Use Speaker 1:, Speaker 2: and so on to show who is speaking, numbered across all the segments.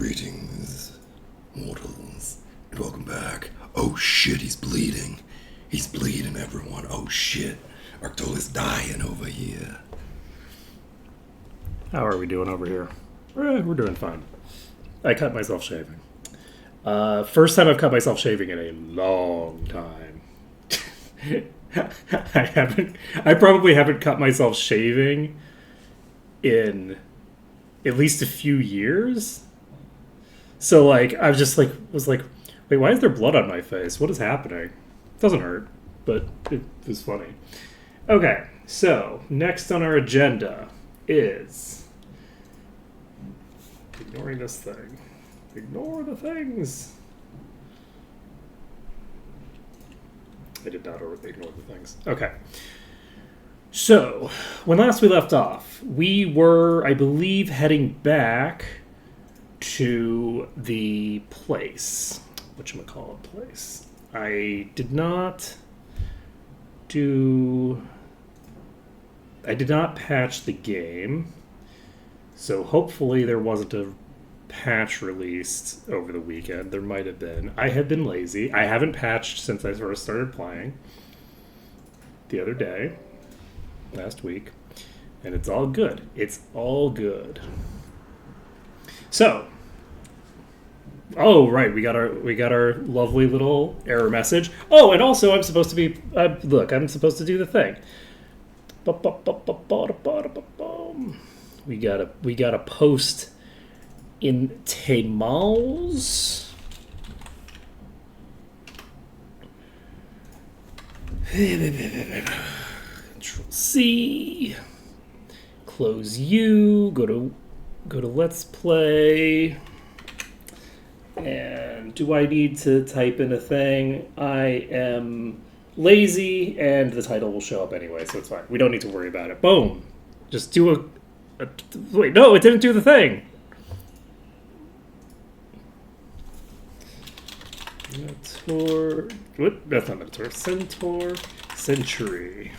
Speaker 1: Greetings, mortals, and welcome back. Oh shit, he's bleeding. He's bleeding, everyone. Oh shit. Arctola's dying over here.
Speaker 2: How are we doing over here? We're doing fine. I cut myself shaving. First time I've cut myself shaving in a long time. I probably haven't cut myself shaving in at least a few years. So like I was like, wait, why is there blood on my face? What is happening? It doesn't hurt, but it was funny. Okay, so next on our agenda is ignoring this thing. Ignore the things. I did not ignore the things. Okay. So, when last we left off, we were, I believe, heading back to the place. Whatchamacallit place. I did not patch the game, so hopefully there wasn't a patch released over the weekend. There might have been. I have been lazy. I haven't patched since I first started playing the other day, last week, and it's all good. It's all good. So, oh right, we got our lovely little error message. Oh, and also I'm supposed to be I'm supposed to do the thing. We gotta post in Tamals. Control C. Close U. Go to Let's Play. And do I need to type in a thing? I am lazy, and the title will show up anyway, so it's fine. We don't need to worry about it. Boom. Just do a wait, no, it didn't do the thing. What? That's not Minotaur. Centaur Century.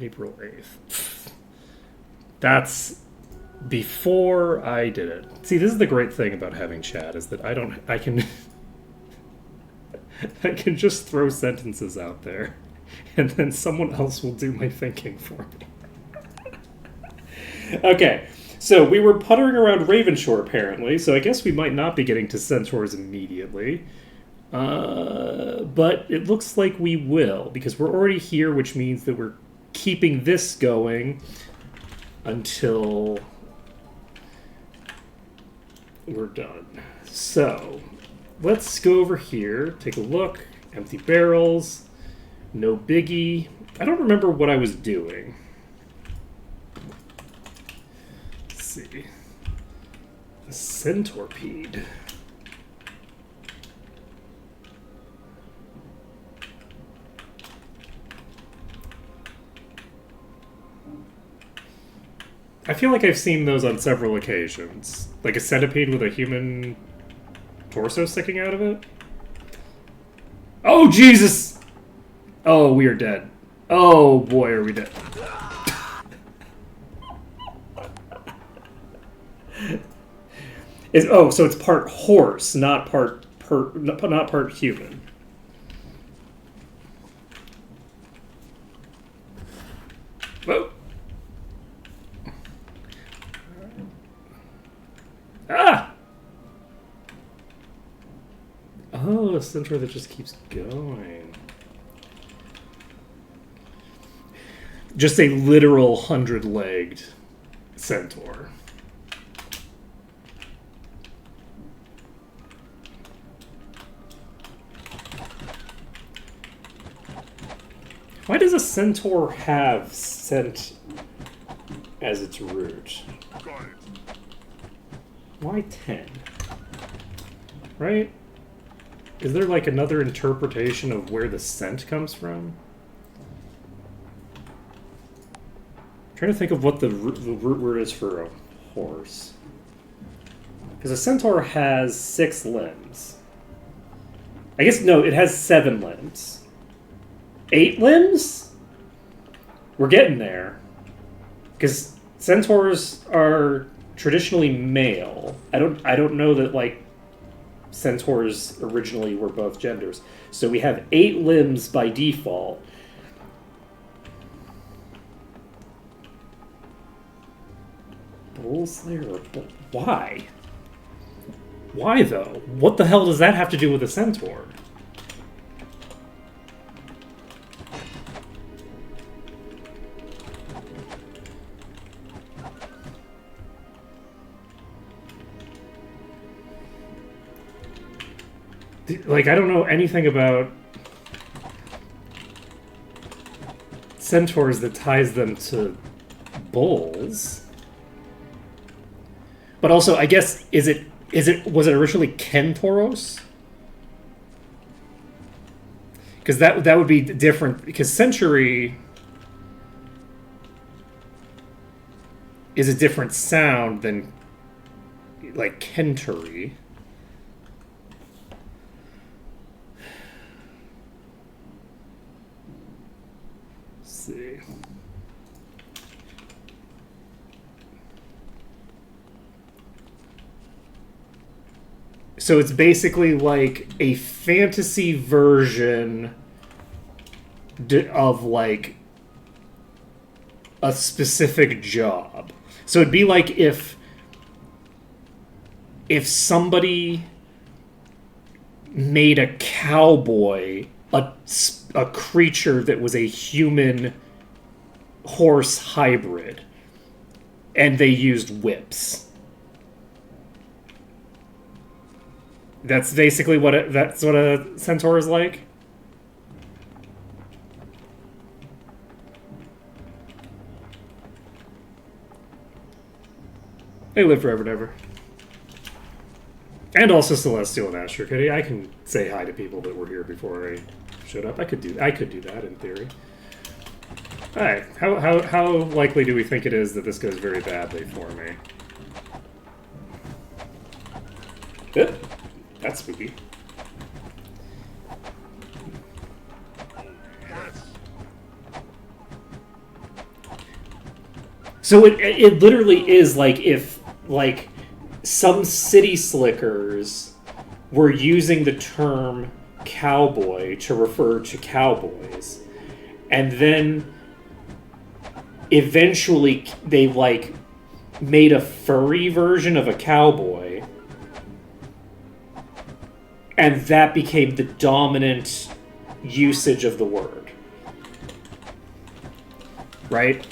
Speaker 2: April 8th. That's before I did it. See, this is the great thing about having chat, is that I can I can just throw sentences out there, and then someone else will do my thinking for me. Okay, so we were puttering around Ravenshore, apparently, so I guess we might not be getting to Centaurs immediately. But it looks like we will, because we're already here, which means that we're keeping this going until we're done. So, let's go over here, take a look. Empty barrels. No biggie. I don't remember what I was doing. Let's see. A centipede. I feel like I've seen those on several occasions. Like a centipede with a human torso sticking out of it. Oh, Jesus! Oh, we are dead. Oh, boy, are we dead. So it's part horse, not part human. Whoa. Ah! Oh, a centaur that just keeps going. Just a literal 100-legged centaur. Why does a centaur have scent as its root? Why 10? Right? Is there like another interpretation of where the scent comes from? I'm trying to think of what the root word is for a horse. Because a centaur has 6 limbs. I guess, no, it has 7 limbs. 8 limbs? We're getting there. Because Centaurs are traditionally male. I don't know that like centaurs originally were both genders. So we have 8 limbs by default. Bull Slayer, but why? Why though? What the hell does that have to do with a centaur? Like, I don't know anything about centaurs that ties them to bulls. But also, I guess, was it originally Centauros? Because that would be different, because century is a different sound than like Kentary. See. So it's basically like a fantasy version of like a specific job. So it'd be like if somebody made a cowboy a creature that was a human horse hybrid, and they used whips. That's basically what a centaur is like. They live forever and ever. And also Celestial and Astro Kitty. I can say hi to people that were here before I showed up. I could do that in theory. Alright, how likely do we think it is that this goes very badly for me? Good. That's spooky. So it literally is like if like some city slickers were using the term cowboy to refer to cowboys, and then eventually they like made a furry version of a cowboy, and that became the dominant usage of the word. Right?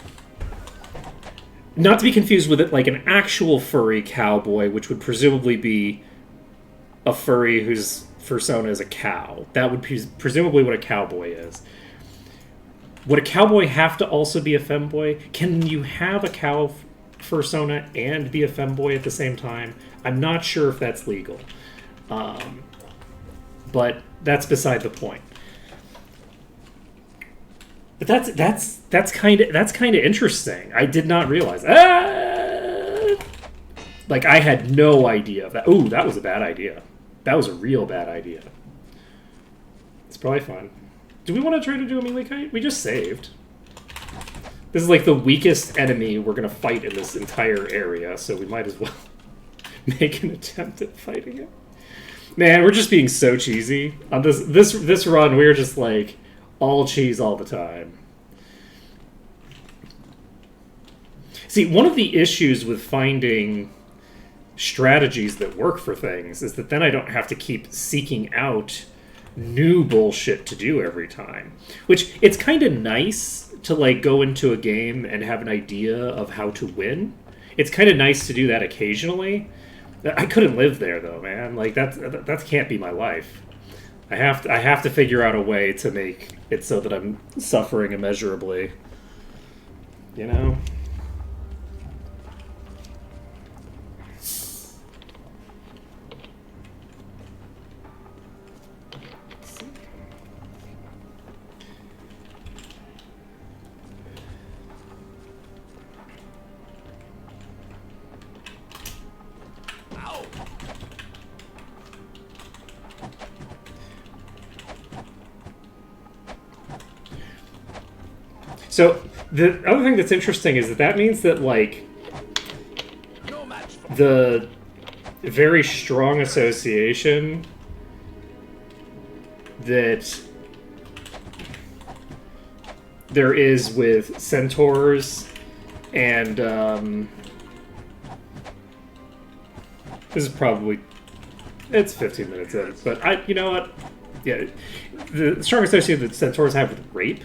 Speaker 2: Not to be confused with it like an actual furry cowboy, which would presumably be a furry whose fursona is a cow. That would be presumably what a cowboy is. Would a cowboy have to also be a femboy? Can you have a cow fursona and be a femboy at the same time? I'm not sure if that's legal. But that's beside the point. But that's kind of interesting. I did not realize. Like I had no idea of that. Ooh, that was a bad idea. That was a real bad idea. It's probably fun. Do we want to try to do a melee kite? We just saved. This is like the weakest enemy we're gonna fight in this entire area, so we might as well make an attempt at fighting it. Man, we're just being so cheesy on this run. We're just like all cheese all the time. See, one of the issues with finding strategies that work for things is that then I don't have to keep seeking out new bullshit to do every time. Which, it's kind of nice to like go into a game and have an idea of how to win. It's kind of nice to do that occasionally. I couldn't live there though, man. Like that can't be my life. I have to figure out a way to make it so that I'm suffering immeasurably. You know? So The other thing that's interesting is that means that, like, the very strong association that there is with centaurs and this is probably it's 15 minutes in, but you know what? Yeah, the strong association that centaurs have with rape,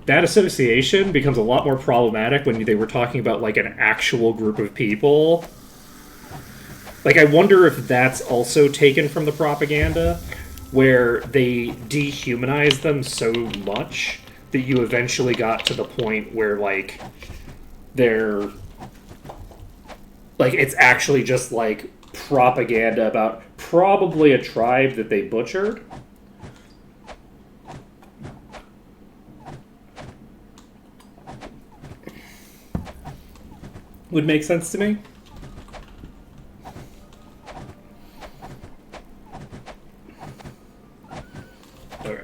Speaker 2: that association becomes a lot more problematic when they were talking about like an actual group of people. Like, I wonder if that's also taken from the propaganda, where they dehumanize them so much that you eventually got to the point where, like, they're... Like, it's actually just, like, propaganda about probably a tribe that they butchered. Would make sense to me. Okay.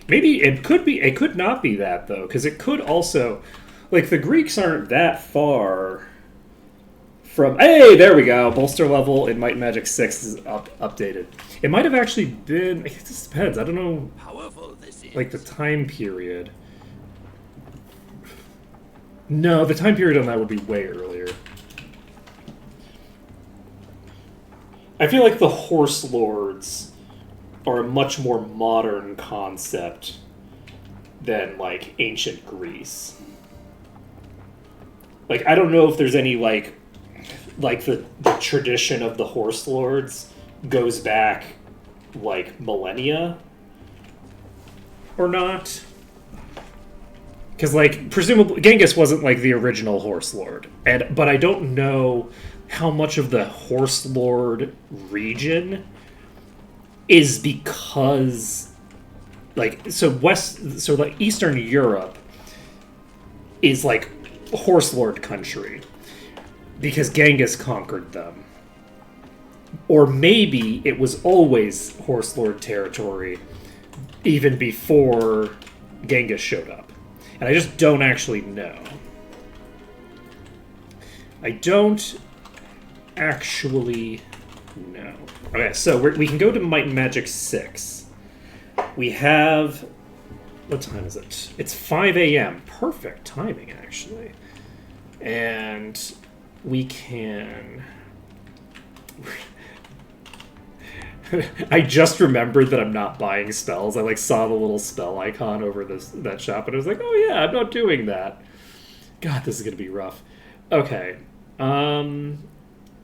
Speaker 2: Maybe it could be. It could not be that though, because it could also, like, the Greeks aren't that far from. Hey, there we go. Bolster level in Might and Magic 6 is updated. It might have actually been. It just depends. I don't know. Like the time period. No, the time period on that would be way earlier. I feel like the Horse Lords are a much more modern concept than, like, ancient Greece. Like, I don't know if there's any, like the tradition of the Horse Lords goes back, like, millennia or not. Because, like, presumably Genghis wasn't, like, the original Horse Lord. But I don't know how much of the Horse Lord region is because, like, like, Eastern Europe is, like, Horse Lord country because Genghis conquered them. Or maybe it was always Horse Lord territory even before Genghis showed up. And I just don't actually know. I don't actually know. Okay, so we can go to Might and Magic 6. We have... What time is it? It's 5 a.m. Perfect timing, actually. And we can... I just remembered that I'm not buying spells. I, like, saw the little spell icon over that shop, and I was like, oh yeah, I'm not doing that. God, this is going to be rough. Okay.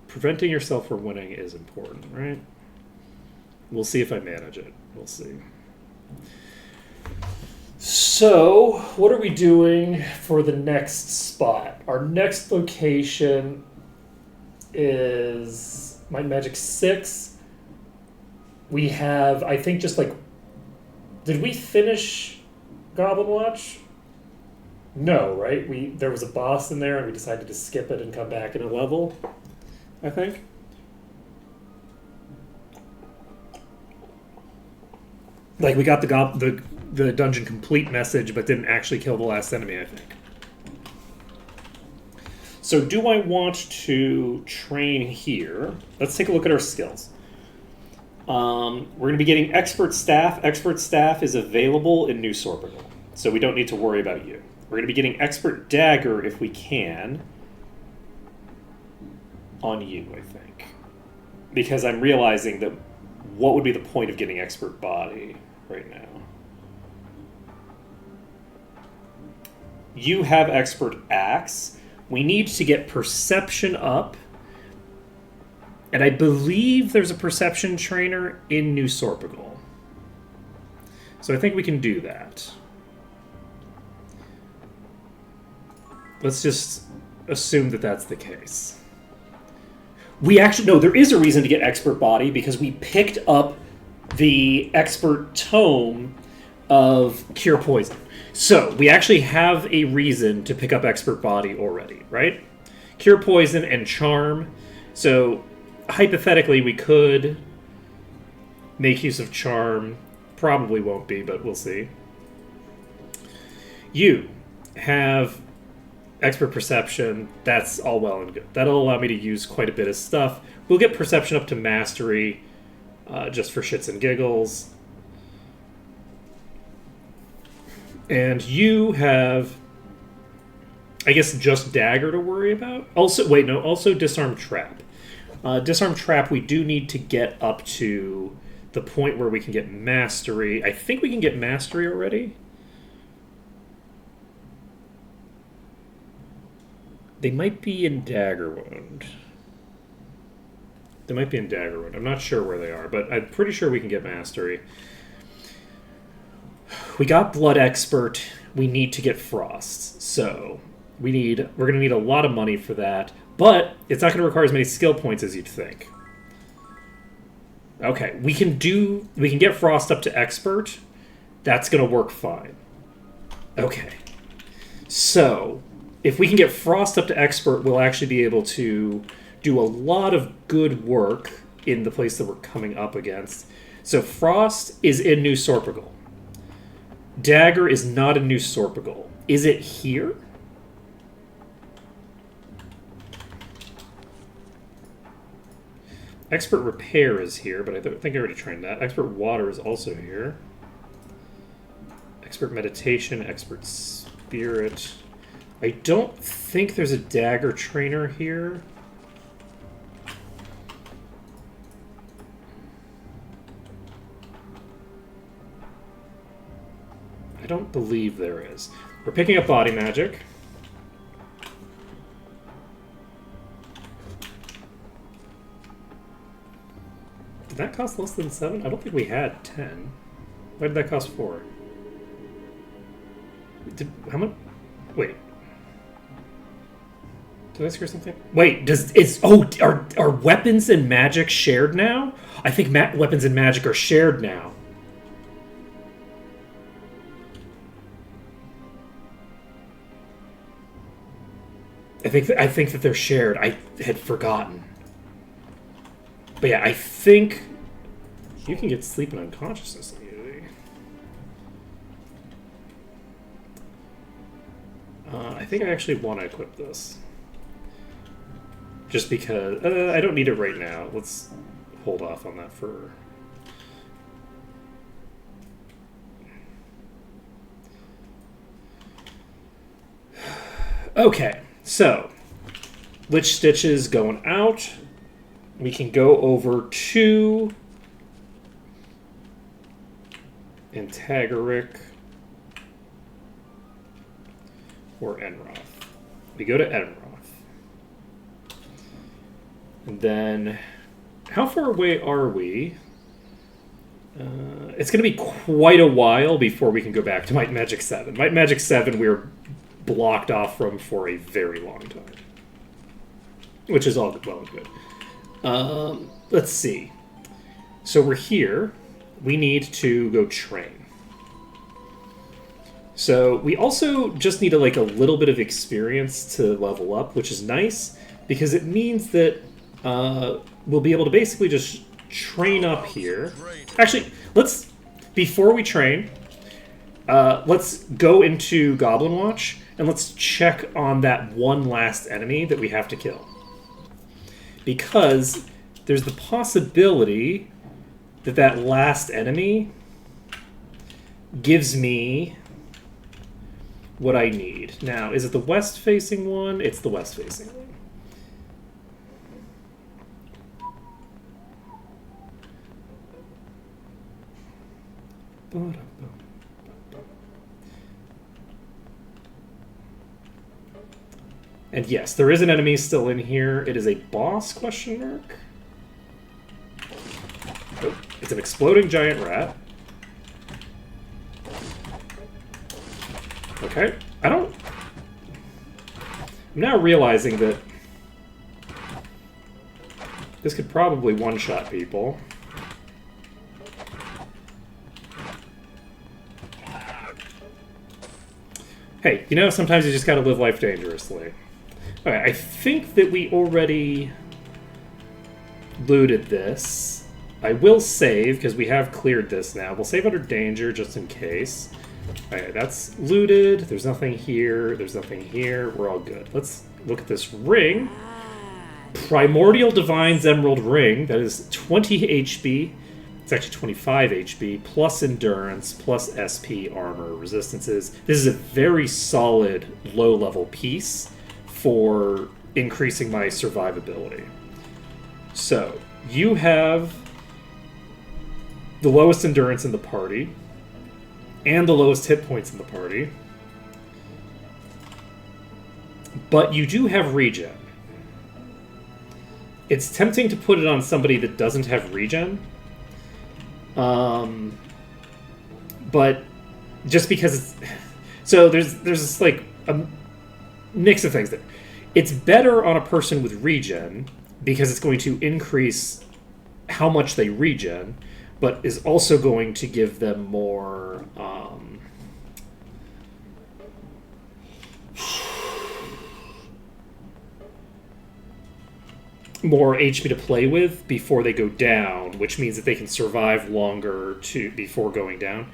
Speaker 2: Preventing yourself from winning is important, right? We'll see if I manage it. We'll see. So, what are we doing for the next spot? Our next location is Might and Magic 6. We have, I think, just like... Did we finish Goblin Watch? No, right? There was a boss in there, and we decided to skip it and come back in a level, I think. Like, we got the dungeon complete message, but didn't actually kill the last enemy, I think. So do I want to train here? Let's take a look at our skills. We're going to be getting Expert Staff. Expert Staff is available in New Sorpigal, so we don't need to worry about you. We're going to be getting Expert Dagger if we can on you, I think. Because I'm realizing that what would be the point of getting Expert Body right now? You have Expert Axe. We need to get Perception up. And I believe there's a Perception trainer in New Sorpigal. So I think we can do that. Let's just assume that that's the case. We actually... No, there is a reason to get Expert Body, because we picked up the Expert Tome of Cure Poison. So, we actually have a reason to pick up Expert Body already, right? Cure Poison and Charm. So, hypothetically, we could make use of charm. Probably won't be, but we'll see. You have expert perception. That's all well and good. That'll allow me to use quite a bit of stuff. We'll get perception up to mastery, just for shits and giggles. And you have, I guess, just dagger to worry about. Also, wait, no, also disarm trap. Disarm trap, we do need to get up to the point where we can get mastery. I think we can get mastery already. They might be in dagger wound. They might be in dagger wound. I'm not sure where they are, but I'm pretty sure we can get mastery. We got blood expert. We need to get frost. So we're going to need a lot of money for that, but it's not going to require as many skill points as you'd think. Okay, we can get frost up to expert. That's going to work fine. Okay. So, if we can get frost up to expert, we'll actually be able to do a lot of good work in the place that we're coming up against. So frost is in New Sorpigal. Dagger is not in New Sorpigal. Is it here? Expert repair is here, but I think I already trained that. Expert water is also here. Expert meditation, expert spirit. I don't think there's a dagger trainer here. I don't believe there is. We're picking up body magic. Did that cost less than 7? I don't think we had 10. Why did that cost 4? How much? Wait. Did I screw something? Wait, are weapons and magic shared now? I think weapons and magic are shared now. I think that they're shared. I had forgotten. But yeah, I think you can get sleep and unconsciousness immunity. I think I actually want to equip this. Just because I don't need it right now. Let's hold off on that for... Okay, so Lich Stitches going out. We can go over to Antagaric or Enroth. We go to Enroth. And then, how far away are we? It's going to be quite a while before we can go back to Might Magic 7. Might Magic 7 we're blocked off from for a very long time. Which is all well and good. Let's see. So we're here. We need to go train. So we also just need a little bit of experience to level up, which is nice because it means that we'll be able to basically just train up here. Actually, before we train, let's go into Goblin Watch and let's check on that one last enemy that we have to kill. Because there's the possibility that that last enemy gives me what I need. Now, is it the west-facing one? It's the west-facing one. And yes, there is an enemy still in here. It is a boss, question mark? Oh, it's an exploding giant rat. Okay. I'm now realizing that this could probably one-shot people. Hey, sometimes you just gotta live life dangerously. Okay, I think that we already looted this. I will save, because we have cleared this now. We'll save under danger, just in case. Okay, that's looted. There's nothing here. There's nothing here. We're all good. Let's look at this ring. Primordial Divine's Emerald Ring. That is 20 HP. It's actually 25 HP, plus Endurance, plus SP armor resistances. This is a very solid low-level piece for increasing my survivability. So, you have the lowest endurance in the party, and the lowest hit points in the party. But you do have regen. It's tempting to put it on somebody that doesn't have regen. But just because it's... So there's this, like, a mix of things. It's better on a person with regen, because it's going to increase how much they regen, but is also going to give them more... more HP to play with before they go down, which means that they can survive longer before going down.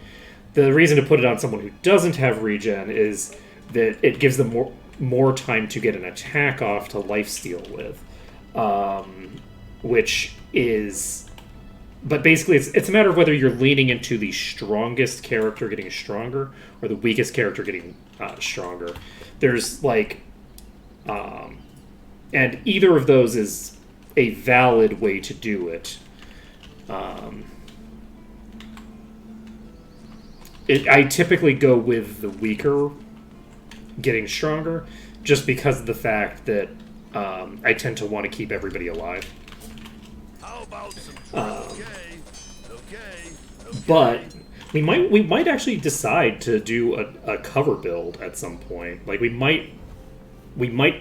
Speaker 2: The reason to put it on someone who doesn't have regen is that it gives them more time to get an attack off to lifesteal with, which is... But basically, it's a matter of whether you're leaning into the strongest character getting stronger or the weakest character getting stronger. There's, like... and either of those is a valid way to do it. I typically go with the weaker getting stronger, just because of the fact that I tend to want to keep everybody alive.
Speaker 3: How about some okay.
Speaker 2: But we might actually decide to do a cover build at some point. Like we might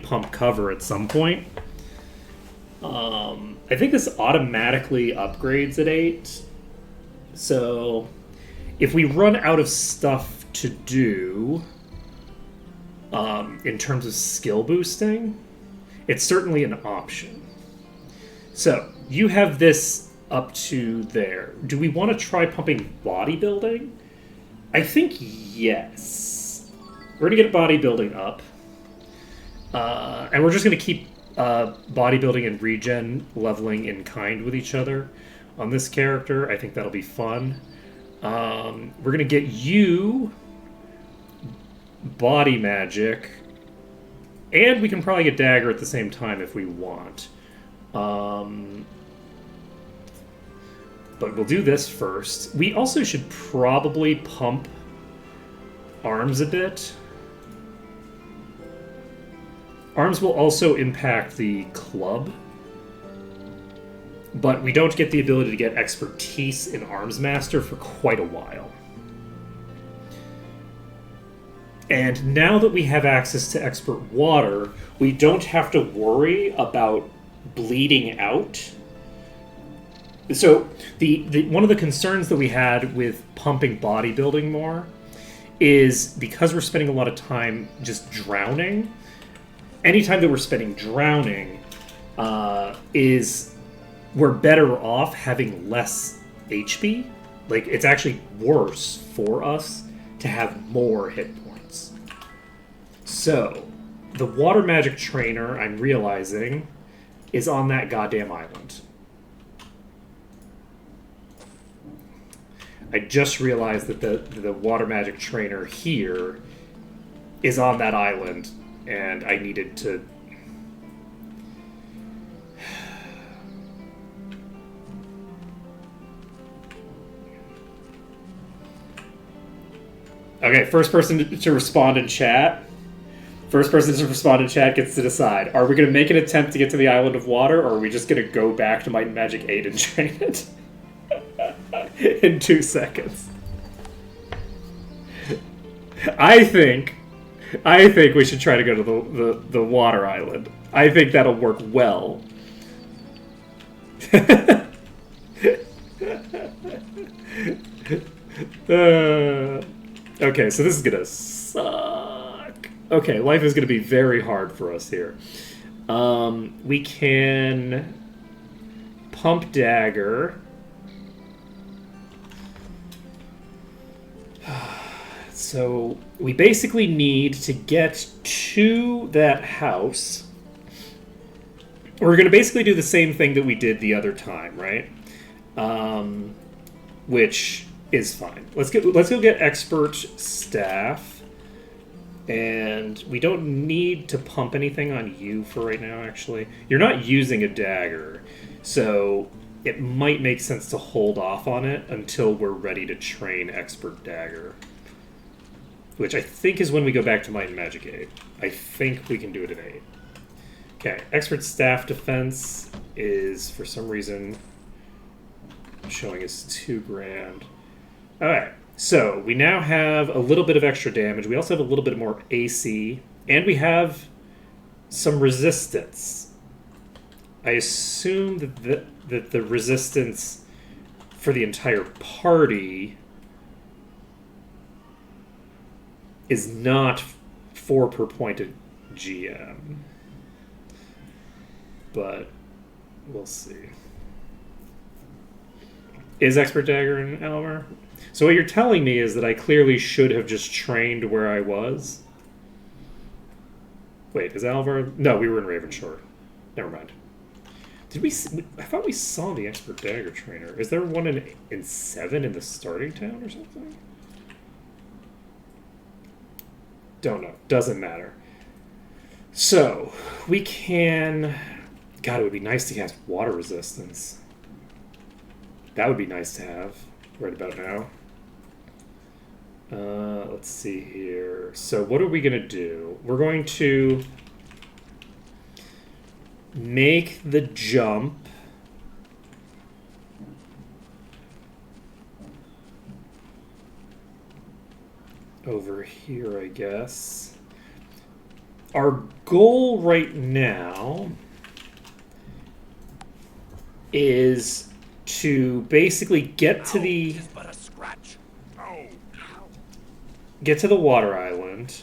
Speaker 2: pump cover at some point. I think this automatically upgrades at 8. So if we run out of stuff to do in terms of skill boosting, it's certainly an option. So you have this up to there. Do we want to try pumping bodybuilding? I think yes. We're going to get bodybuilding up. And we're just going to keep bodybuilding and regen leveling in kind with each other on this character. I think that'll be fun. We're going to get you body magic, and we can probably get dagger at the same time if we want. But we'll do this first. We also should probably pump arms a bit. Arms will also impact the club, but we don't get the ability to get expertise in Arms Master for quite a while. And now that we have access to Expert Water, we don't have to worry about bleeding out. So the one of the concerns that we had with pumping bodybuilding more is because we're spending a lot of time just drowning. Anytime that we're spending drowning, we're better off having less HP. Like, it's actually worse for us to have more hit points. So, the water magic trainer, I'm realizing, is on that goddamn island. I just realized that the water magic trainer here is on that island, and I needed to... Okay, first person to respond in chat. First person to respond in chat gets to decide. Are we going to make an attempt to get to the Island of Water, or are we just going to go back to Might and Magic 8 and train it? In 2 seconds. I think we should try to go to the water island. I think that'll work well. Okay, so this is gonna suck. Okay, life is gonna be very hard for us here. We can pump dagger. So we basically need to get to that house. We're going to basically do the same thing that we did the other time, right? Which is fine. Let's go get expert staff, and we don't need to pump anything on you for right now. Actually, you're not using a dagger, so it might make sense to hold off on it until we're ready to train expert dagger, which I think is when we go back to Might and Magic 8. I think we can do it at 8. Okay, expert staff defense is for some reason showing us 2 grand. Alright, so we now have a little bit of extra damage. We also have a little bit more AC, and we have some resistance. I assume that the resistance for the entire party is not 4 per point of GM. But we'll see. Is Expert Dagger in Alvar? So what you're telling me is that I clearly should have just trained where I was? Wait, is Alvar? No, we were in Ravenshore. Never mind. Did we? I thought we saw the Expert Dagger trainer. Is there one in 7 in the starting town or something? Don't know. Doesn't matter. So we can. God, it would be nice to cast water resistance. That would be nice to have right about now. Let's see here. So what are we going to do? We're going to make the jump over here, I guess. Our goal right now is to basically get to the water island,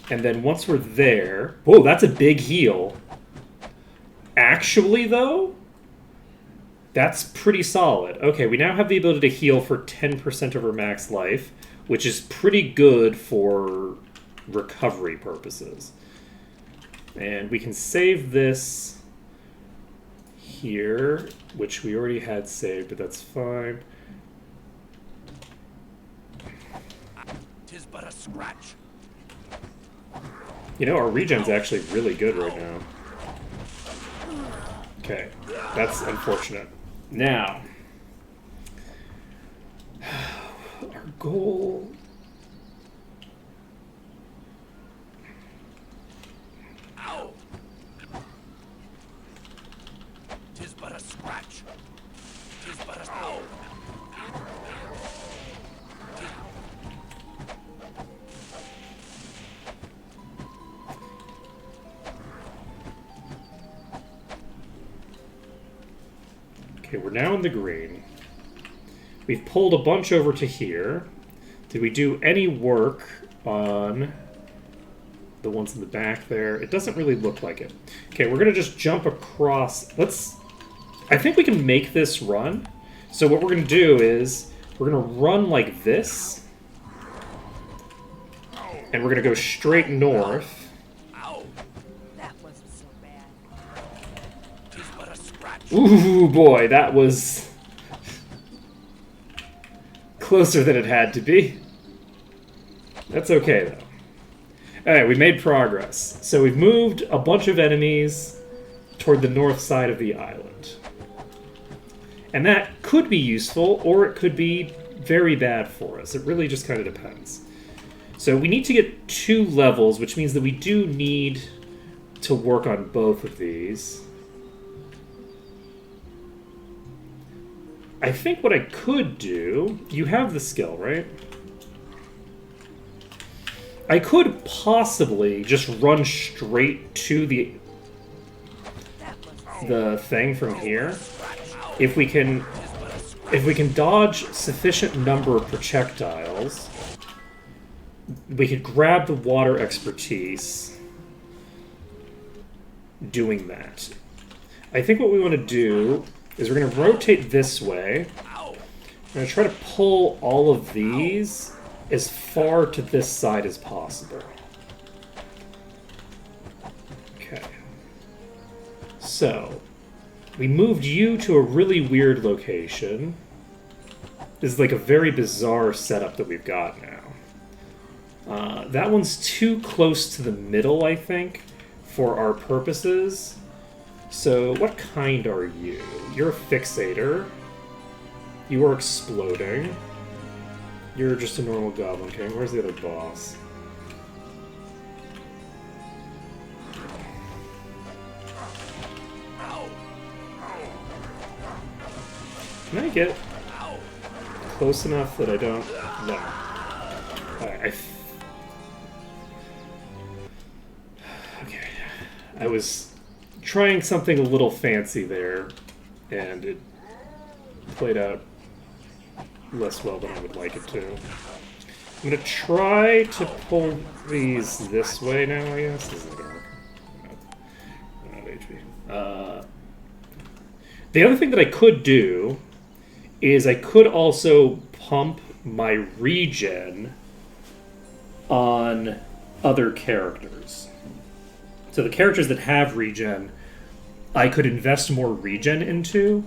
Speaker 2: and then once we're there, whoa, that's a big heal. Actually, though, that's pretty solid. Okay, we now have the ability to heal for 10% of our max life, which is pretty good for recovery purposes. And we can save this here, which we already had saved, but that's fine.
Speaker 3: Tis but a scratch.
Speaker 2: You know, our regen's actually really good right now. Okay, that's unfortunate. Now, our goal...
Speaker 3: Ow! Tis but a scratch. Tis but a ow!
Speaker 2: Okay, we're now in the green. We've pulled a bunch over to here. Did we do any work on the ones in the back there? It doesn't really look like it. Okay, we're going to just jump across. I think we can make this run. So what we're going to do is we're going to run like this. And we're going to go straight north.
Speaker 4: That wasn't so bad.
Speaker 3: Tis but a scratch.
Speaker 2: Ooh, boy, that was closer than it had to be. That's okay, though. Alright, we made progress. So we've moved a bunch of enemies toward the north side of the island. And that could be useful, or it could be very bad for us. It really just kind of depends. So we need to get 2 levels, which means that we do need to work on both of these. I think what I could do... You have the skill, right? I could possibly just run straight to the thing from here. If we can dodge sufficient number of projectiles, we could grab the water expertise doing that. I think what we want to do is we're going to rotate this way.
Speaker 3: Ow!
Speaker 2: I'm going to try to pull all of these as far to this side as possible. Okay. So, we moved you to a really weird location. This is like a very bizarre setup that we've got now. That one's too close to the middle, I think, for our purposes. So, what kind are you? You're a fixator. You are exploding. You're just a normal Goblin King. Where's the other boss? Can I get close enough that I don't... No. Okay. I was trying something a little fancy there, and it played out less well than I would like it to. I'm going to try to pull these this way now, I guess. This isn't going to work. No. Not HP. The other thing that I could do is I could also pump my regen on other characters. So the characters that have regen, I could invest more regen into,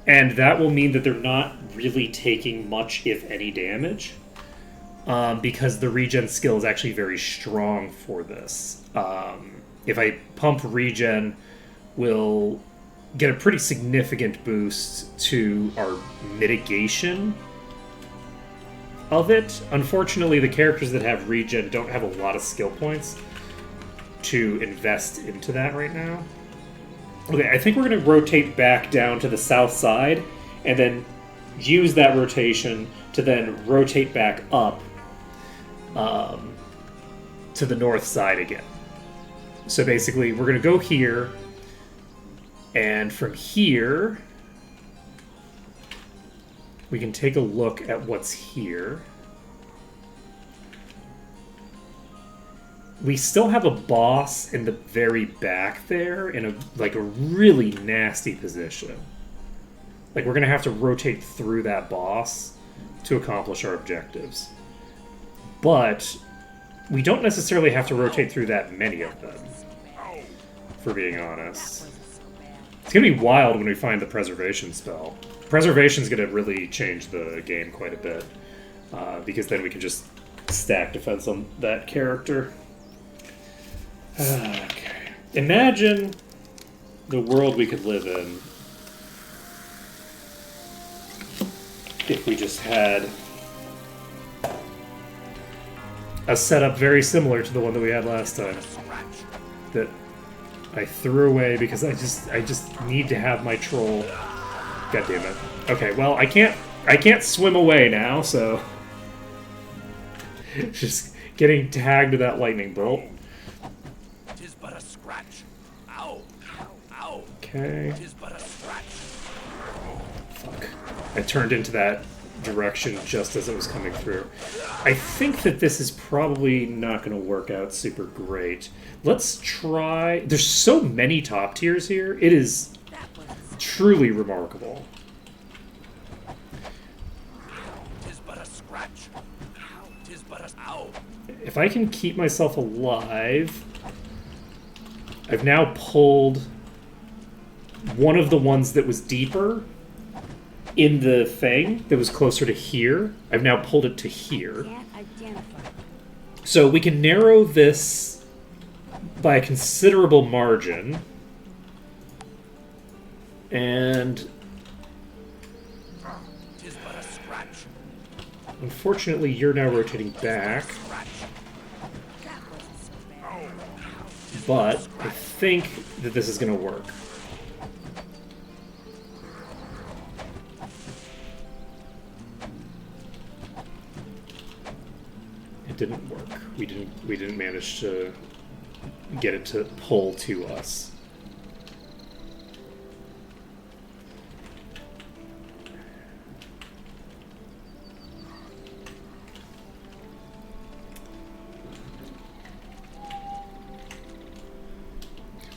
Speaker 2: and that will mean that they're not really taking much, if any, damage, because the regen skill is actually very strong for this. If I pump regen, we'll get a pretty significant boost to our mitigation of it. Unfortunately, the characters that have regen don't have a lot of skill points to invest into that right now. Okay, I think we're going to rotate back down to the south side and then use that rotation to then rotate back up to the north side again. So basically, we're going to go here, and from here, we can take a look at what's here. We still have a boss in the very back there in a really nasty position. Like, we're going to have to rotate through that boss to accomplish our objectives. But we don't necessarily have to rotate through that many of them, for being honest. It's going to be wild when we find the preservation spell. Preservation's going to really change the game quite a bit, because then we can just stack defense on that character. Okay. Imagine the world we could live in if we just had a setup very similar to the one that we had last time, that I threw away because I just need to have my troll. God damn it. Okay, well, I can't swim away now, so just getting tagged to that lightning bolt.
Speaker 3: Tis but a scratch. Ow! Ow!
Speaker 2: Okay.
Speaker 3: Tis but a scratch.
Speaker 2: Fuck. I turned into that direction just as it was coming through. I think that this is probably not going to work out super great. Let's try... There's so many top tiers here. It is truly remarkable.
Speaker 3: Tis but a scratch. Tis but a... Ow!
Speaker 2: If I can keep myself alive... I've now pulled one of the ones that was deeper in the thing that was closer to here. I've now pulled it to here. So we can narrow this by a considerable margin. And
Speaker 3: Tis but a scratch.
Speaker 2: unfortunately, you're now rotating back. But I think that this is going to work. It didn't work. We didn't manage to get it to pull to us.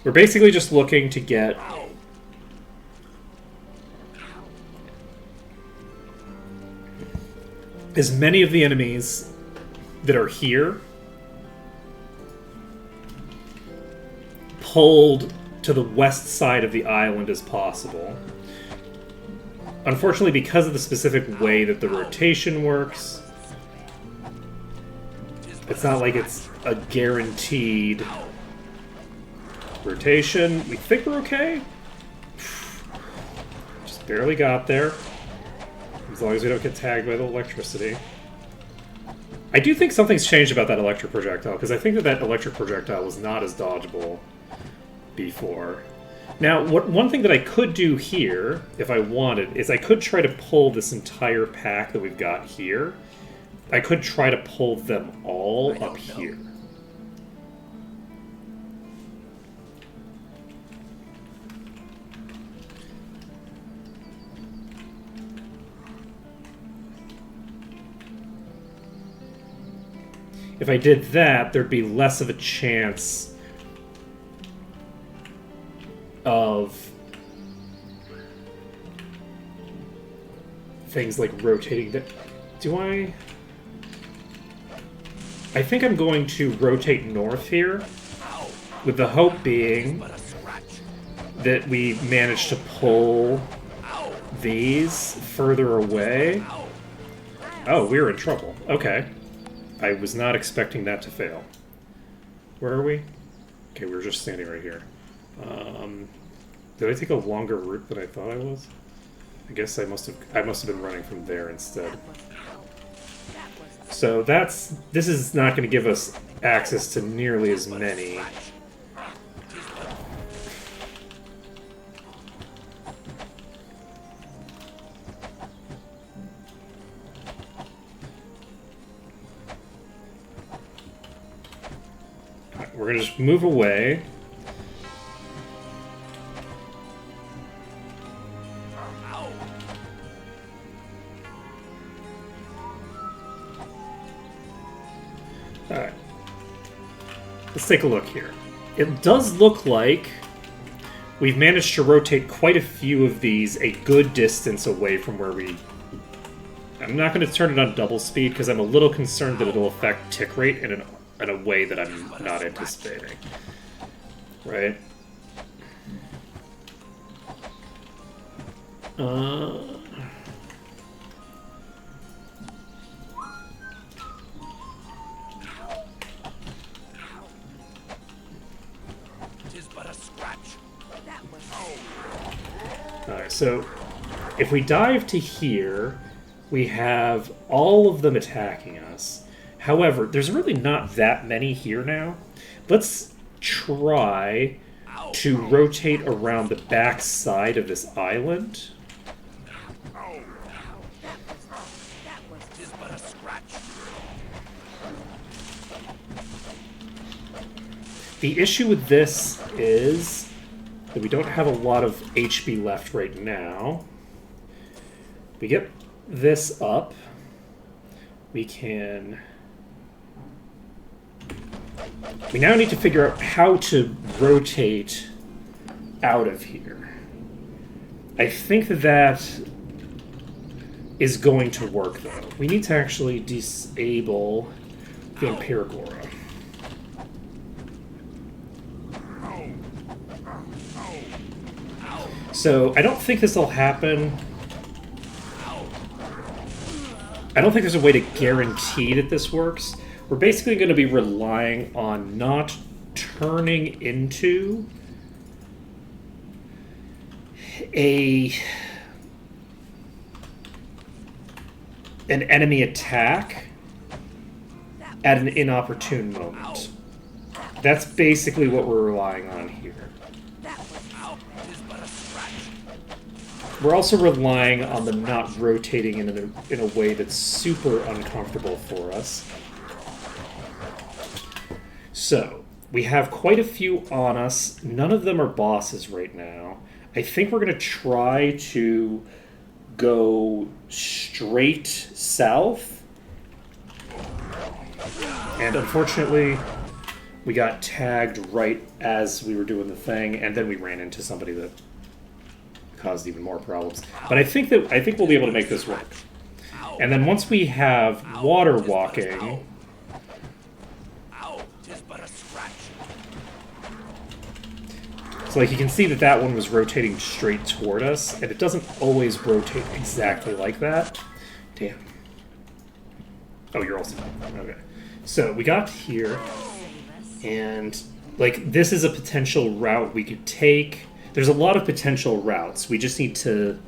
Speaker 2: We're basically just looking to get as many of the enemies that are here pulled to the west side of the island as possible. Unfortunately, because of the specific way that the rotation works, it's not like it's a guaranteed rotation. We think we're okay. Just barely got there. As long as we don't get tagged by the electricity. I do think something's changed about that electric projectile, because I think that that electric projectile was not as dodgeable before. Now, one thing that I could do here, if I wanted, is I could try to pull this entire pack that we've got here. I could try to pull them all up here. If I did that, there'd be less of a chance of things like rotating. Do I? I think I'm going to rotate north here, with the hope being that we manage to pull these further away. Oh, we were in trouble. Okay. I was not expecting that to fail. Where are we? Okay, we were just standing right here. Did I take a longer route than I thought I was? I guess I must have been running from there instead. So this is not going to give us access to nearly as many. We're going to just move away. Alright. Let's take a look here. It does look like we've managed to rotate quite a few of these a good distance away from where we... I'm not going to turn it on double speed because I'm a little concerned that it'll affect tick rate in a way that I'm not anticipating. Right? Alright, so if we dive to here, we have all of them attacking us. However, there's really not that many here now. Let's try to rotate around the back side of this island. The issue with this is that we don't have a lot of HP left right now. We get this up. We can... We now need to figure out how to rotate out of here. I think that is going to work, though. We need to actually disable the Empiric Aura. So, I don't think this will happen. I don't think there's a way to guarantee that this works. We're basically going to be relying on not turning into an enemy attack at an inopportune moment. That's basically what we're relying on here. We're also relying on them not rotating in a way that's super uncomfortable for us. So, we have quite a few on us. None of them are bosses right now. I think we're going to try to go straight south. And unfortunately, we got tagged right as we were doing the thing, and then we ran into somebody that caused even more problems. But I think we'll be able to make this work. And then once we have water walking...
Speaker 3: Ow! 'Tis but a scratch.
Speaker 2: So like you can see that that one was rotating straight toward us, and it doesn't always rotate exactly like that. Damn. Oh, you're also... Okay. So we got here, and like this is a potential route we could take. There's a lot of potential routes. We just need to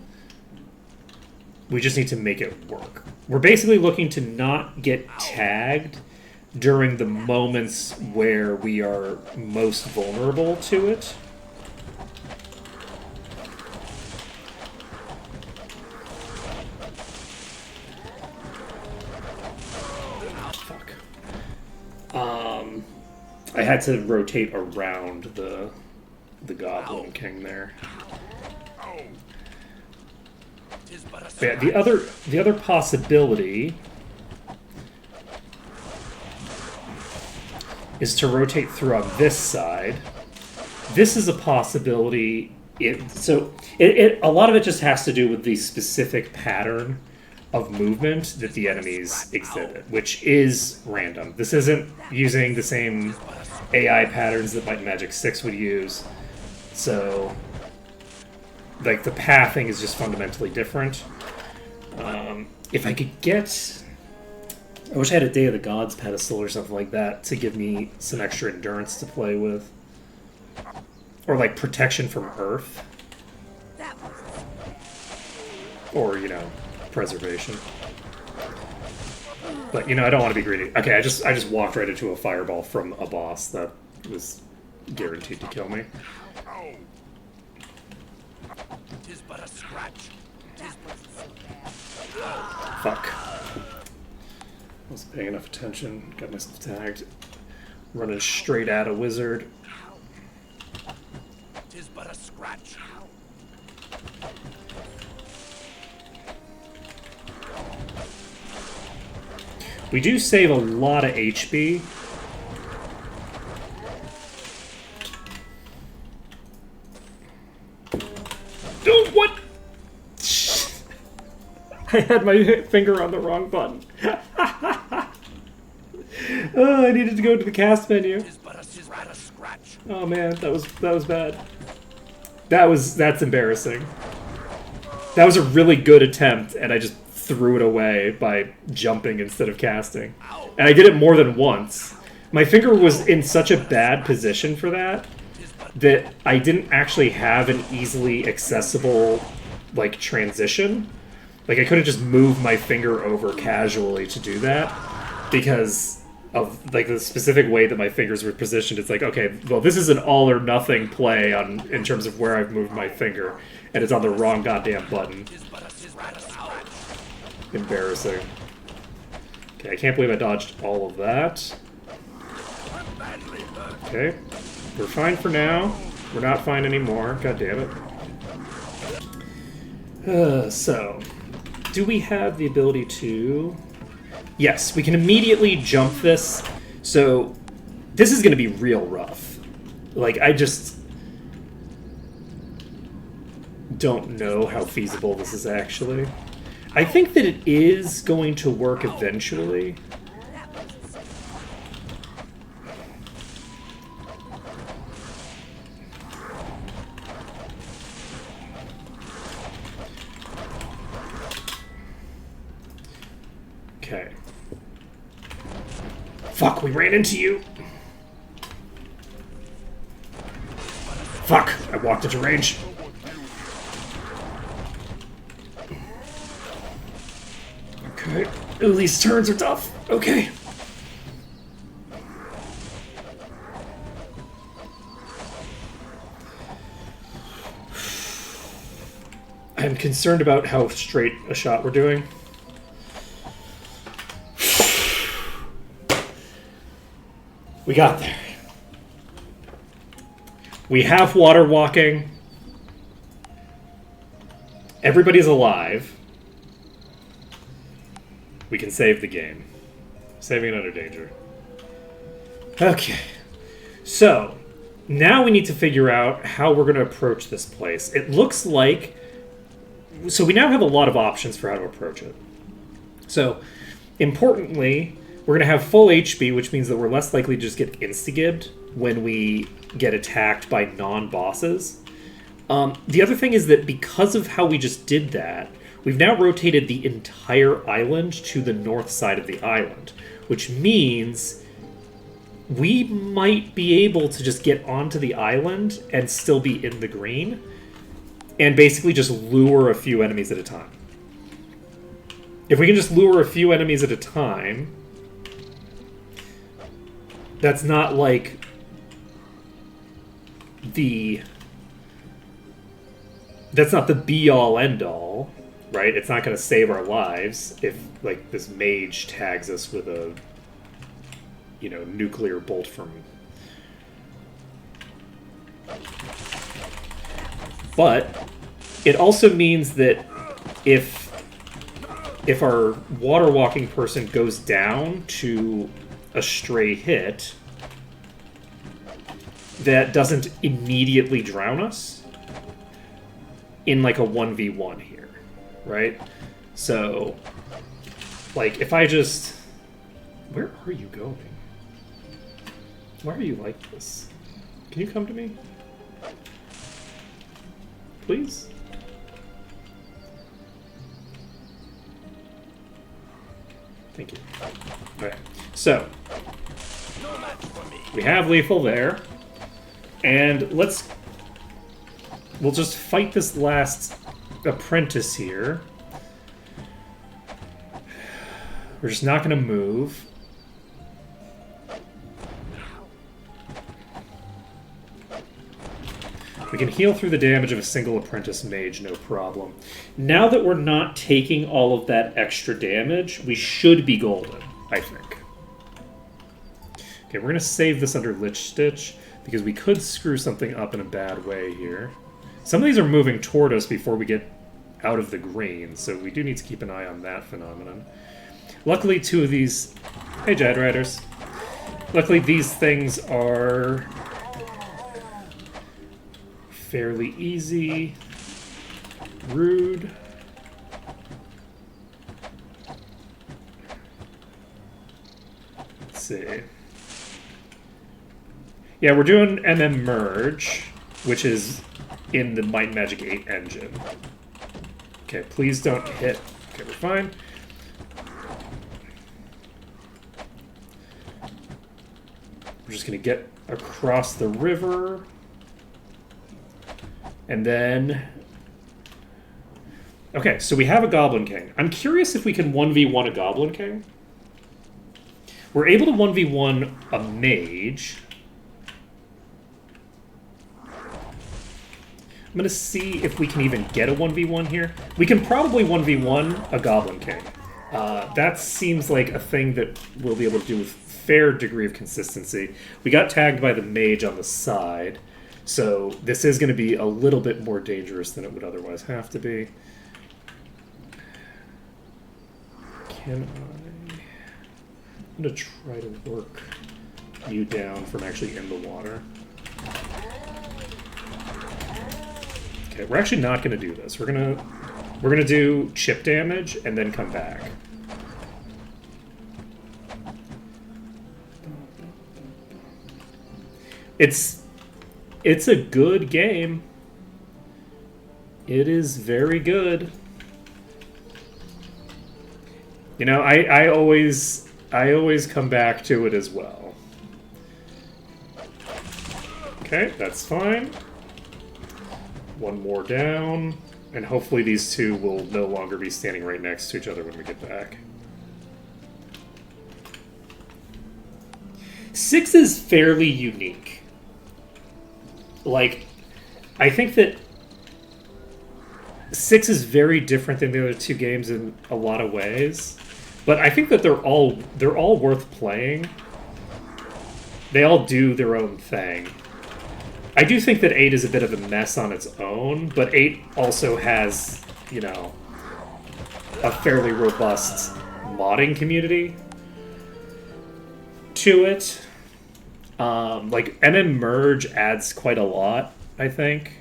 Speaker 2: make it work. We're basically looking to not get tagged during the moments where we are most vulnerable to it. Fuck. I had to rotate around the Goblin King there. But yeah, the other possibility is to rotate through on this side. This is a possibility. A lot of it just has to do with the specific pattern of movement that the enemies exhibit, which is random. This isn't using the same AI patterns that Might and Magic 6 would use. So, like, the pathing is just fundamentally different. If I could get... I wish I had a Day of the Gods pedestal or something like that to give me some extra endurance to play with. Or, like, protection from Earth. Or, you know, preservation. But, you know, I don't want to be greedy. Okay, I just walked right into a fireball from a boss that was guaranteed to kill me.
Speaker 3: Tis but a scratch.
Speaker 2: Fuck. Wasn't paying enough attention. Got myself tagged. Running straight at a wizard.
Speaker 3: Tis but a scratch.
Speaker 2: We do save a lot of HP. Oh, what? I had my finger on the wrong button. Oh, I needed to go to the cast menu.
Speaker 3: Tis but a scratch.
Speaker 2: Oh man, that was bad. That's embarrassing. That was a really good attempt, and I just threw it away by jumping instead of casting. And I did it more than once. My finger was in such a bad position for that I didn't actually have an easily accessible, like, transition. Like, I couldn't just move my finger over casually to do that because of, like, the specific way that my fingers were positioned. It's like, okay, well, this is an all or nothing play in terms of where I've moved my finger, and it's on the wrong goddamn button. Embarrassing. Okay, I can't believe I dodged all of that. Okay. We're fine for now. We're not fine anymore. God damn it. So, do we have the ability to... Yes, we can immediately jump this. So, this is going to be real rough. Like, I just don't know how feasible this is actually. I think that it is going to work eventually. Okay. Fuck, we ran into you. Fuck, I walked into range. Okay. Ooh, these turns are tough. Okay. I'm concerned about how straight a shot we're doing. We got there. We have water walking. Everybody's alive. We can save the game. Saving it under danger. Okay. So, now we need to figure out how we're going to approach this place. It looks like... So we now have a lot of options for how to approach it. So, importantly, we're going to have full HP, which means that we're less likely to just get insta-gibbed when we get attacked by non-bosses. The other thing is that because of how we just did that, we've now rotated the entire island to the north side of the island, which means we might be able to just get onto the island and still be in the green, and basically just lure a few enemies at a time. If we can just lure a few enemies at a time, that's not like that's not the be-all, end-all, right? It's not going to save our lives if, like, this mage tags us with a, nuclear bolt from... But it also means that if our water walking person goes down to a stray hit, that doesn't immediately drown us in like a 1v1 here, right? So, like, if I just... Where are you going? Why are you like this? Can you come to me? Please? Thank you. Alright, so we have lethal there, and we'll just fight this last apprentice here. We're just not going to move. We can heal through the damage of a single apprentice mage, no problem. Now that we're not taking all of that extra damage, we should be golden, I think. Okay, we're going to save this under Lich Stitch, because we could screw something up in a bad way here. Some of these are moving toward us before we get out of the green, so we do need to keep an eye on that phenomenon. Luckily, two of these... Hey, Jad Riders. Luckily, these things are fairly easy. Rude. Let's see. Yeah, we're doing MM Merge, which is in the Might and Magic 8 engine. Okay, please don't hit. Okay, we're fine. We're just going to get across the river. And then... Okay, so we have a Goblin King. I'm curious if we can 1v1 a Goblin King. We're able to 1v1 a Mage. I'm going to see if we can even get a 1v1 here. We can probably 1v1 a Goblin King. That seems like a thing that we'll be able to do with fair degree of consistency. We got tagged by the Mage on the side. So this is going to be a little bit more dangerous than it would otherwise have to be. Can I... I'm going to try to work you down from actually in the water. Okay, we're actually not going to do this. We're gonna do chip damage and then come back. It's a good game. It is very good. You know, I always come back to it as well. Okay, that's fine. One more down, and hopefully these two will no longer be standing right next to each other when we get back. 6 is fairly unique. Like, I think that 6 is very different than the other two games in a lot of ways, but I think that they're all worth playing. They all do their own thing. I do think that 8 is a bit of a mess on its own, but 8 also has, you know, a fairly robust modding community to it. Like, MM Merge adds quite a lot, I think.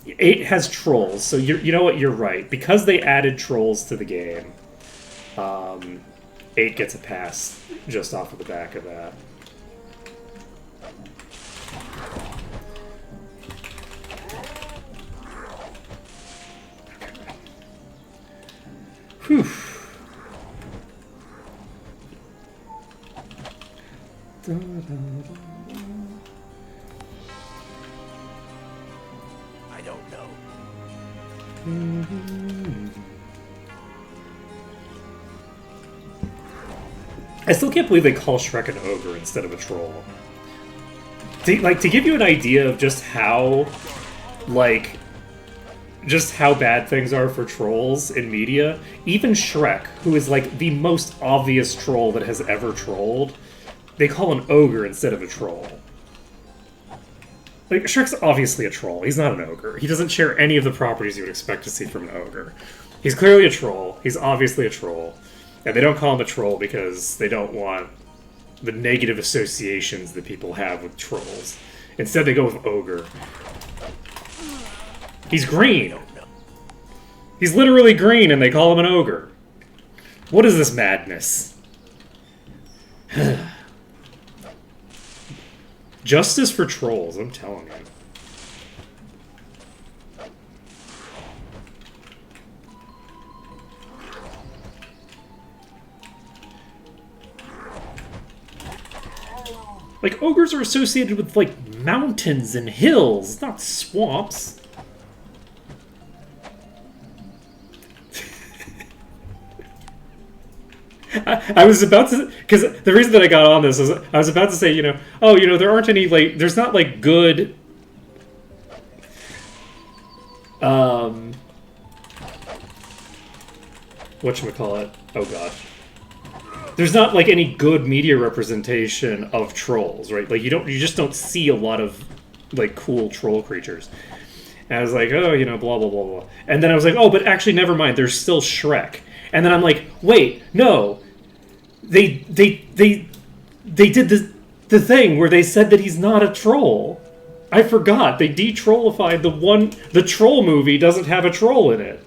Speaker 2: 8 has trolls, so you know what, you're right. Because they added trolls to the game, 8 gets a pass just off of the back of that. Whew.
Speaker 3: I don't know.
Speaker 2: I still can't believe they call Shrek an ogre instead of a troll. To give you an idea of just how bad things are for trolls in media, even Shrek, who is like the most obvious troll that has ever trolled, they call an ogre instead of a troll. Like, Shrek's obviously a troll. He's not an ogre. He doesn't share any of the properties you would expect to see from an ogre. He's clearly a troll. He's obviously a troll. And they don't call him a troll because they don't want the negative associations that people have with trolls. Instead, they go with ogre. He's green. He's literally green, and they call him an ogre. What is this madness? Justice for trolls, I'm telling you. Like, ogres are associated with, like, mountains and hills, not swamps. I was about to, because the reason that I got on this is I was about to say, there aren't any, like, there's not, like, good, whatchamacallit, oh god. There's not, like, any good media representation of trolls, right? Like, you just don't see a lot of, like, cool troll creatures. And I was like, oh, blah, blah, blah, blah. And then I was like, oh, but actually, never mind, there's still Shrek. And then I'm like, wait, no. They did the thing where they said that he's not a troll. I forgot. They de-trollified the troll movie doesn't have a troll in it.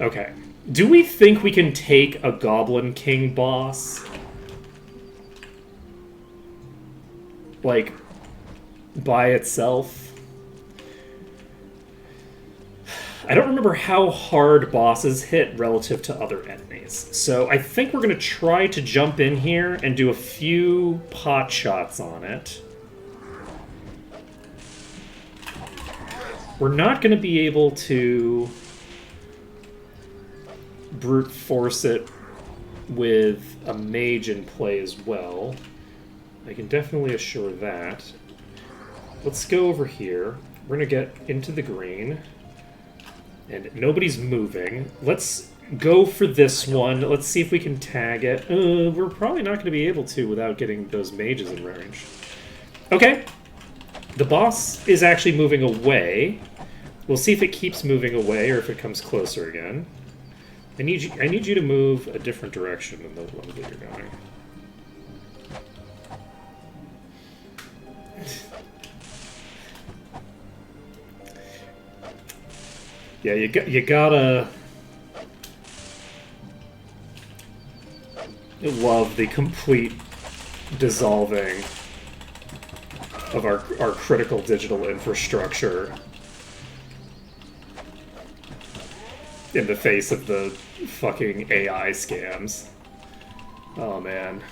Speaker 2: Okay. Do we think we can take a Goblin King boss? Like, by itself? I don't remember how hard bosses hit relative to other enemies. So I think we're going to try to jump in here and do a few pot shots on it. We're not going to be able to brute force it with a mage in play as well. I can definitely assure that. Let's go over here. We're going to get into the green. And nobody's moving. Let's go for this one. Let's see if we can tag it. We're probably not going to be able to without getting those mages in range. Okay. The boss is actually moving away. We'll see if it keeps moving away or if it comes closer again. I need you to move a different direction than the one that you're going. Yeah, you gotta love the complete dissolving of our critical digital infrastructure in the face of the fucking AI scams. Oh man.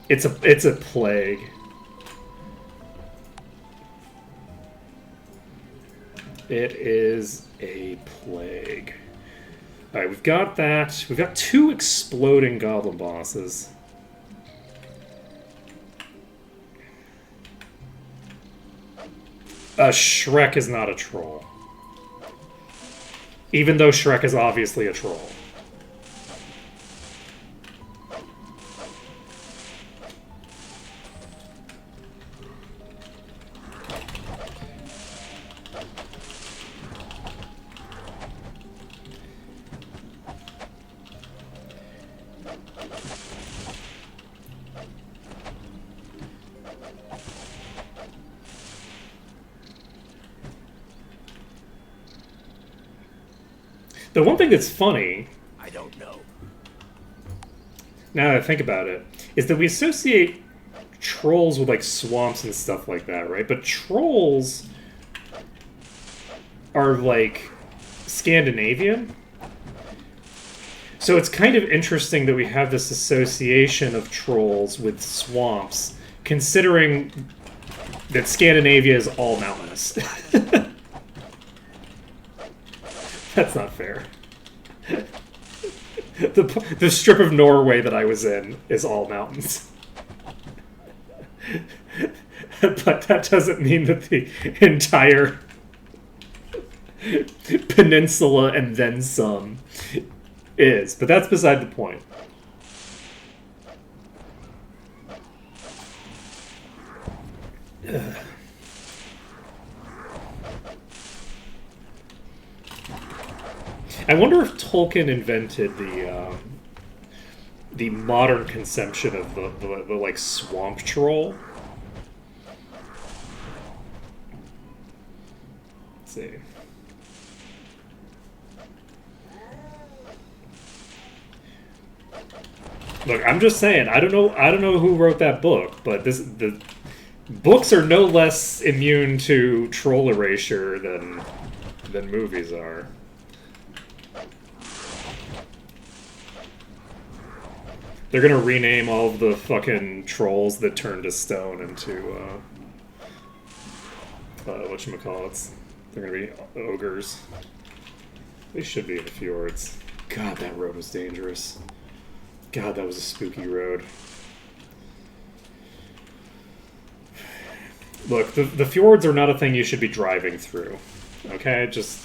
Speaker 2: It's a plague. It is a plague. Alright, we've got that. We've got 2 exploding goblin bosses. Shrek is not a troll. Even though Shrek is obviously a troll. The one thing that's funny,
Speaker 3: I don't know.
Speaker 2: now that I think about it, is that we associate trolls with like swamps and stuff like that, right? But trolls are like Scandinavian. So it's kind of interesting that we have this association of trolls with swamps, considering that Scandinavia is all mountainous. That's not fair. The strip of Norway that I was in is all mountains. But that doesn't mean that the entire peninsula and then some is. But that's beside the point. Ugh. I wonder if Tolkien invented the modern conception of the like swamp troll. Let's see. Look, I'm just saying, I don't know who wrote that book, but the books are no less immune to troll erasure than movies are. They're gonna rename all of the fucking trolls that turn to stone into whatchamacallits. They're gonna be ogres. They should be in the fjords. God, that road was dangerous. God, that was a spooky road. Look, the fjords are not a thing you should be driving through. Okay? Just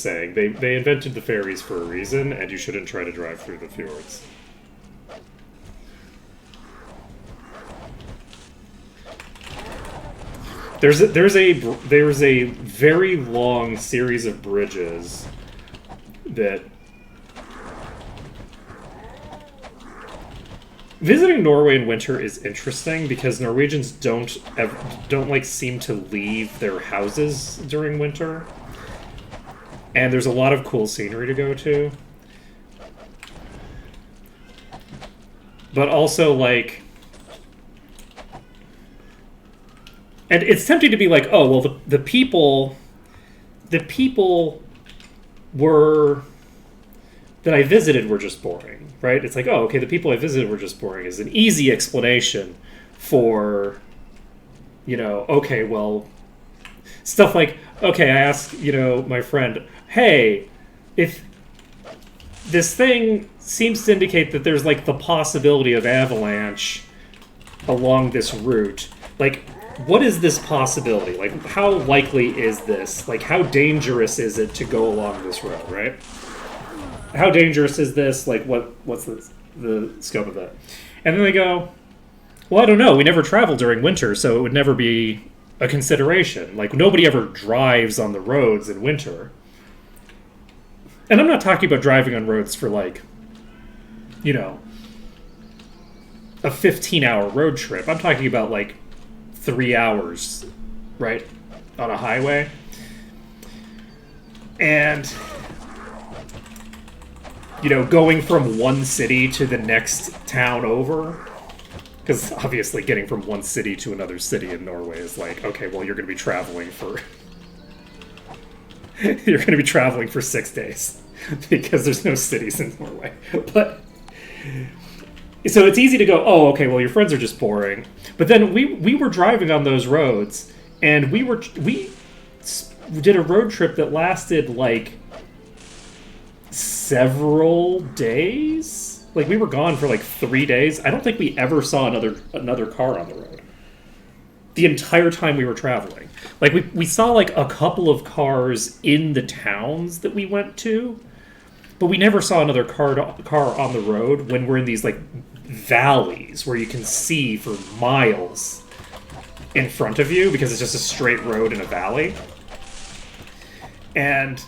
Speaker 2: saying. They invented the ferries for a reason, and you shouldn't try to drive through the fjords. There's a very long series of bridges that visiting Norway in winter is interesting because Norwegians don't like seem to leave their houses during winter, and there's a lot of cool scenery to go to. But also like. And it's tempting to be like, oh, well, the people were that I visited were just boring, right? It's like, oh, okay, the people I visited were just boring is an easy explanation for, okay, well, stuff like, okay, I asked, my friend, hey, if this thing seems to indicate that there's like the possibility of avalanche along this route, like, what is this possibility? Like, how likely is this? Like, how dangerous is it to go along this road, right? How dangerous is this? Like, what's the scope of that? And then they go, well, I don't know. We never travel during winter, so it would never be a consideration. Like, nobody ever drives on the roads in winter. And I'm not talking about driving on roads for, like, a 15-hour road trip. I'm talking about, like, 3 hours, right, on a highway. And, going from one city to the next town over, because obviously getting from one city to another city in Norway is like, okay, well, you're going to be traveling for 6 days because there's no cities in Norway. But so it's easy to go, oh, okay, well, your friends are just boring. But then we were driving on those roads, and we did a road trip that lasted like several days. Like, we were gone for like 3 days. I don't think we ever saw another car on the road the entire time we were traveling. Like, we saw like a couple of cars in the towns that we went to, but we never saw another car on the road when we're in these like valleys where you can see for miles in front of you because it's just a straight road in a valley. And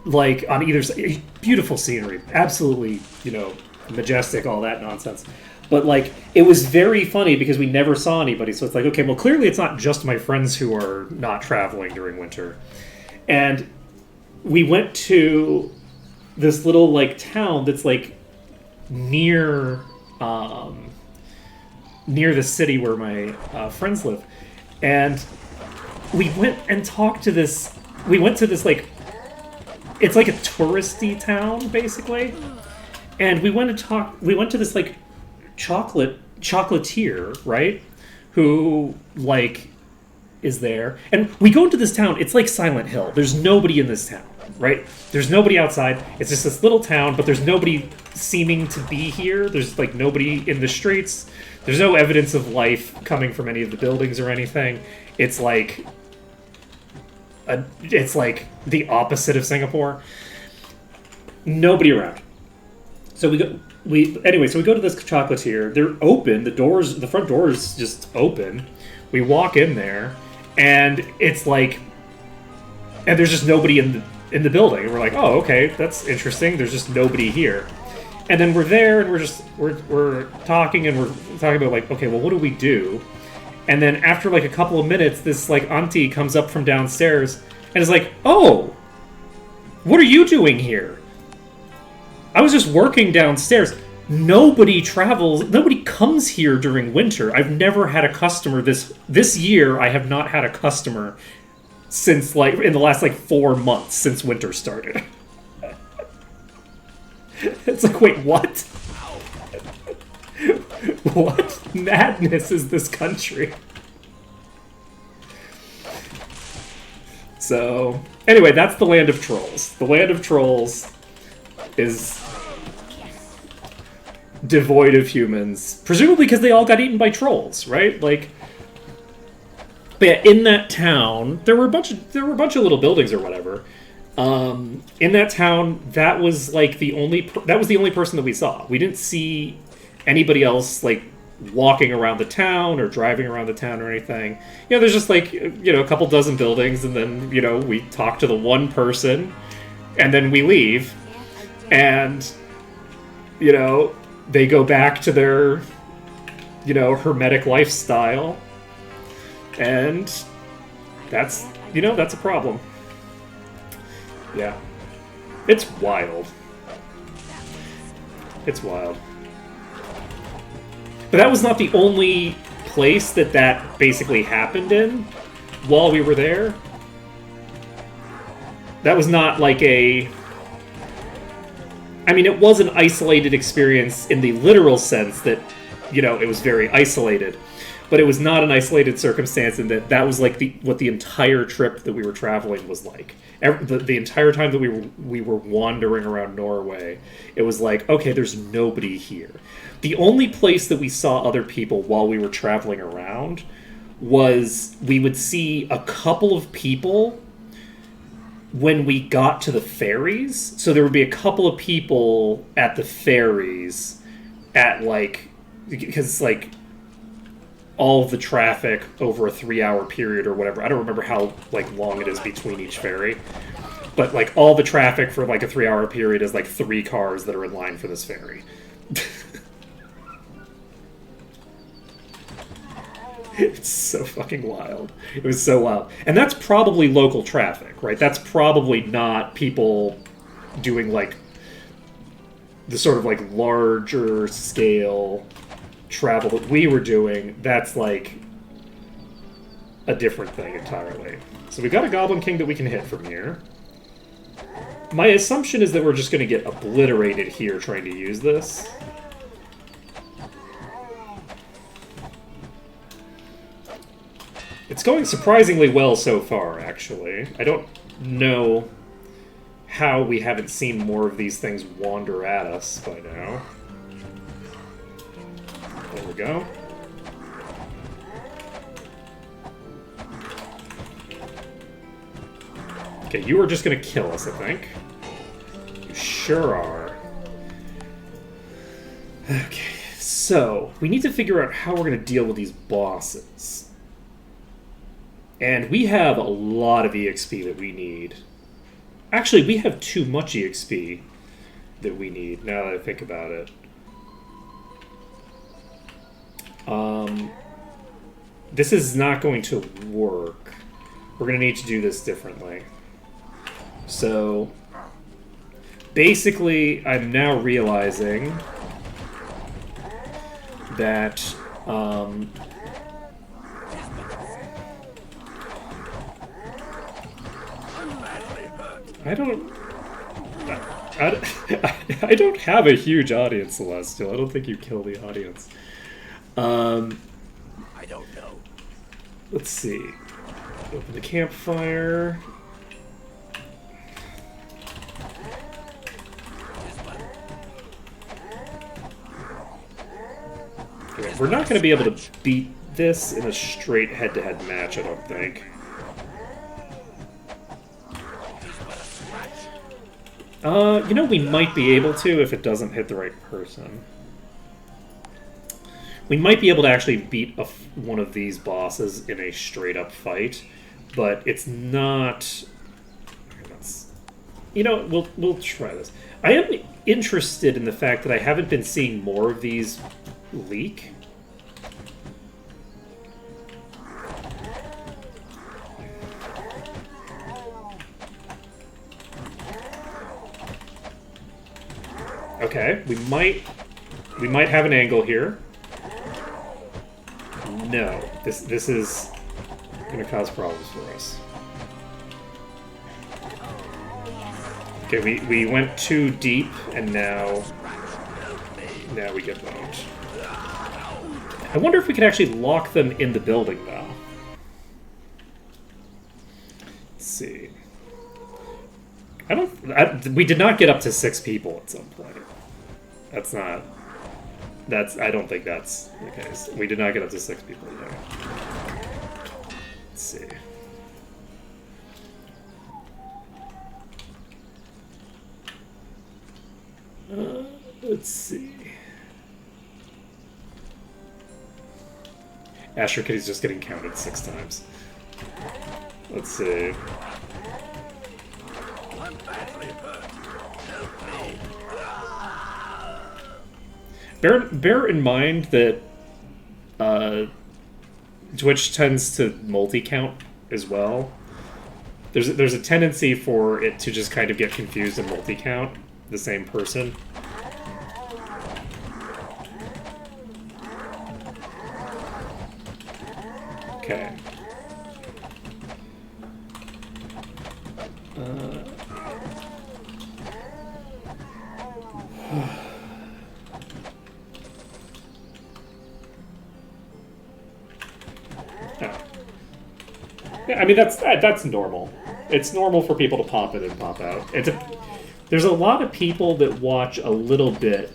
Speaker 2: like on either side, beautiful scenery, absolutely, majestic, all that nonsense. But like, it was very funny because we never saw anybody. So it's like, okay, well, clearly it's not just my friends who are not traveling during winter. And we went to this little like town that's like near near the city where my friends live, and we went and talked to this. We went to this like it's like a touristy town basically, and we went to this like chocolatier, right? Who like is there, and we go into this town. It's like Silent Hill. There's nobody in this town, right? There's nobody outside. It's just this little town, but there's nobody seeming to be here. There's like nobody in the streets. There's no evidence of life coming from any of the buildings or anything. It's like it's like the opposite of Singapore. Nobody around. So we go to this chocolatier. They're open. The front door is just open. We walk in there, and it's like, and there's just nobody in the building. And we're like, oh, okay, that's interesting. There's just nobody here. And then we're there, and we're talking, and we're talking about like, okay, well, what do we do? And then after like a couple of minutes, this like auntie comes up from downstairs and is like, oh, what are you doing here? I was just working downstairs. Nobody comes here during winter. I've never had a customer this year. I have not had a customer since like in the last like 4 months since winter started. It's like, wait, what? What madness is this country? So, anyway, that's the Land of Trolls. The Land of Trolls is devoid of humans, presumably because they all got eaten by trolls, right? Like, but yeah, in that town, there were a bunch of little buildings or whatever. In that town, that was like the only person that we saw. We didn't see anybody else like walking around the town or driving around the town or anything. You know, there's just like, you know, a couple dozen buildings, and then, you know, we talk to the one person, and then we leave, and, you know, they go back to their, you know, hermetic lifestyle, and that's, you know, that's a problem. Yeah. It's wild. It's wild. But that was not the only place that basically happened in while we were there. That was not like a... I mean, it was an isolated experience in the literal sense that, you know, it was very isolated. But it was not an isolated circumstance in that was like what the entire trip that we were traveling was like. The entire time that we were wandering around Norway, it was like, okay, there's nobody here. The only place that we saw other people while we were traveling around was we would see a couple of people when we got to the ferries. So there would be a couple of people at the ferries at like, because like all of the traffic over a 3-hour period or whatever. I don't remember how like long it is between each ferry, but like all the traffic for like a 3-hour period is like 3 cars that are in line for this ferry. It's so fucking wild. It was so wild. And that's probably local traffic, right? That's probably not people doing like the sort of like larger scale travel that we were doing. That's like a different thing entirely. So we got a Goblin King that we can hit from here. My assumption is that we're just going to get obliterated here trying to use this. It's going surprisingly well so far, actually. I don't know how we haven't seen more of these things wander at us by now. There we go. Okay, you are just going to kill us, I think. You sure are. Okay, so we need to figure out how we're going to deal with these bosses. And we have a lot of EXP that we need. Actually, we have too much EXP that we need, now that I think about it. This is not going to work. We're going to need to do this differently. So, basically, I'm now realizing that I don't. I don't have a huge audience, Celestial. I don't think you kill the audience.
Speaker 3: I don't know.
Speaker 2: Let's see. Open the campfire. Okay, we're not going to be able to beat this in a straight head-to-head match, I don't think. You know, we might be able to if it doesn't hit the right person. We might be able to actually beat one of these bosses in a straight-up fight, but it's not... You know, we'll try this. I am interested in the fact that I haven't been seeing more of these leak. Okay, we might have an angle here. No, this is gonna cause problems for us. Okay, we went too deep, and now we get boned. I wonder if we could actually lock them in the building now. Let's see. We did not get up to 6 people at some point. I don't think that's the case. We did not get up to 6 people yet. Let's see. Let's see. Asher Kitty's just getting counted 6 times. Let's see.
Speaker 3: I'm badly hurt. Help me.
Speaker 2: Bear in mind that Twitch tends to multi-count as well. There's a tendency for it to just kind of get confused and multi-count the same person. Okay. Yeah, I mean that's normal. It's normal for people to pop in and pop out. There's a lot of people that watch a little bit.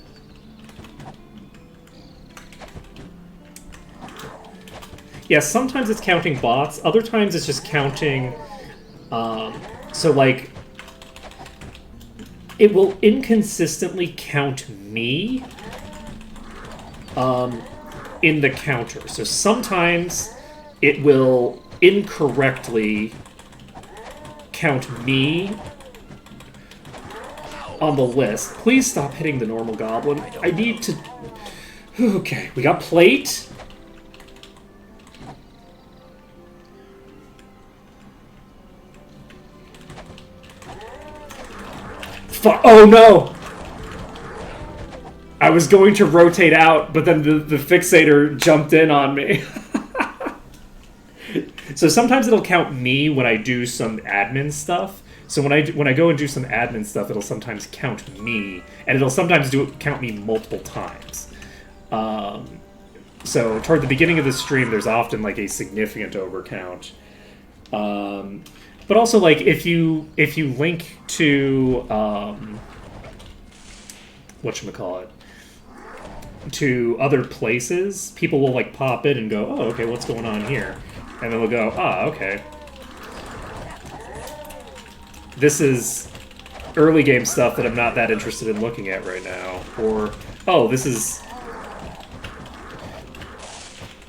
Speaker 2: Yeah, sometimes it's counting bots. Other times it's just counting. So like, it will inconsistently count me in the counter. So sometimes it will incorrectly count me on the list. Please stop hitting the normal goblin. I need to... Okay, we got plate. Oh no! I was going to rotate out, but then the fixator jumped in on me. So sometimes it'll count me when I do some admin stuff. So when I go and do some admin stuff, it'll sometimes count me, and it'll sometimes count me multiple times. So toward the beginning of the stream, there's often like a significant overcount. But also, like, if you link to whatchamacallit, to other places, people will like pop in and go, oh, okay, what's going on here? And then they'll go, okay. This is early game stuff that I'm not that interested in looking at right now. Or, oh, this is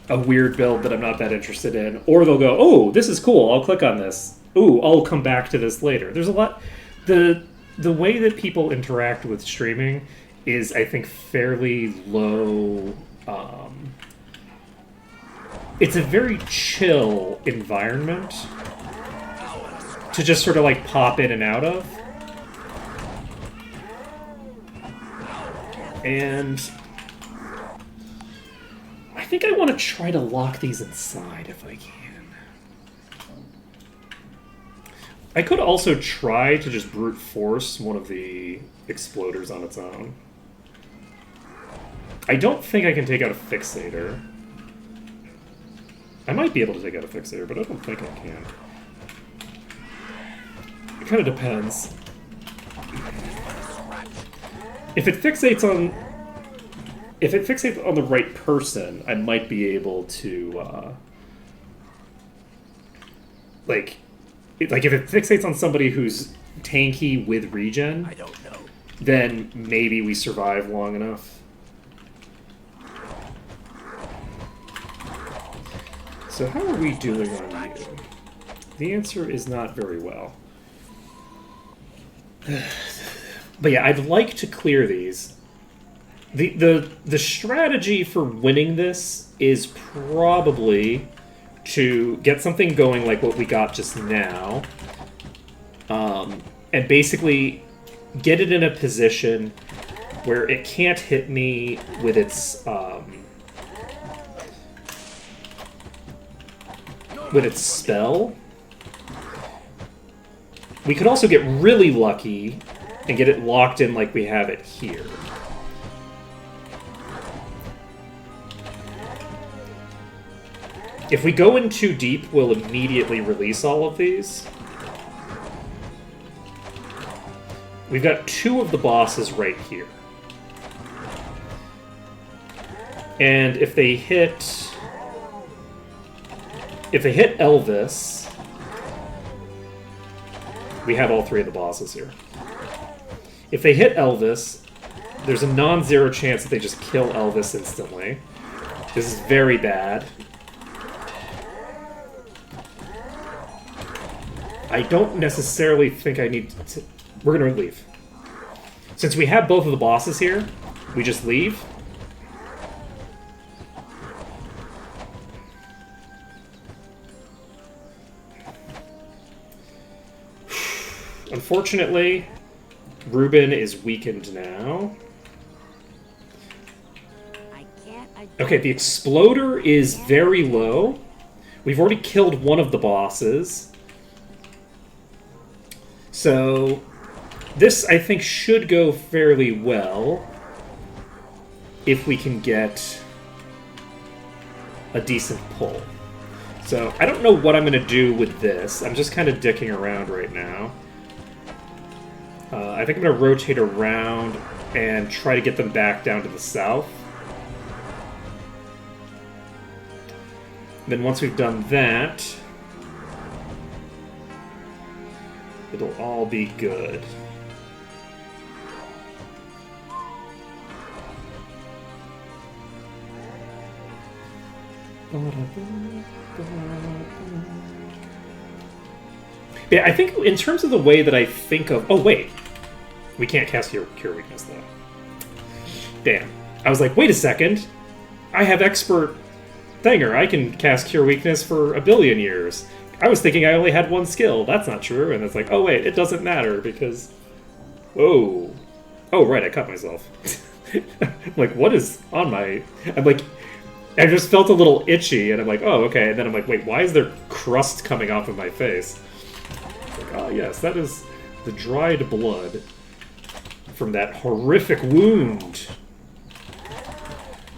Speaker 2: a weird build that I'm not that interested in. Or they'll go, oh, this is cool, I'll click on this. Ooh, I'll come back to this later. There's a lot... The way that people interact with streaming is, I think, fairly low... It's a very chill environment to just sort of, like, pop in and out of. And I think I want to try to lock these inside if I can. I could also try to just brute force one of the exploders on its own. I don't think I can take out a fixator. I might be able to take out a fixator, but I don't think I can. It kind of depends. If it fixates on the right person, I might be able to like if it fixates on somebody who's tanky with regen,
Speaker 3: I don't know.
Speaker 2: then maybe we survive long enough. So how are we doing on you? The answer is not very well. But yeah, I'd like to clear these. The strategy for winning this is probably to get something going like what we got just now, and basically get it in a position where it can't hit me with its spell. We could also get really lucky and get it locked in like we have it here. If we go in too deep, we'll immediately release all of these. We've got two of the bosses right here. And if they hit Elvis, we have all three of the bosses here. If they hit Elvis, there's a non-zero chance that they just kill Elvis instantly. This is very bad. I don't necessarily think I need to... We're going to leave. Since we have both of the bosses here, we just leave. Unfortunately, Ruben is weakened now. Okay, the exploder is very low. We've already killed one of the bosses. So, this, I think, should go fairly well if we can get a decent pull. So, I don't know what I'm going to do with this. I'm just kind of dicking around right now. I think I'm going to rotate around and try to get them back down to the south. Then once we've done that, it'll all be good. Yeah, I think in terms of the way that I think of... Oh, wait. We can't cast Cure Weakness, though. Damn. I was like, wait a second. I have Expert Thinger. I can cast Cure Weakness for a billion years. I was thinking I only had one skill. That's not true. And it's like, oh, wait, it doesn't matter because... Whoa. Oh, right, I cut myself. I'm like, what is on my... I'm like... I just felt a little itchy, and I'm like, oh, okay. And then I'm like, wait, why is there crust coming off of my face? Like, oh, yes, that is the dried blood from that horrific wound.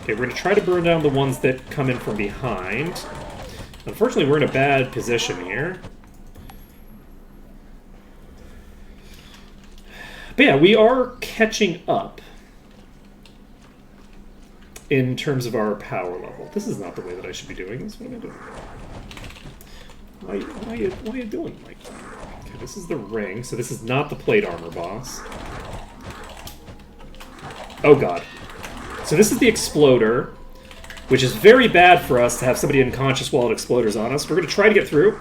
Speaker 2: Okay, we're going to try to burn down the ones that come in from behind. Unfortunately, we're in a bad position here. But yeah, we are catching up in terms of our power level. This is not the way that I should be doing this. What am I doing? Why are you doing like that? Okay, this is the ring, so this is not the plate armor boss. Oh god. So this is the exploder, which is very bad for us to have somebody unconscious while it explodes on us. We're going to try to get through.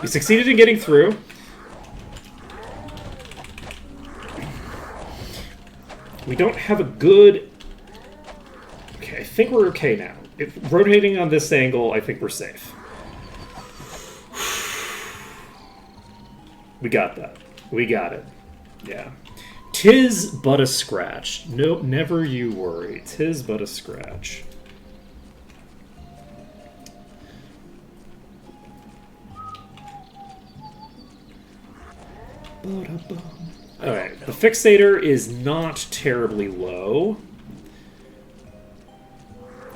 Speaker 2: We succeeded in getting through. We don't have a good... Okay, I think we're okay now. If rotating on this angle, I think we're safe. We got that. We got it. Yeah. 'Tis but a scratch. No, never you worry. 'Tis but a scratch. Alright, the fixator is not terribly low.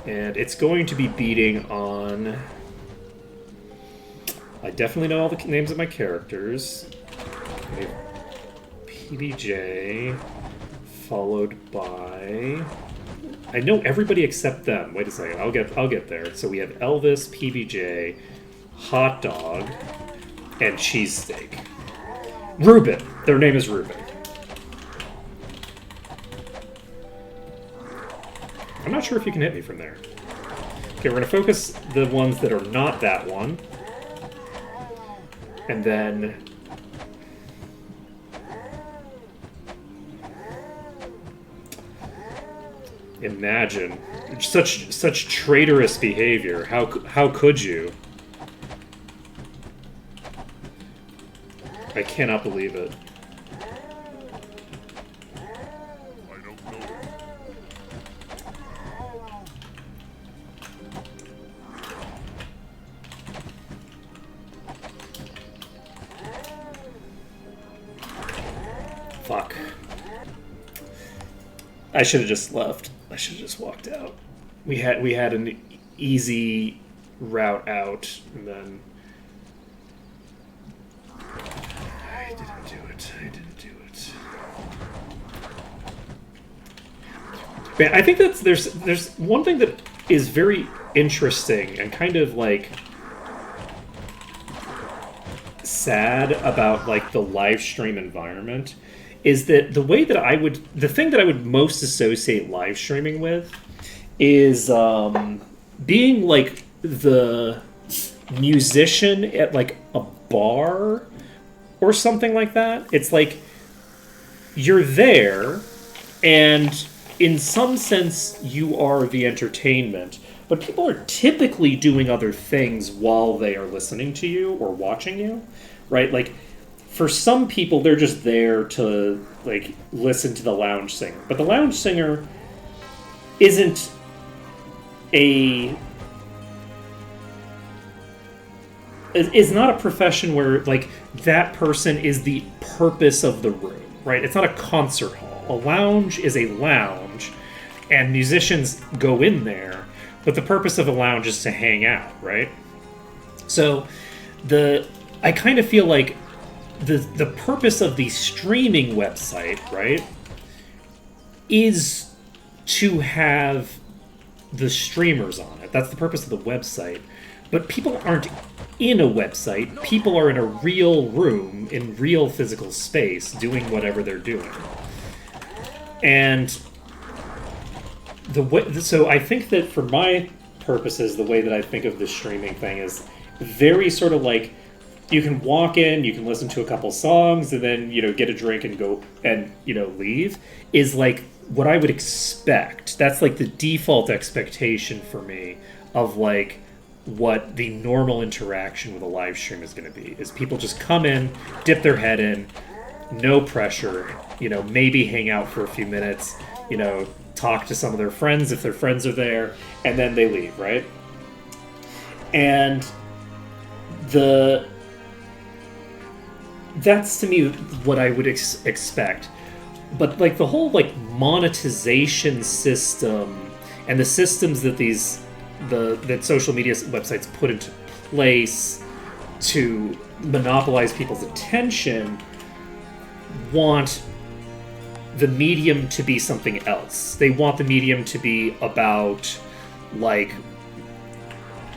Speaker 2: And it's going to be beating on... I definitely know all the names of my characters. Okay. PBJ, followed by... I know everybody except them. Wait a second, I'll get there. So we have Elvis, PBJ, Hot Dog, and Cheesesteak. Ruben. Their name is Ruben. I'm not sure if you can hit me from there. Okay, we're going to focus the ones that are not that one. And then... Imagine. Such traitorous behavior. How could you? I cannot believe it.
Speaker 3: I don't know.
Speaker 2: Fuck. I should have just left. I should have just walked out. We had an easy route out, and then I didn't do it. Man, I think there's one thing that is very interesting and kind of like sad about like the live stream environment is that the thing that I would most associate live streaming with is being like the musician at like a bar or something like that. It's like you're there and in some sense you are the entertainment, but people are typically doing other things while they are listening to you or watching you, right? Like for some people, they're just there to like listen to the lounge singer. But the lounge singer isn't is not a profession where like that person is the purpose of the room, right? It's not a concert hall. A lounge is a lounge, and musicians go in there, but the purpose of a lounge is to hang out, right? So I kind of feel like the purpose of the streaming website, right, is to have the streamers on it. That's the purpose of the website. But people aren't in a website. People are in a real room, in real physical space, doing whatever they're doing. And so I think that for my purposes, the way that I think of the streaming thing is very sort of like, you can walk in, you can listen to a couple songs, and then, get a drink and go and, leave, is like what I would expect. That's like the default expectation for me of like what the normal interaction with a live stream is going to be. Is people just come in, dip their head in, no pressure, maybe hang out for a few minutes, talk to some of their friends if their friends are there, and then they leave, right? And that's to me what I would expect. But like the whole like monetization system and the systems that that social media websites put into place to monopolize people's attention want the medium to be something else. They want the medium to be about like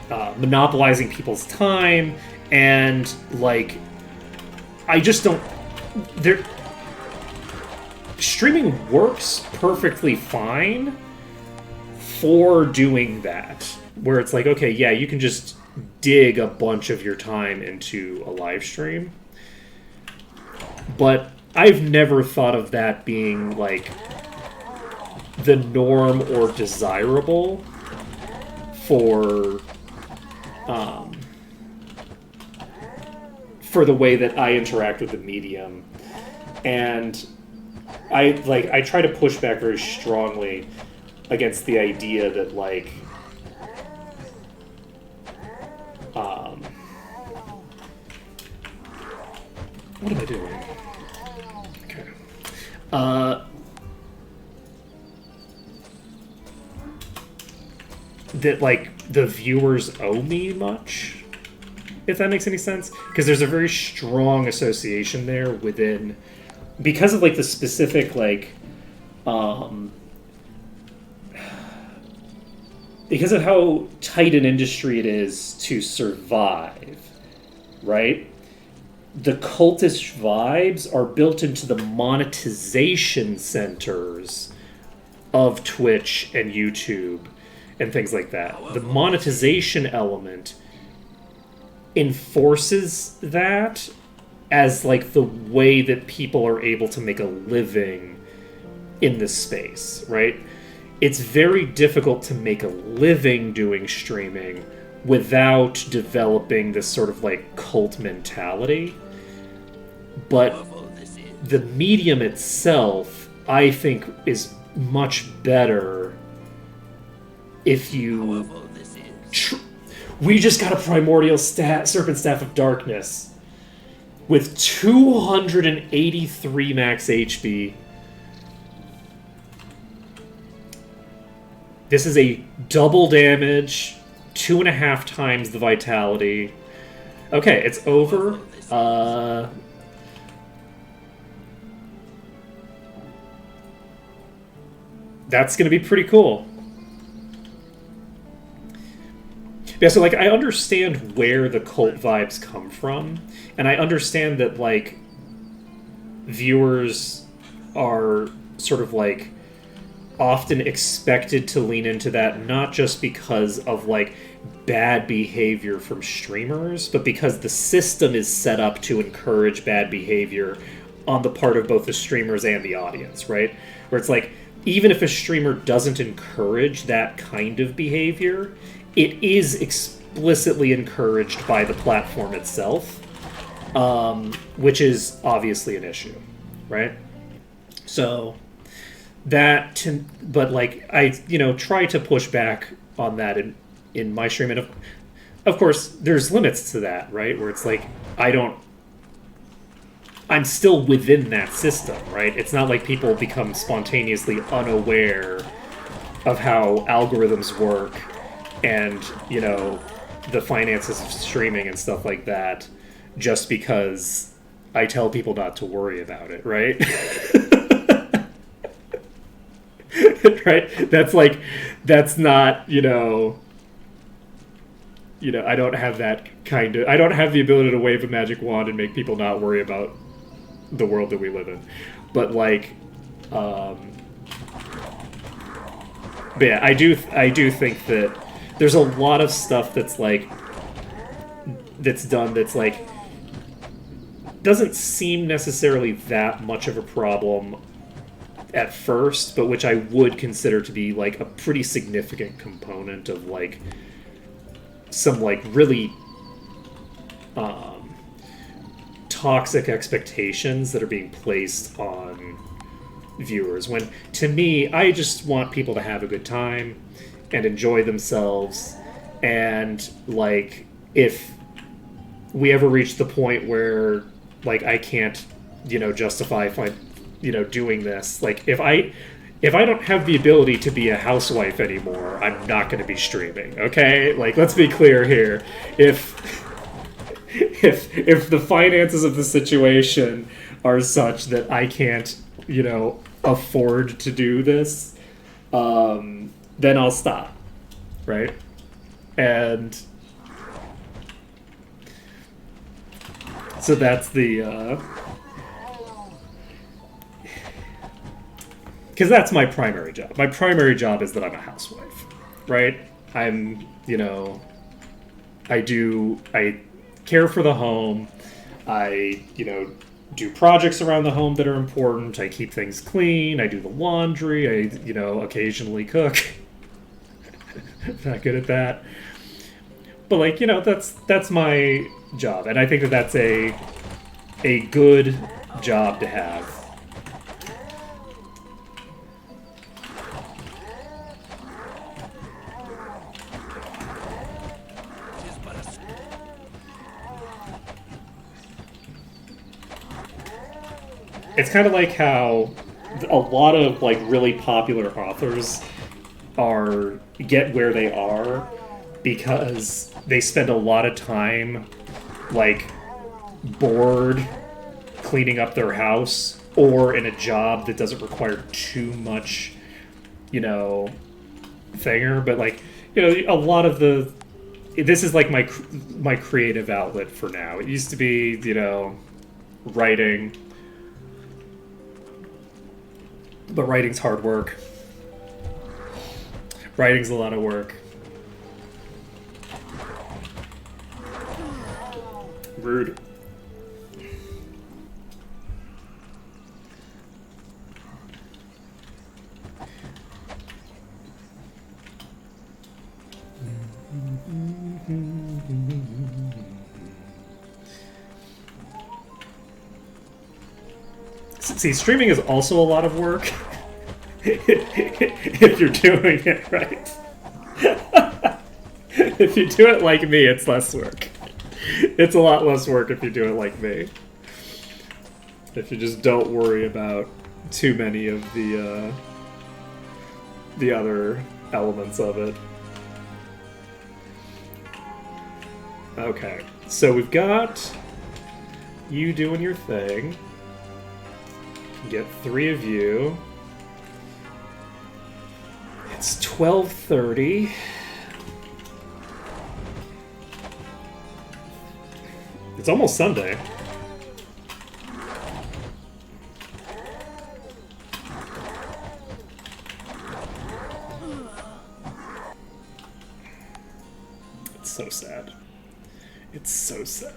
Speaker 2: monopolizing people's time, and like I just don't. Streaming works perfectly fine for doing that, where it's like, okay, yeah, you can just dig a bunch of your time into a live stream, but I've never thought of that being like the norm or desirable for the way that I interact with the medium. And I try to push back very strongly against the idea that like what am I doing? Okay. That like the viewers owe me much, if that makes any sense, because there's a very strong association there within, because of like the specific like because of how tight an industry it is to survive, right? The cultish vibes are built into the monetization centers of Twitch and YouTube and things like that. The monetization element enforces that as like the way that people are able to make a living in this space, right? It's very difficult to make a living doing streaming without developing this sort of like cult mentality. But the medium itself, I think, is much better if you... We just got a primordial serpent staff of darkness with 283 max HP. This is a double damage, 2.5 times the vitality. Okay, it's over. That's gonna be pretty cool. Yeah, so like I understand where the cult vibes come from, and I understand that like viewers are sort of like often expected to lean into that, not just because of like bad behavior from streamers, but because the system is set up to encourage bad behavior on the part of both the streamers and the audience, right? Where it's like, even if a streamer doesn't encourage that kind of behavior, it is explicitly encouraged by the platform itself, which is obviously an issue, right? So but like I try to push back on that in my stream, and of course there's limits to that, right? Where it's like I'm still within that system, right? It's not like people become spontaneously unaware of how algorithms work and, the finances of streaming and stuff like that just because I tell people not to worry about it, right? Right? That's not, I don't have that I don't have the ability to wave a magic wand and make people not worry about the world that we live in. But like, but yeah, I do think that there's a lot of stuff that's done that's like doesn't seem necessarily that much of a problem at first, but which I would consider to be like a pretty significant component of like some like really toxic expectations that are being placed on viewers, when to me I just want people to have a good time and enjoy themselves, and like if we ever reach the point where like I can't justify doing this, like if I don't have the ability to be a housewife anymore, I'm not going to be streaming, okay? Like, let's be clear here. If the finances of the situation are such that I can't, afford to do this, then I'll stop, right? And so that's the... because that's my primary job. My primary job is that I'm a housewife, right? I'm, I care for the home. I, do projects around the home that are important. I keep things clean. I do the laundry. I, occasionally cook. Not good at that. But like, that's my job. And I think that that's a good job to have. it's kind of like how a lot of like really popular authors get where they are because they spend a lot of time like bored cleaning up their house or in a job that doesn't require too much, thinger. But like, a lot of this is like my creative outlet for now. It used to be, writing, but writing's hard work. Writing's a lot of work. Rude. See, streaming is also a lot of work if you're doing it right. If you do it like me, it's less work. It's a lot less work if you do it like me. If you just don't worry about too many of the other elements of it. Okay, so we've got you doing your thing. Get 3 of you. It's 12:30. It's almost Sunday. It's so sad. It's so sad.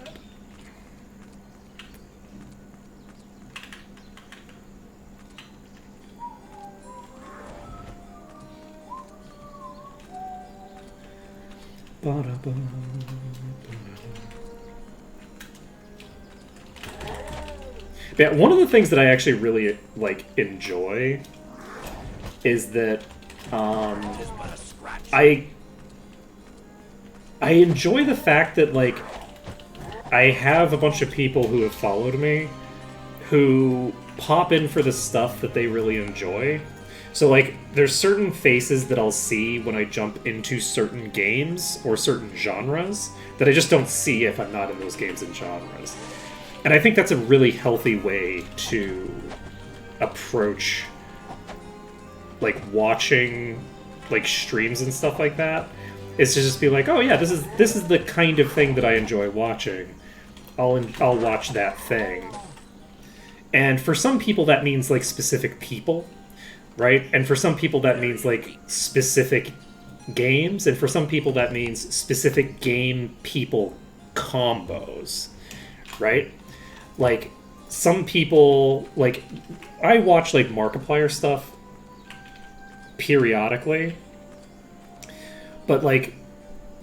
Speaker 2: Yeah, one of the things that I actually really enjoy is that I enjoy the fact that I have a bunch of people who have followed me who pop in for the stuff that they really enjoy. So, there's certain faces that I'll see when I jump into certain games or certain genres that I just don't see if I'm not in those games and genres. And I think that's a really healthy way to approach, watching, streams and stuff like that. Is to just be like, oh yeah, this is the kind of thing that I enjoy watching. I'll watch that thing. And for some people that means, specific people. Right? And for some people that means, specific games, and for some people that means specific game people combos. Right? Some people, I watch, Markiplier stuff periodically, but,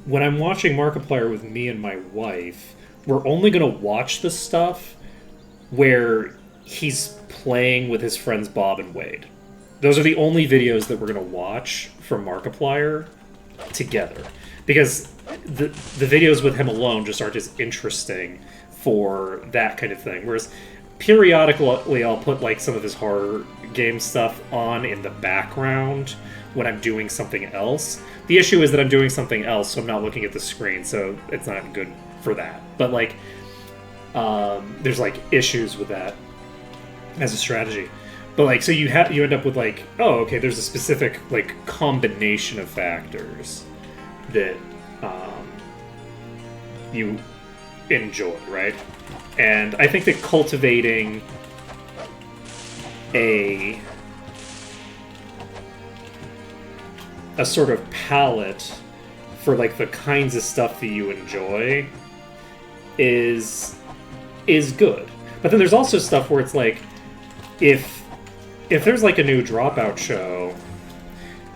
Speaker 2: when I'm watching Markiplier with me and my wife, we're only gonna watch the stuff where he's playing with his friends Bob and Wade. Those are the only videos that we're going to watch from Markiplier together. Because the videos with him alone just aren't as interesting for that kind of thing. Whereas periodically I'll put some of his horror game stuff on in the background when I'm doing something else. The issue is that I'm doing something else, so I'm not looking at the screen, so it's not good for that. But there's issues with that as a strategy. But so you end up with oh, okay, there's a specific combination of factors that you enjoy, right? And I think that cultivating a sort of palette for the kinds of stuff that you enjoy is good. But then there's also stuff where it's if there's a new Dropout show,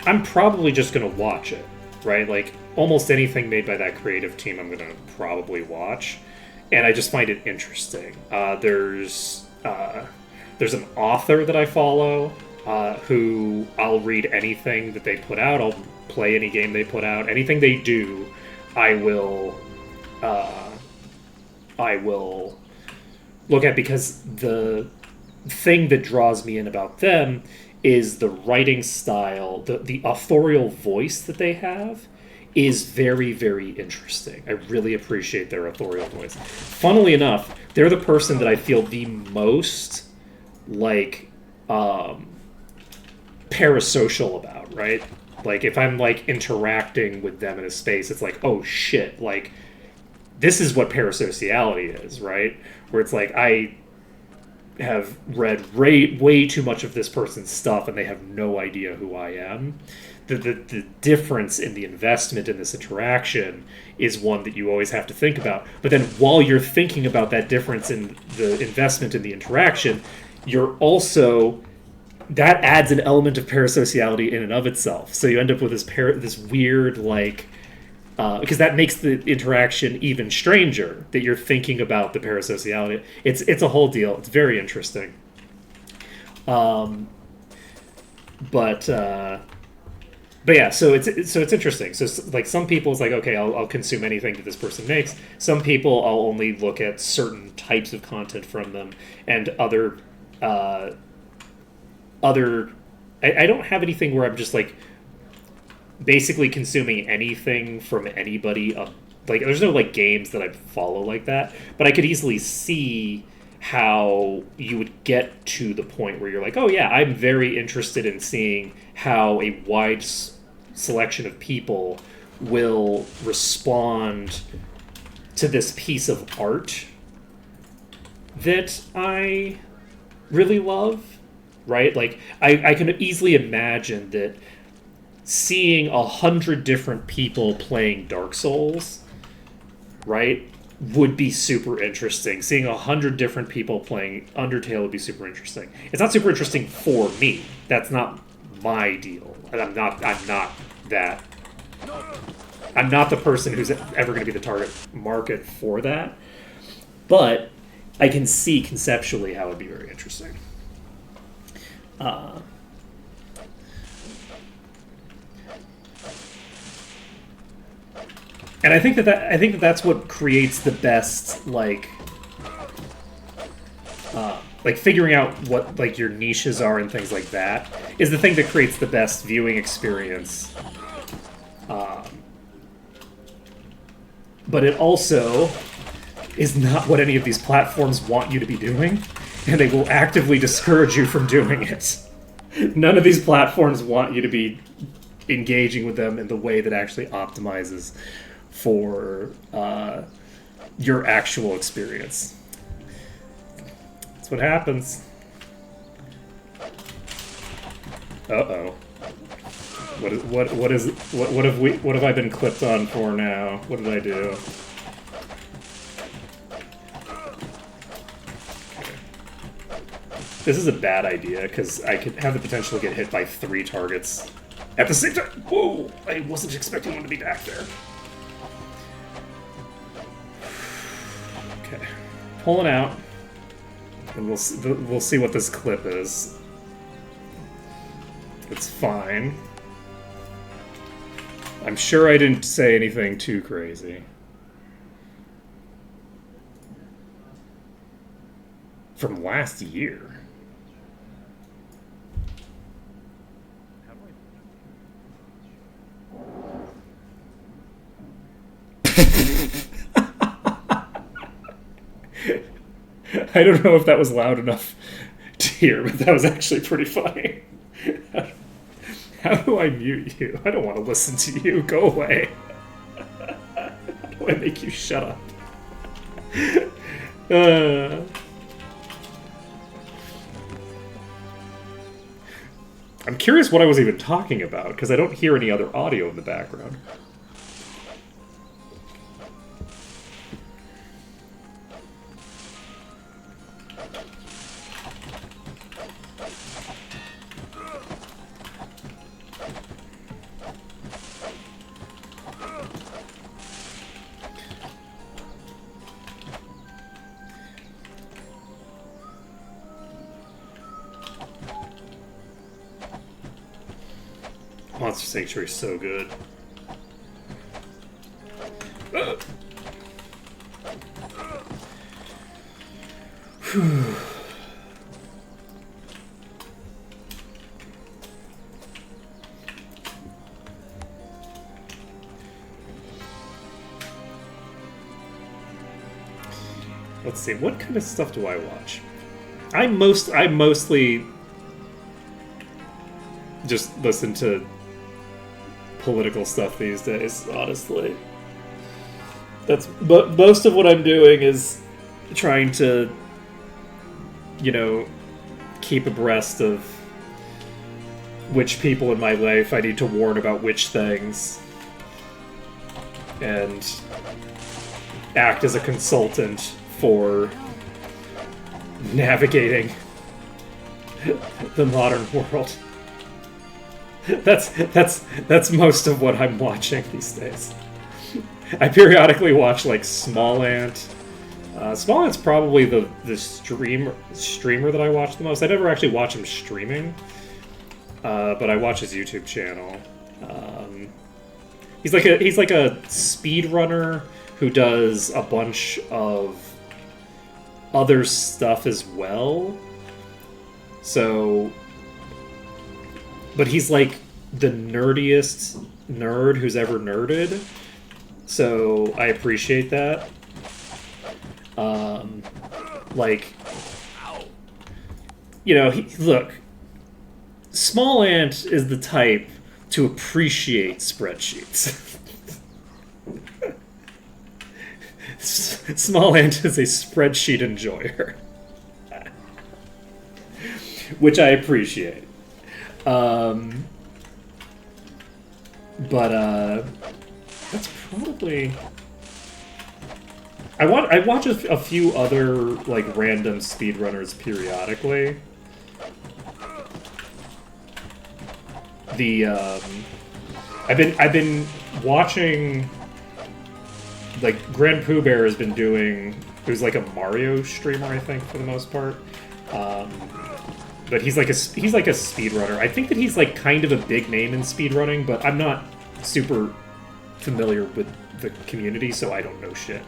Speaker 2: I'm probably just gonna watch it, right? Almost anything made by that creative team I'm gonna probably watch, and I just find it interesting. There's an author that I follow who I'll read anything that they put out, I'll play any game they put out, anything they do, I will look at, because thing that draws me in about them is the writing style, the authorial voice that they have is very, very interesting. I really appreciate their authorial voice. Funnily enough, they're the person that I feel the most like parasocial about, right? Like if I'm like interacting with them in a space, it's like, oh shit, like this is what parasociality is, right? Where it's like I have read way too much of this person's stuff and they have no idea who I am. The difference in the investment in this interaction is one that you always have to think about. But then while you're thinking about that difference in the investment in the interaction, you're also... that adds an element of parasociality in and of itself. So you end up with this weird, like... because that makes the interaction even stranger, that you're thinking about the parasociality. It's a whole deal. It's very interesting. But yeah, so it's interesting. So like some people, it's like, okay, I'll consume anything that this person makes. Some people, I'll only look at certain types of content from them, and other I don't have anything where I'm just like basically consuming anything from anybody. Like there's no like games that I follow like that, but I could easily see how you would get to the point where you're like, oh yeah, I'm very interested in seeing how a wide selection of people will respond to this piece of art that I really love, right? Like I can easily imagine that seeing 100 different people playing Dark Souls, right, would be super interesting. Seeing 100 different people playing Undertale would be super interesting. It's not super interesting for me. That's not my deal. And I'm not that. I'm not the person who's ever going to be the target market for that. But I can see conceptually how it would be very interesting. And I think that's what creates the best, like figuring out what like your niches are and things like that is the thing that creates the best viewing experience. But it also is not what any of these platforms want you to be doing, and they will actively discourage you from doing it. None of these platforms want you to be engaging with them in the way that actually optimizes for your actual experience. That's what happens. Uh-oh. What have I been clipped on for now? What did I do? Okay. This is a bad idea because I could have the potential to get hit by 3 targets at the same time. Whoa! I wasn't expecting one to be back there. Okay, pulling out, and we'll see what this clip is. It's fine. I'm sure I didn't say anything too crazy. From last year. I don't know if that was loud enough to hear, but that was actually pretty funny. How do I mute you? I don't want to listen to you. Go away. How do I make you shut up? I'm curious what I was even talking about, because I don't hear any other audio in the background. Monster Sanctuary is so good. let's see, what kind of stuff do I watch? I mostly just listen to political stuff these days, honestly. But most of what I'm doing is trying to, keep abreast of which people in my life I need to warn about which things, and act as a consultant for navigating the modern world. That's most of what I'm watching these days. I periodically watch like Small Ant. Small Ant's probably the streamer that I watch the most. I never actually watch him streaming, but I watch his YouTube channel. He's like a speedrunner who does a bunch of other stuff as well. So, but he's like the nerdiest nerd who's ever nerded. So I appreciate that. Look, Small Ant is the type to appreciate spreadsheets. Small Ant is a spreadsheet enjoyer, which I appreciate. But that's probably. I watch a few other like random speedrunners periodically. I've been watching, like, Grand Pooh Bear has been doing. Who's like a Mario streamer, I think, for the most part. But he's like a speedrunner. I think that he's like kind of a big name in speedrunning, but I'm not super familiar with the community, so I don't know shit.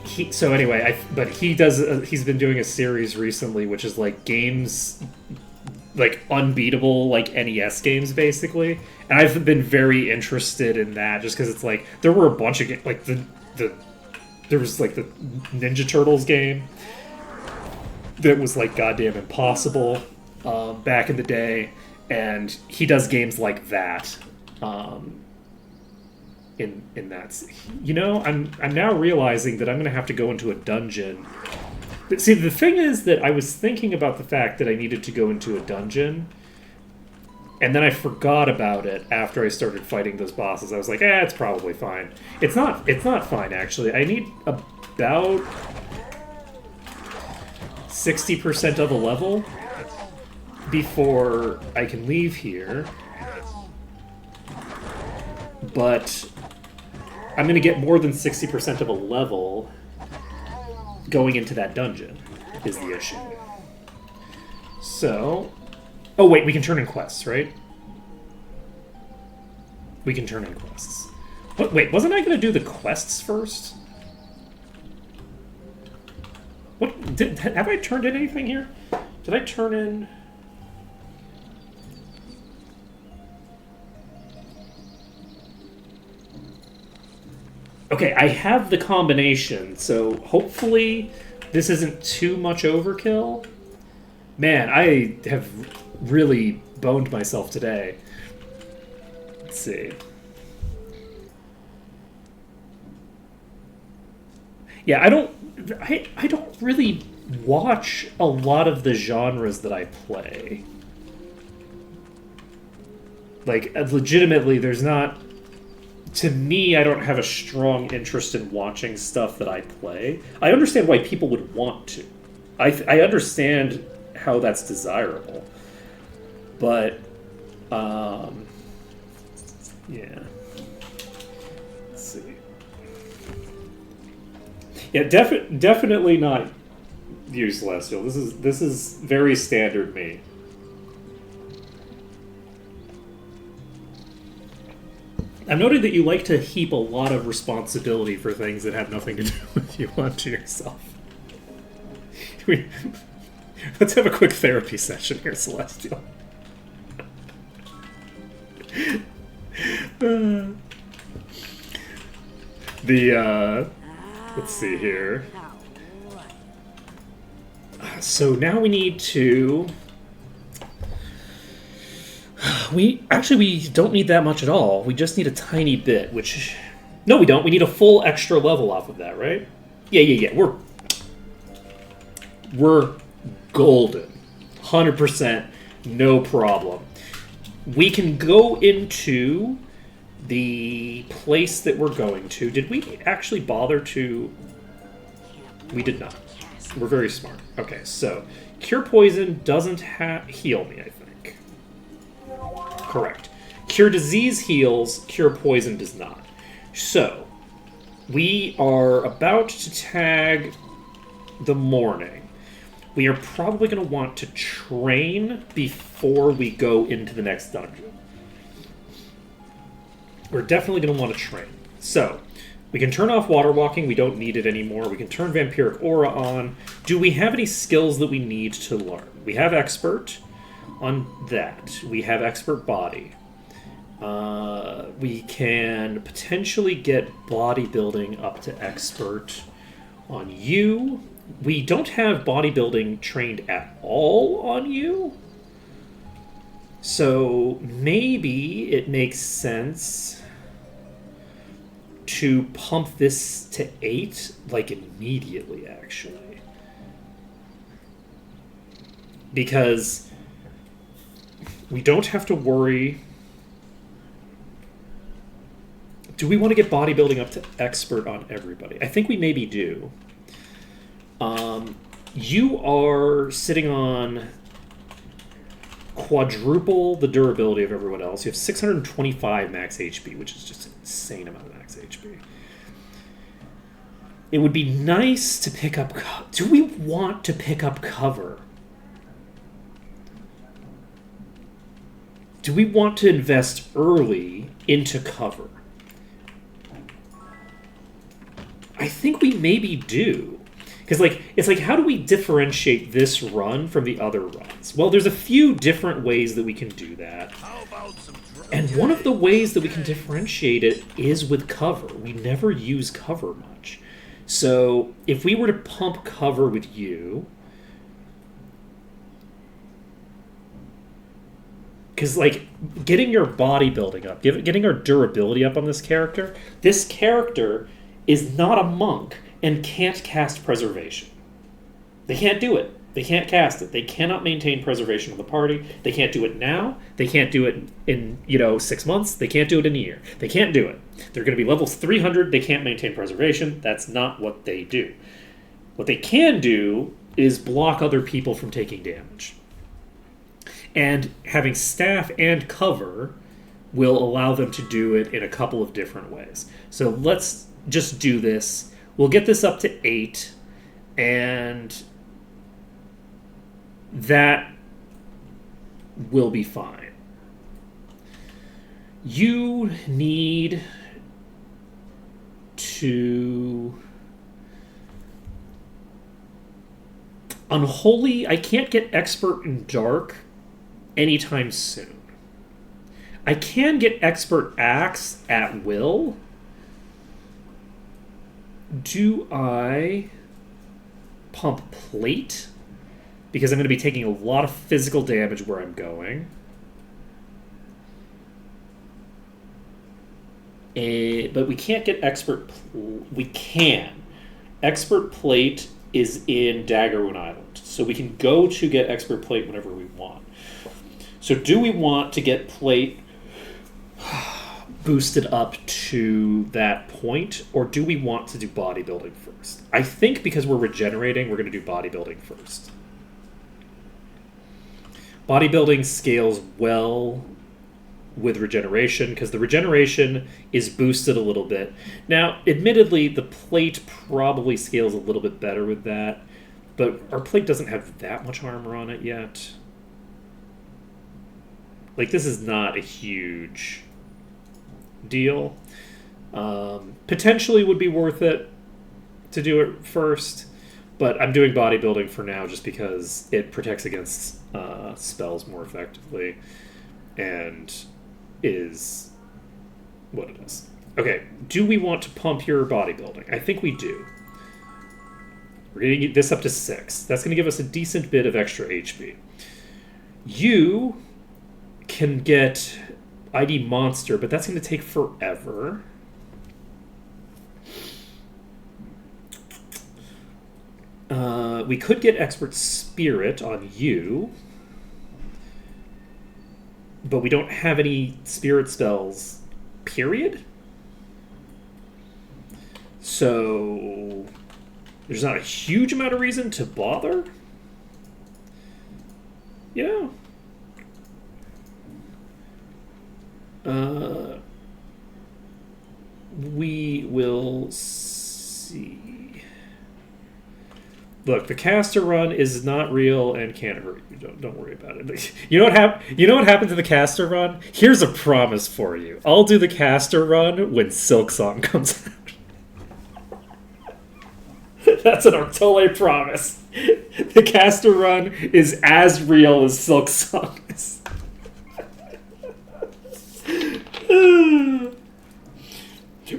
Speaker 2: He's been doing a series recently, which is like games, like unbeatable, like NES games, basically. And I've been very interested in that, just because it's like there were a bunch of like there was like the Ninja Turtles game that was like goddamn impossible back in the day, and he does games like that. In that, I'm now realizing that I'm gonna have to go into a dungeon. But see, the thing is that I was thinking about the fact that I needed to go into a dungeon, and then I forgot about it after I started fighting those bosses. I was like, it's probably fine. It's not fine, actually. I need about 60% of a level before I can leave here. But I'm going to get more than 60% of a level going into that dungeon, is the issue. So... Oh, wait, we can turn in quests, right? We can turn in quests. But wait, wasn't I going to do the quests first? Have I turned in anything here? Did I turn in... Okay, I have the combination, so hopefully this isn't too much overkill. Man, I have really boned myself today. Let's see. Yeah, I don't really watch a lot of the genres that I play. Like, legitimately, there's not... To me, I don't have a strong interest in watching stuff that I play. I understand why people would want to. I understand how that's desirable. But, yeah. Let's see. Yeah, definitely not View Celestial. This is very standard me. I'm noting that you like to heap a lot of responsibility for things that have nothing to do with you onto yourself. Let's have a quick therapy session here, Celestial. Let's see here.
Speaker 4: All right.
Speaker 2: So now we need to. We don't need that much at all. We just need a tiny bit, which. No, we don't. We need a full extra level off of that, right? Yeah. We're golden. 100%, no problem. We can go into the place that we're going to. Did we actually bother to... We did not. We're very smart. Okay, so Cure Poison doesn't heal me, I think. Correct. Cure Disease heals, Cure Poison does not. So, we are about to tag the morning. We are probably going to want to train before we go into the next dungeon. We're definitely going to want to train. So, we can turn off Water Walking. We don't need it anymore. We can turn Vampiric Aura on. Do we have any skills that we need to learn? We have Expert on that. We have Expert Body. We can potentially get Bodybuilding up to Expert on you. We don't have Bodybuilding trained at all on you. So maybe it makes sense to pump this to 8, like immediately, actually. Because we don't have to worry. Do we want to get Bodybuilding up to Expert on everybody? I think we maybe do. You are sitting on quadruple the durability of everyone else. You have 625 max HP, which is just an insane amount of max HP. It would be nice to pick up... Do we want to pick up cover? Do we want to invest early into cover? I think we maybe do. Because, it's like, how do we differentiate this run from the other runs? Well, there's a few different ways that we can do that.
Speaker 3: How about some
Speaker 2: And one of the ways that we can differentiate it is with cover. We never use cover much. So, if we were to pump cover with you... Because, getting your bodybuilding up, getting our durability up on this character is not a monk and can't cast Preservation. They can't do it. They can't cast it. They cannot maintain Preservation of the party. They can't do it now. They can't do it in, 6 months. They can't do it in a year. They can't do it. They're going to be levels 300. They can't maintain Preservation. That's not what they do. What they can do is block other people from taking damage. And having staff and cover will allow them to do it in a couple of different ways. So let's just do this. We'll get this up to 8, and that will be fine. You need to... Unholy, I can't get Expert in Dark anytime soon. I can get Expert Axe at will. Do I pump Plate? Because I'm going to be taking a lot of physical damage where I'm going. But we can't get Expert... We can. Expert Plate is in Daggerwood Island. So we can go to get Expert Plate whenever we want. So do we want to get Plate boosted up to that point, or do we want to do Bodybuilding first? I think because we're regenerating, we're going to do Bodybuilding first. Bodybuilding scales well with regeneration, because the regeneration is boosted a little bit. Now, admittedly, the Plate probably scales a little bit better with that, but our Plate doesn't have that much armor on it yet. This is not a huge deal. Potentially would be worth it to do it first, but I'm doing Bodybuilding for now just because it protects against spells more effectively and is what it is. Okay, do we want to pump your bodybuilding? I think we do. We're going to get this up to 6. That's going to give us a decent bit of extra HP. You can get ID Monster, but that's going to take forever. We could get Expert Spirit on you, but we don't have any Spirit spells, period. So there's not a huge amount of reason to bother. Yeah. We will see. Look, the caster run is not real and can't hurt you. Don't worry about it. You know what happens in the caster run? Here's a promise for you. I'll do the caster run when Silk Song comes out. That's an Artole promise. The caster run is as real as Silk Song is.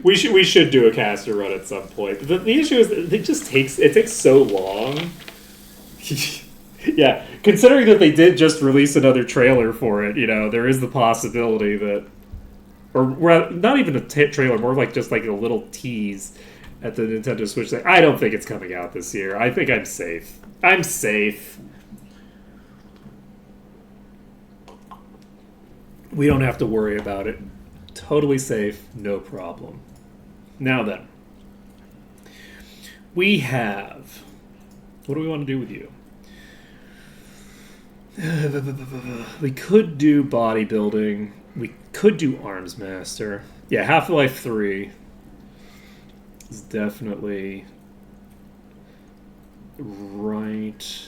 Speaker 2: We should do a caster run at some point. The issue is that it takes so long. Yeah, considering that they did just release another trailer for it, there is the possibility that, or not even a trailer, more like just like a little tease at the Nintendo Switch thing. I don't think it's coming out this year. I think I'm safe. I'm safe. We don't have to worry about it. Totally safe, no problem. Now then, we have... What do we want to do with you? We could do bodybuilding. We could do Arms Master. Yeah, Half-Life 3 is definitely right.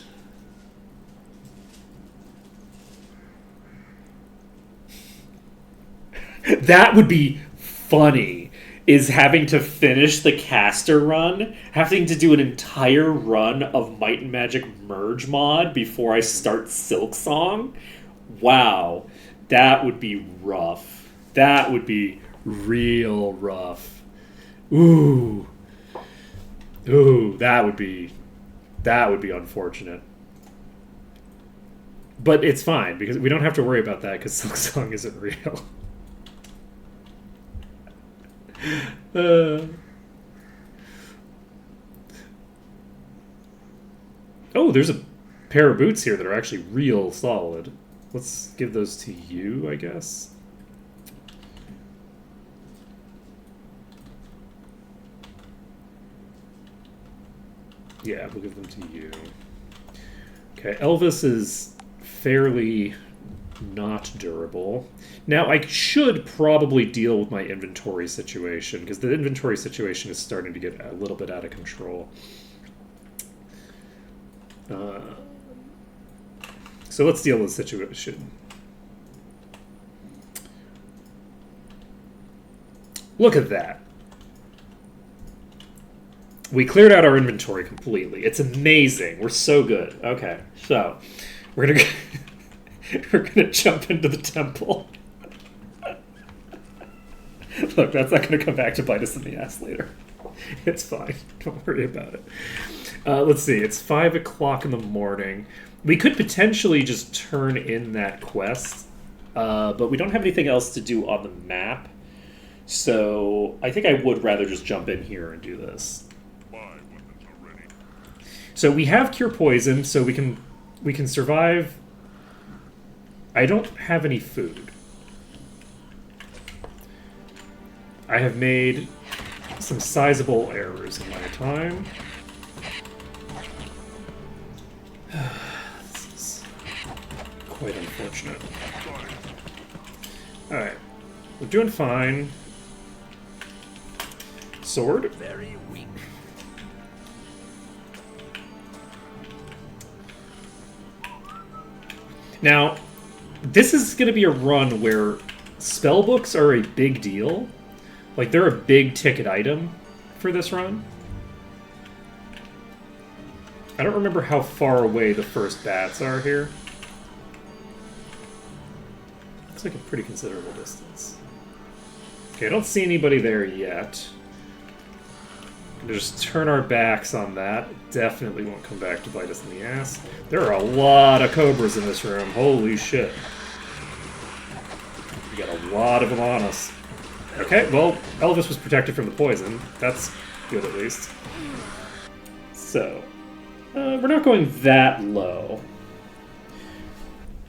Speaker 2: That would be funny, is having to finish the caster run, having to do an entire run of Might and Magic Merge mod before I start Silk Song. Wow, that would be rough. That would be real rough. Ooh, that would be unfortunate. But it's fine, because we don't have to worry about that, because Silk Song isn't real. Oh, there's a pair of boots here that are actually real solid. Let's give those to you, I guess. Yeah, we'll give them to you. Okay, Elvis is fairly not durable. Now, I should probably deal with my inventory situation, because the inventory situation is starting to get a little bit out of control. So let's deal with the situation. Look at that. We cleared out our inventory completely. It's amazing. We're so good. Okay, so we're gonna we're gonna jump into the temple. Look, that's not gonna come back to bite us in the ass later. It's fine. Don't worry about it. Let's see. It's 5 o'clock in the morning. We could potentially just turn in that quest, but we don't have anything else to do on the map. So I think I would rather just jump in here and do this. So we have Cure Poison, so we can survive. I don't have any food. I have made some sizable errors in my time. This is quite unfortunate. Alright. We're doing fine. Sword?
Speaker 3: Very weak.
Speaker 2: Now, this is going to be a run where spellbooks are a big deal. Like, they're a big ticket item for this run. I don't remember how far away the first bats are here. Looks like a pretty considerable distance. Okay, I don't see anybody there yet. Gonna just turn our backs on that. Definitely won't come back to bite us in the ass. There are a lot of cobras in this room. Holy shit. We got a lot of them on us. Okay, well, Elvis was protected from the poison. That's good at least. So, we're not going that low.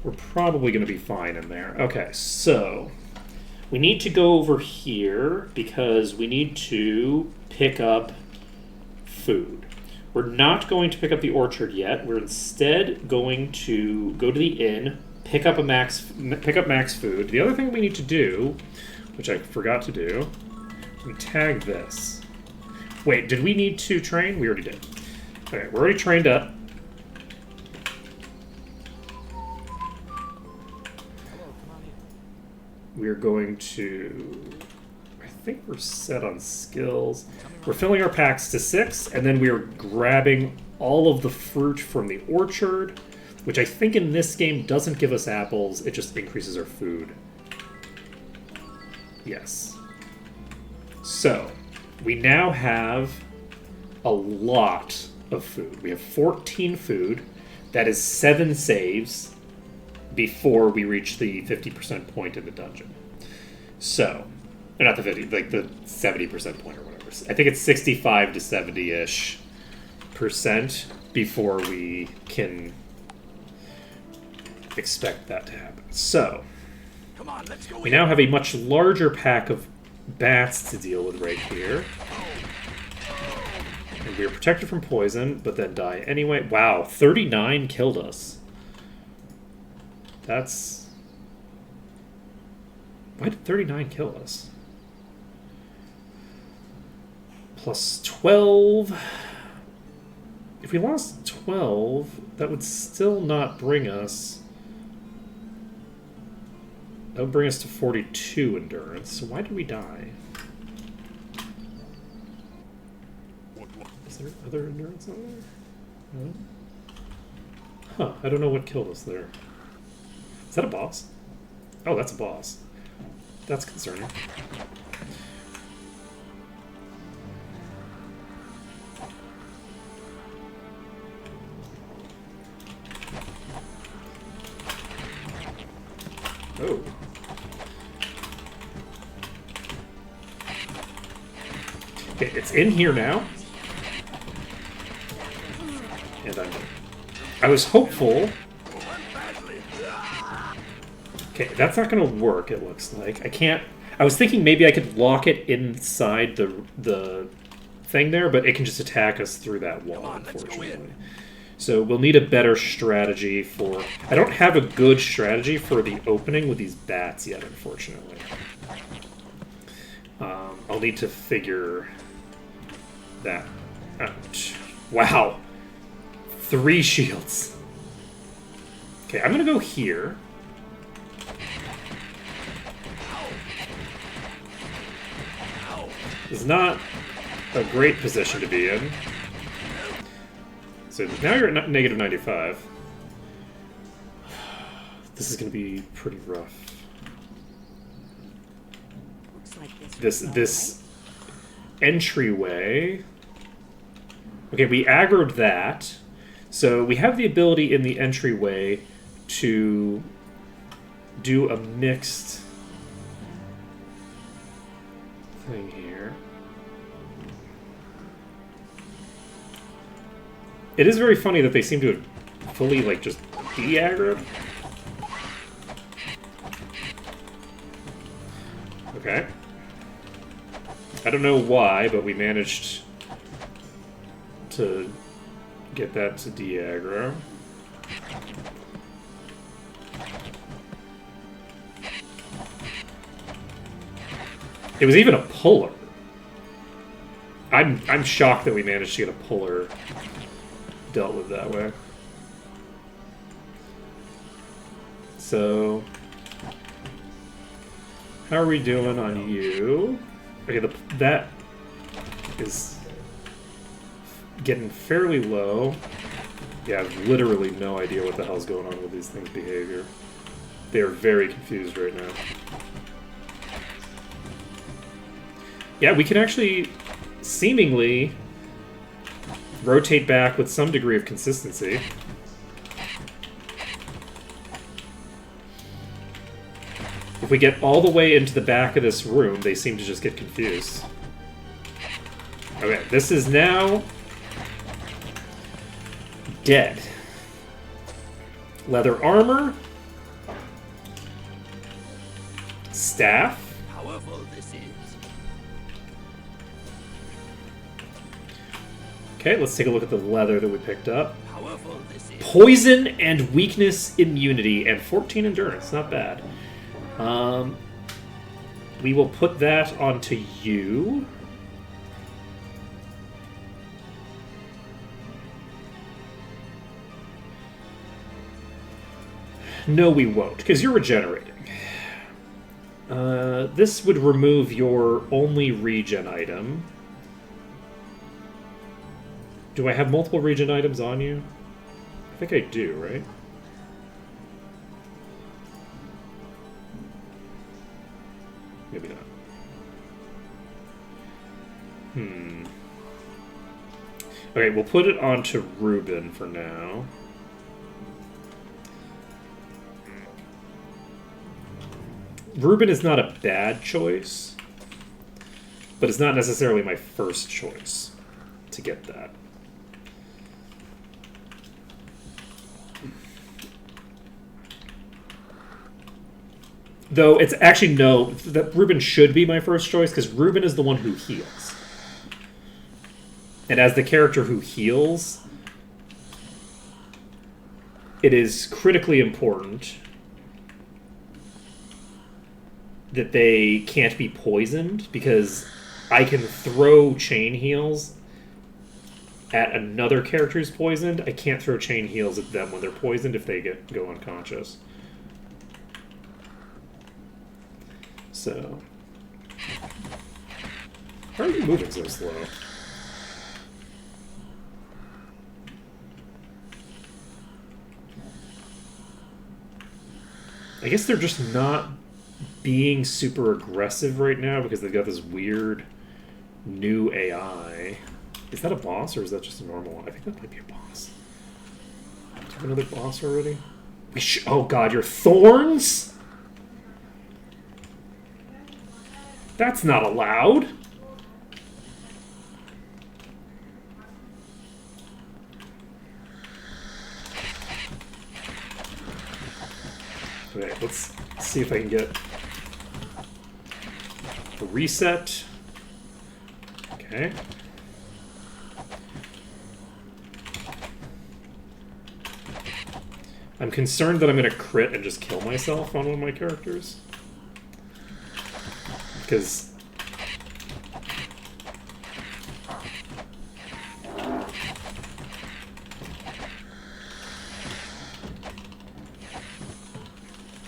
Speaker 2: We're probably going to be fine in there. Okay, so we need to go over here because we need to pick up food. We're not going to pick up the orchard yet. We're instead going to go to the inn, pick up max food. The other thing we need to do, which I forgot to do, we tag this. Wait, did we need to train? We already did. Okay, we're already trained up. We're going to... I think we're set on skills. We're filling our packs to 6, and then we're grabbing all of the fruit from the orchard, which I think in this game doesn't give us apples, it just increases our food. Yes. So, we now have a lot of food. We have 14 food. That is 7 saves before we reach the 50% point in the dungeon. So, or not the 50, like the 70% point or whatever. I think it's 65 to 70-ish % before we can expect that to happen. So,
Speaker 3: Come on, let's go
Speaker 2: we
Speaker 3: in.
Speaker 2: now have a much larger pack of bats to deal with right here. And we are protected from poison, but then die anyway. Wow, 39 killed us. That's... Why did 39 kill us? Plus 12. If we lost 12, that would still not bring us... That would bring us to 42 endurance. So why did we die? Is there other endurance on there? No? Huh, I don't know what killed us there. Is that a boss? Oh, that's a boss. That's concerning. Oh. Okay, it's in here now. And I was hopeful. Okay, that's not going to work, it looks like. I can't... I was thinking maybe I could lock it inside the thing there, but it can just attack us through that wall, unfortunately. So we'll need a better strategy for... I don't have a good strategy for the opening with these bats yet, unfortunately. I'll need to figure that out. Wow! 3 shields. Okay, I'm going to go here. Is not a great position to be in. So now you're at negative 95. This is going to be pretty rough.
Speaker 4: Looks like
Speaker 2: This entryway. Okay, we aggroed that. So we have the ability in the entryway to do a mixed thing here. It is very funny that they seem to have fully, like, just de-aggroed. Okay. I don't know why, but we managed to get that to de-aggro. It was even a puller. I'm shocked that we managed to get a puller dealt with that way. So, how are we doing on you? Okay, that is getting fairly low. Yeah, I have literally no idea what the hell's going on with these things' behavior. They are very confused right now. Yeah, we can actually seemingly rotate back with some degree of consistency. If we get all the way into the back of this room, they seem to just get confused. Okay, this is now dead. Leather armor. Staff.
Speaker 3: Powerful this is.
Speaker 2: Okay, let's take a look at the leather that we picked up.
Speaker 3: Powerful this is.
Speaker 2: Poison and weakness immunity and 14 endurance. Not bad. We will put that onto you. No, we won't, because you're regenerating. This would remove your only regen item. Do I have multiple regen items on you? I think I do, right? Maybe not. Okay, we'll put it onto Ruben for now. Ruben is not a bad choice, but it's not necessarily my first choice to get that. Though it's actually no, that Ruben should be my first choice because Ruben is the one who heals. And as the character who heals, it is critically important that they can't be poisoned because I can throw chain heals at another character who's poisoned. I can't throw chain heals at them when they're poisoned if they go unconscious. So, why are you moving so slow? I guess they're just not being super aggressive right now because they've got this weird new AI. Is that a boss or is that just a normal one? I think that might be a boss. Do you have another boss already? Oh god, your thorns? That's not allowed. Okay, let's see if I can get a reset. Okay. I'm concerned that I'm going to crit and just kill myself on one of my characters. Because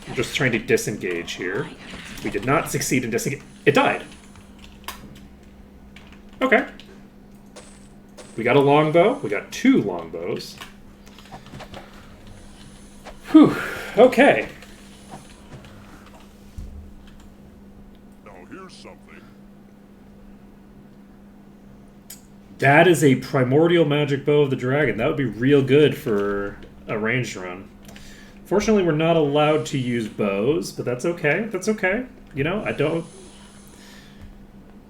Speaker 2: I'm just trying to disengage here. We did not succeed in disengage. It died. Okay. We got a longbow. We got 2 longbows. Whew. Okay.
Speaker 3: Something.
Speaker 2: That is a primordial magic bow of the dragon. That would be real good for a ranged run. Fortunately, we're not allowed to use bows, but that's okay. That's okay. You know, I don't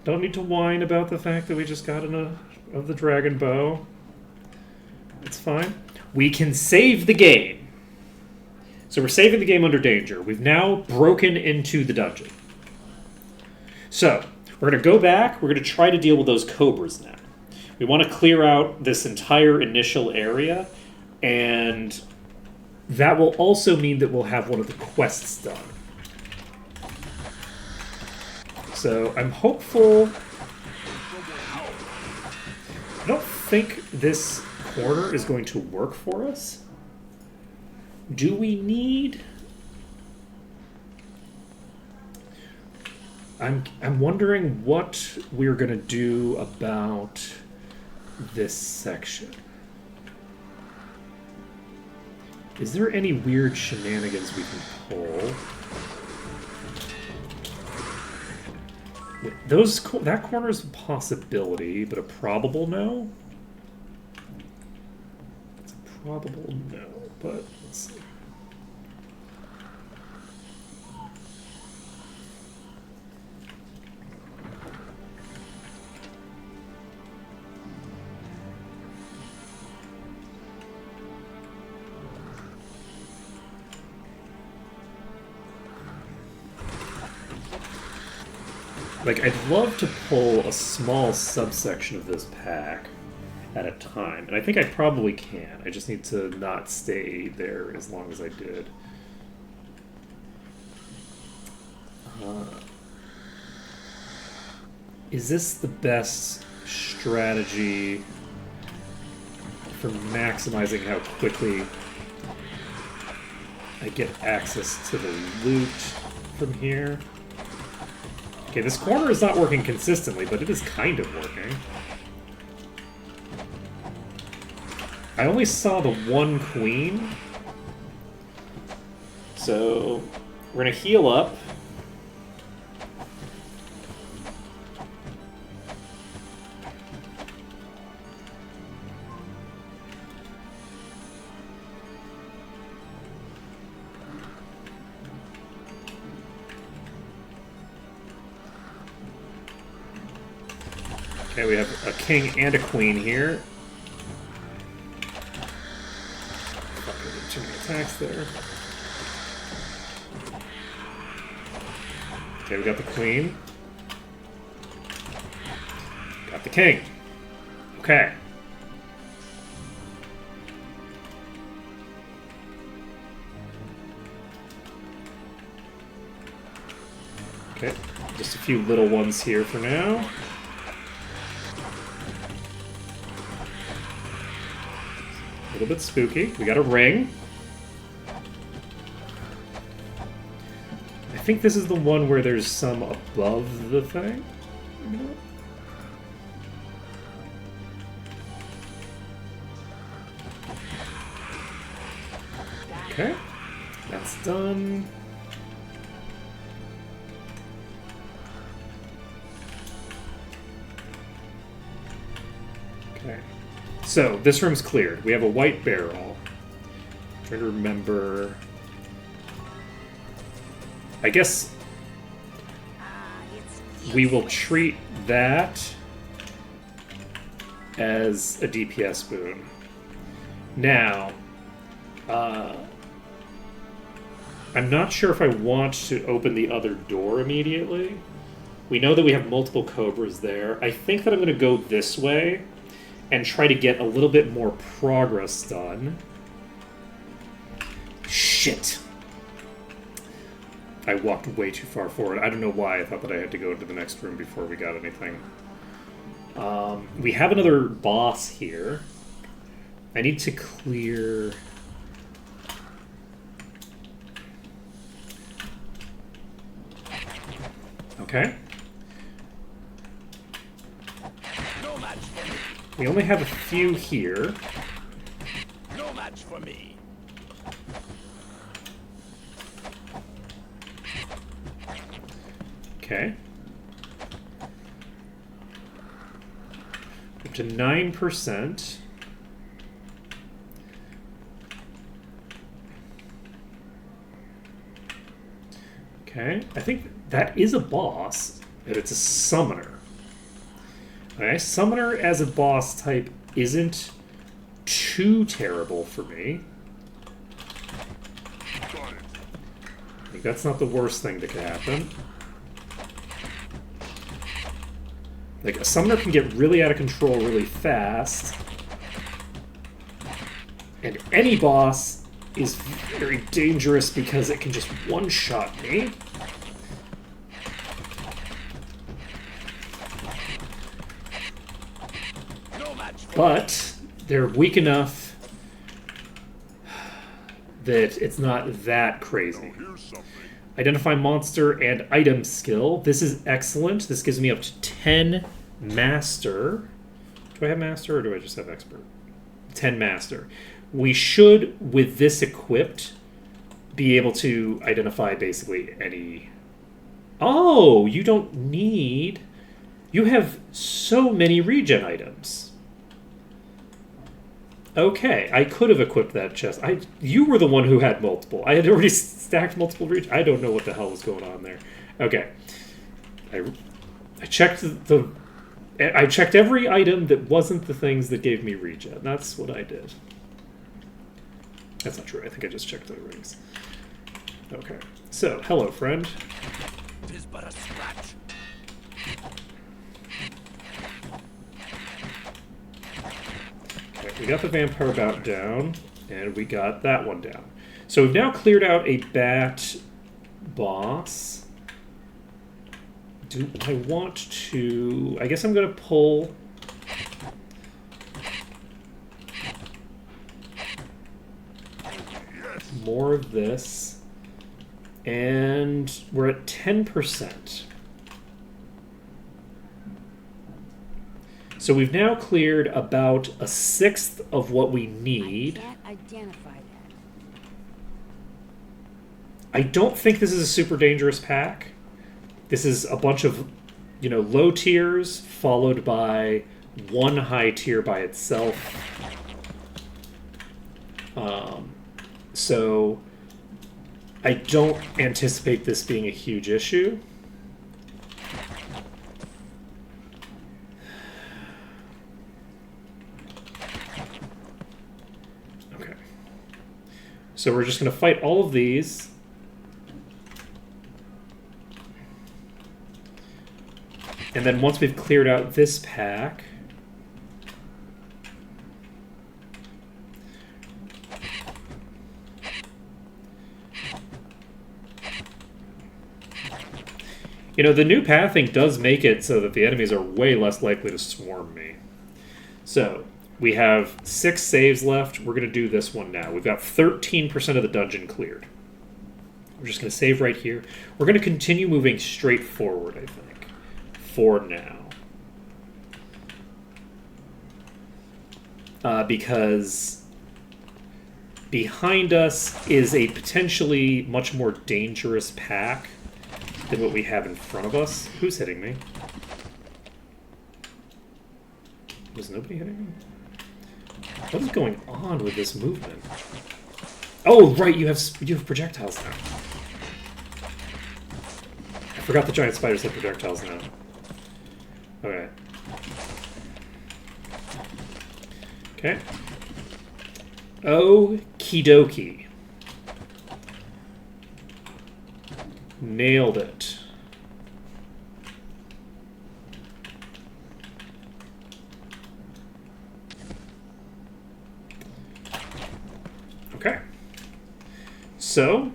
Speaker 2: need to whine about the fact that we just got of the dragon bow. It's fine. We can save the game. So we're saving the game under danger. We've now broken into the dungeon. So, we're going to go back. We're going to try to deal with those cobras now. We want to clear out this entire initial area, and that will also mean that we'll have one of the quests done. So, I'm hopeful. I don't think this corner is going to work for us. Do we need... I'm wondering what we're going to do about this section. Is there any weird shenanigans we can pull? That corner is a possibility, but a probable no? It's a probable no, but let's see. Like, I'd love to pull a small subsection of this pack at a time, and I think I probably can. I just need to not stay there as long as I did. Is this the best strategy for maximizing how quickly I get access to the loot from here? Okay, this corner is not working consistently, but it is kind of working. I only saw the one queen. So, we're gonna heal up. Okay, we have a king and a queen here. Fucking too many attacks there. Okay, we got the queen. Got the king. Okay. Okay, just a few little ones here for now. A little bit spooky. We got a ring. I think this is the one where there's some above the thing. Okay, that's done. Okay. So, this room's cleared. We have a white barrel. I'm trying to remember... I guess we will treat that as a DPS boon. Now, I'm not sure if I want to open the other door immediately. We know that we have multiple Cobras there. I think that I'm going to go this way and try to get a little bit more progress done. Shit. I walked way too far forward. I don't know why I thought that I had to go to the next room before we got anything. We have another boss here. I need to clear... Okay. We only have a few here.
Speaker 3: No match for me.
Speaker 2: Okay. Up to 9%. Okay. I think that is a boss, and it's a summoner. Okay, summoner as a boss type isn't too terrible for me. I think that's not the worst thing that could happen. Like, a summoner can get really out of control really fast. And any boss is very dangerous because it can just one-shot me. But they're weak enough that it's not that crazy. Identify monster and item skill. This is excellent. This gives me up to 10 master. Do I have master or do I just have expert? 10 master. We should, with this equipped, be able to identify basically any Oh, you don't need... You have so many regen items. Okay, I could have equipped that chest. You were the one who had multiple. I had already stacked multiple regen. I don't know what the hell was going on there. Okay. I checked I checked every item that wasn't the things that gave me regen. That's what I did. That's not true. I think I just checked the rings. Okay. So, hello, friend.
Speaker 3: Tis but a scratch.
Speaker 2: Okay, we got the vampire bout down, and we got that one down. So we've now cleared out a bat boss. Do I want to... I guess I'm going to pull... more of this. And we're at 10%. So we've now cleared about a sixth of what we need.
Speaker 4: I can't identify that.
Speaker 2: I don't think this is a super dangerous pack. This is a bunch of, low tiers followed by one high tier by itself. So I don't anticipate this being a huge issue. Okay. So we're just going to fight all of these. And then once we've cleared out this pack, the new pathing does make it so that the enemies are way less likely to swarm me. So, we have 6 saves left. We're going to do this one now. We've got 13% of the dungeon cleared. We're just going to save right here. We're going to continue moving straight forward, I think, for now. Because behind us is a potentially much more dangerous pack than what we have in front of us. Who's hitting me? Was nobody hitting me? What is going on with this movement? Oh, right, you have projectiles now. I forgot the giant spiders have projectiles now. Okay. Okay. Okie dokie. Nailed it. Okay. So, I'm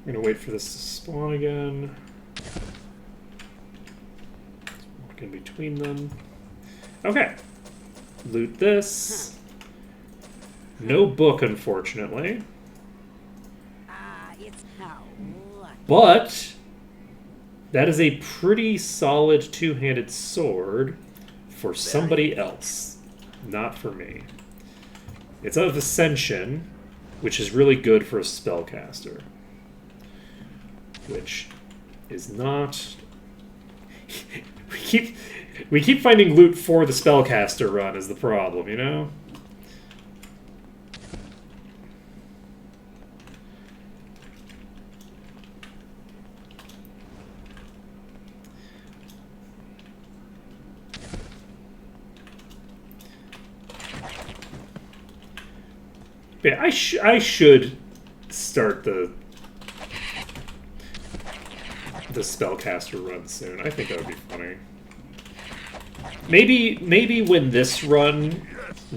Speaker 2: going to wait for this to spawn again. Walk in between them. Okay. Loot this. No book, unfortunately.
Speaker 4: It's how lucky.
Speaker 2: But that is a pretty solid two-handed sword for somebody else, not for me. It's of Ascension, which is really good for a spellcaster. Which is not... we keep finding loot for the spellcaster run is the problem, you know? Yeah, I should start the spellcaster run soon. I think that would be funny. Maybe when this run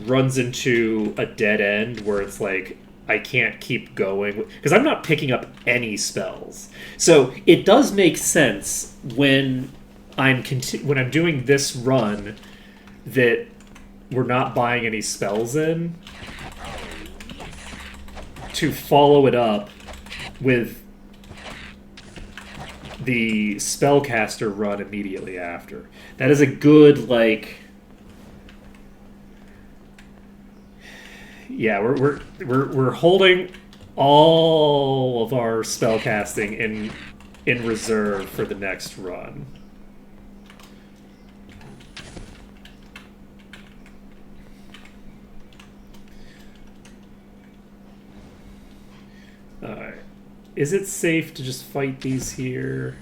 Speaker 2: runs into a dead end where it's like I can't keep going because I'm not picking up any spells. So it does make sense when I'm doing this run that we're not buying any spells in, to follow it up with the spellcaster run immediately after. That is a good, like... Yeah, we're holding all of our spellcasting in in reserve for the next run. Alright. Is it safe to just fight these here?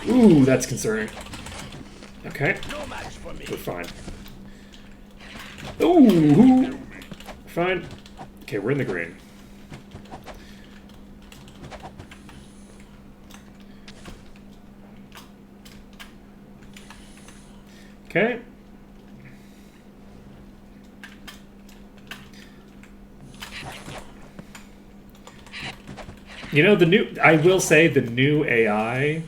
Speaker 2: Ooh, that's concerning. Okay.
Speaker 3: No match for me.
Speaker 2: We're fine. Ooh! Fine. Okay, we're in the green. Okay. You know, I will say the new AI,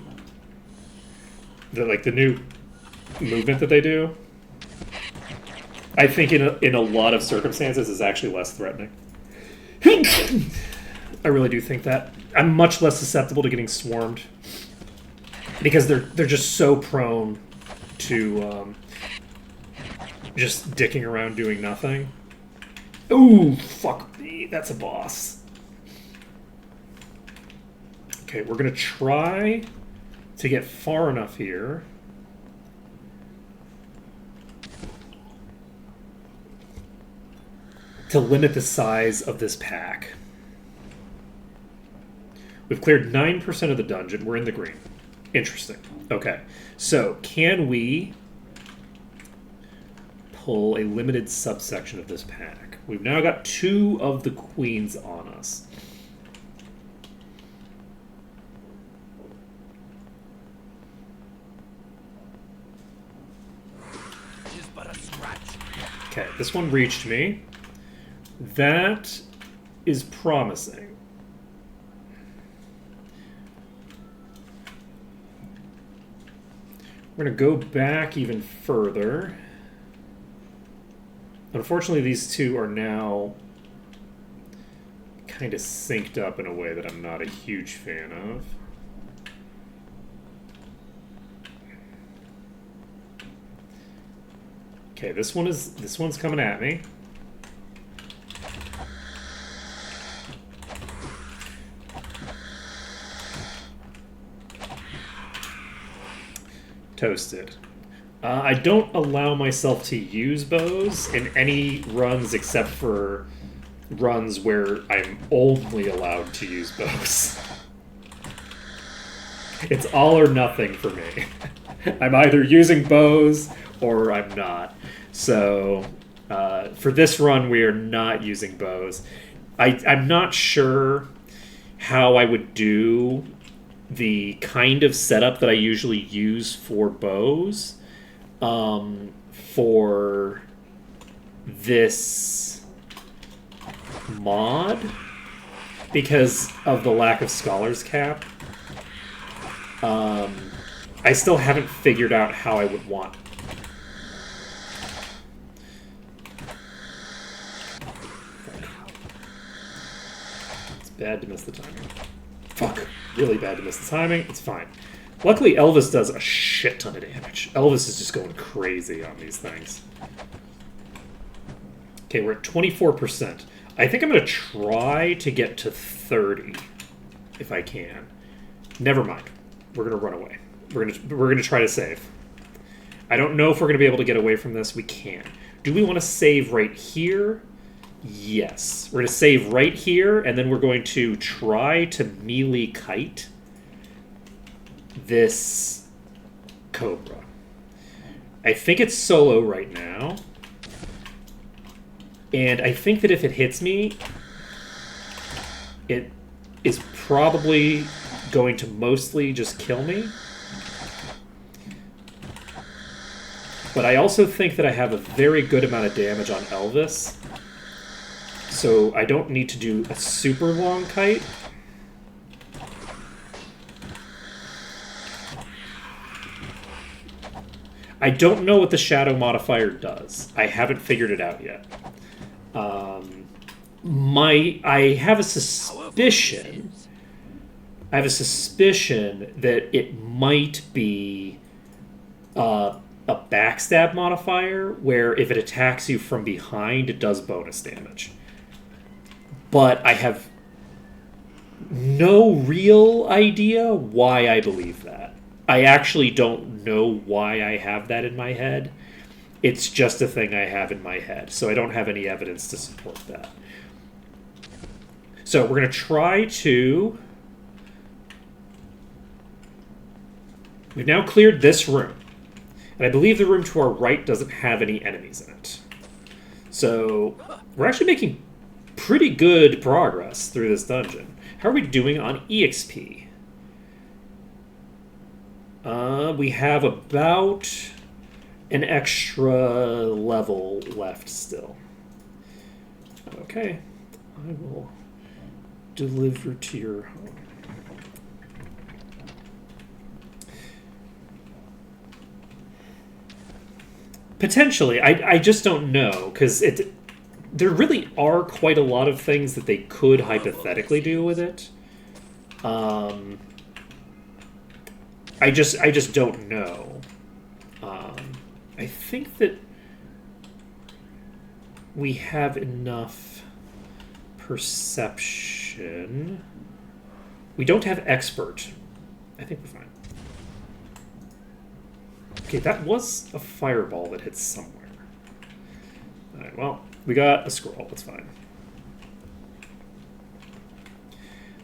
Speaker 2: the new movement that they do, I think in a lot of circumstances is actually less threatening. I really do think that. I'm much less susceptible to getting swarmed because they're just so prone to just dicking around doing nothing. Ooh, fuck me. That's a boss. Okay, we're going to try to get far enough here. To limit the size of this pack. We've cleared 9% of the dungeon. We're in the green. Interesting. Okay, so can we pull a limited subsection of this pack? We've now got 2 of the queens on us.
Speaker 3: Tis but a scratch.
Speaker 2: Okay, this one reached me. That is promising. We're going to go back even further. Unfortunately, these two are now kind of synced up in a way that I'm not a huge fan of. Okay, this one's coming at me. Toasted. I don't allow myself to use bows in any runs except for runs where I'm only allowed to use bows. It's all or nothing for me. I'm either using bows or I'm not. So for this run, we are not using bows. I'm not sure how I would do the kind of setup that I usually use for bows for this mod because of the lack of Scholar's Cap. I still haven't figured out how I would want. It's bad to miss the timing. Fuck. Really bad to miss the timing. It's fine. Luckily, Elvis does a shit ton of damage. Elvis is just going crazy on these things. Okay, we're at 24%. I think I'm going to try to get to 30 if I can. Never mind. We're going to run away. We're going to try to save. I don't know if we're going to be able to get away from this. We can. Do we want to save right here? Yes. We're going to save right here, and then we're going to try to melee kite this Cobra. I think it's solo right now. And I think that if it hits me, it is probably going to mostly just kill me. But I also think that I have a very good amount of damage on Elvis. So I don't need to do a super long kite. I don't know what the shadow modifier does. I haven't figured it out yet. I have a suspicion. I have a suspicion that it might be a backstab modifier, where if it attacks you from behind, it does bonus damage. But I have no real idea why I believe that. I actually don't know why I have that in my head. It's just a thing I have in my head, so I don't have any evidence to support that. So we're going to try to... We've now cleared this room. And I believe the room to our right doesn't have any enemies in it. So we're actually making pretty good progress through this dungeon. How are we doing on EXP? We have about an extra level left still. Okay. I will deliver to your home. Potentially. I just don't know, because there really are quite a lot of things that they could hypothetically do with it. I just don't know. I think that we have enough perception. We don't have expert. I think we're fine. Okay, that was a fireball that hit somewhere. Alright, well, we got a scroll. That's fine.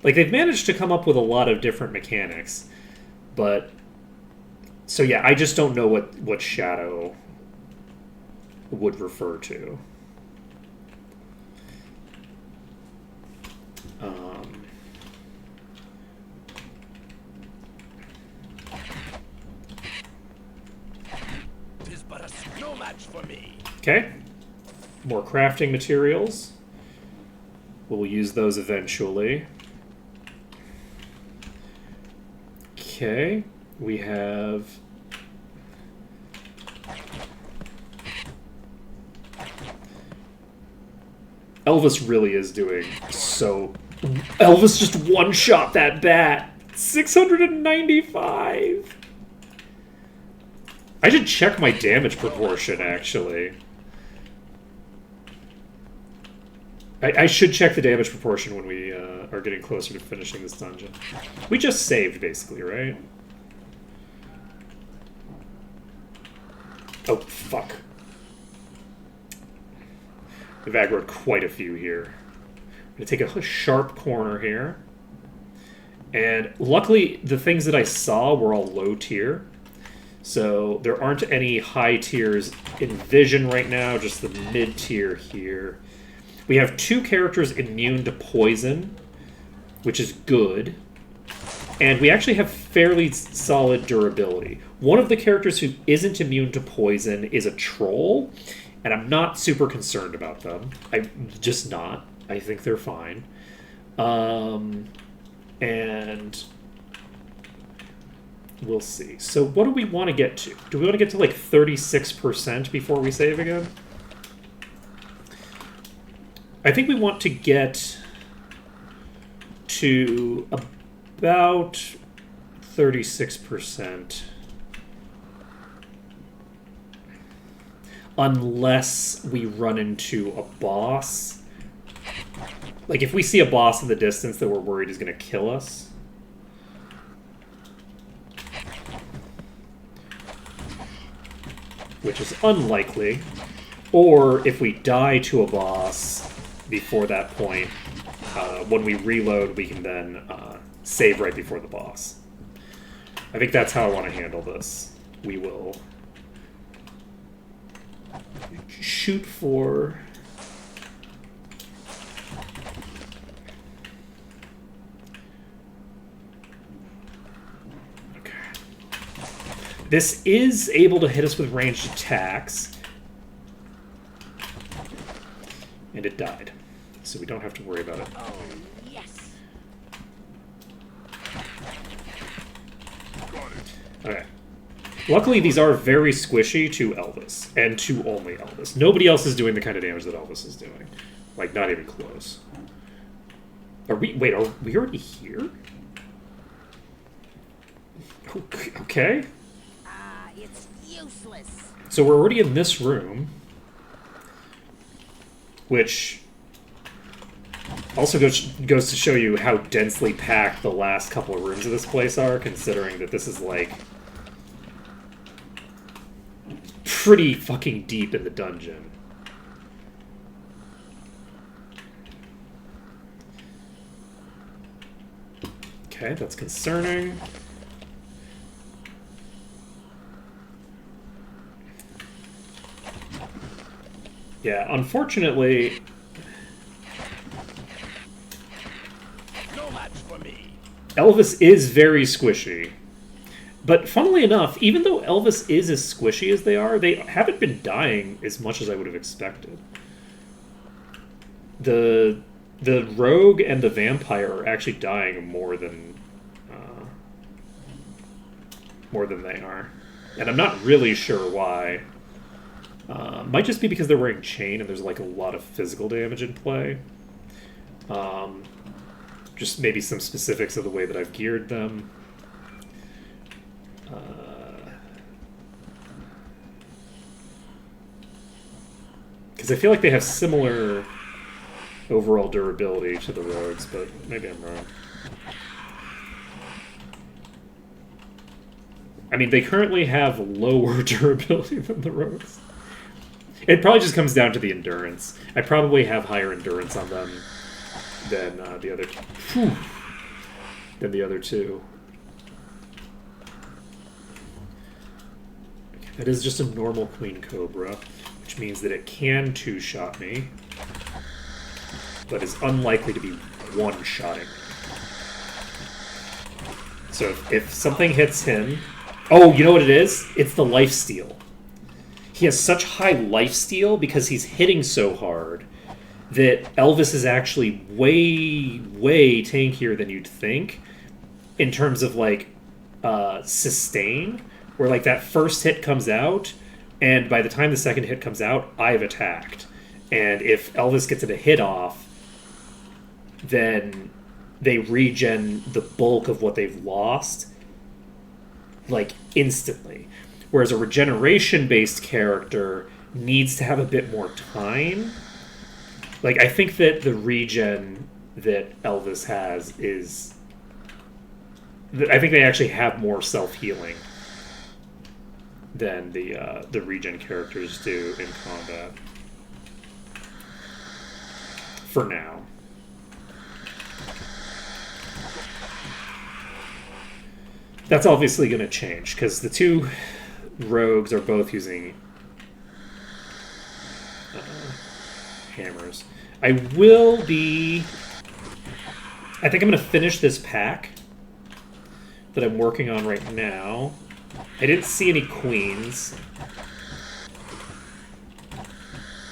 Speaker 2: Like, they've managed to come up with a lot of different mechanics, but... So yeah, I just don't know what shadow would refer to.
Speaker 3: Tis but a no match for me.
Speaker 2: Okay. More crafting materials. We'll use those eventually. Okay. We have... Elvis really is doing so... Elvis just one-shot that bat! 695! I should check my damage proportion, actually. I should check the damage proportion when we are getting closer to finishing this dungeon. We just saved, basically, right? Oh, fuck. We've aggroed quite a few here. I'm going to take a sharp corner here. And luckily, the things that I saw were all low tier. So there aren't any high tiers in vision right now, just the mid tier here. We have 2 characters immune to poison, which is good. And we actually have fairly solid durability. One of the characters who isn't immune to poison is a troll, and I'm not super concerned about them. I'm just not. I think they're fine. And we'll see. So what do we want to get to? Do we want to get to like 36% before we save again? I think we want to get to about 36%. Unless we run into a boss. Like, if we see a boss in the distance that we're worried is going to kill us. Which is unlikely. Or if we die to a boss before that point, when we reload, we can then save right before the boss. I think that's how I want to handle this. We will shoot for... Okay. This is able to hit us with ranged attacks. And it died. So we don't have to worry about it.
Speaker 4: Oh, yes.
Speaker 2: Okay. Luckily, these are very squishy to Elvis, and to only Elvis. Nobody else is doing the kind of damage that Elvis is doing. Like, not even close. Are we... Wait, are we already here? Okay.
Speaker 4: It's useless.
Speaker 2: So we're already in this room. Which Also goes to show you how densely packed the last couple of rooms of this place are, considering that this is, like, pretty fucking deep in the dungeon. Okay, that's concerning. Yeah, unfortunately...
Speaker 3: No match for me.
Speaker 2: Elvis is very squishy. But funnily enough, even though Elvis is as squishy as they are, they haven't been dying as much as I would have expected. The rogue and the vampire are actually dying more than they are. And I'm not really sure why. Might just be because they're wearing chain and there's like a lot of physical damage in play. Just maybe some specifics of the way that I've geared them. Because I feel like they have similar overall durability to the rogues, but maybe I'm wrong. I mean, they currently have lower durability than the rogues. It probably just comes down to the endurance. I probably have higher endurance on them than the other two. That is just a normal Queen Cobra, which means that it can two-shot me, but is unlikely to be one-shotting. So if something hits him... Oh, you know what it is? It's the lifesteal. He has such high lifesteal because he's hitting so hard that Elvis is actually way, way tankier than you'd think in terms of, like, sustain, where, like, that first hit comes out, and by the time the second hit comes out, I've attacked. And if Elvis gets a hit off, then they regen the bulk of what they've lost, like, instantly. Whereas a regeneration-based character needs to have a bit more time. Like, I think that the regen that Elvis has is... I think they actually have more self-healing than the regen characters do in combat. For now. That's obviously going to change, because the two rogues are both using hammers. I think I'm going to finish this pack that I'm working on right now. I didn't see any queens.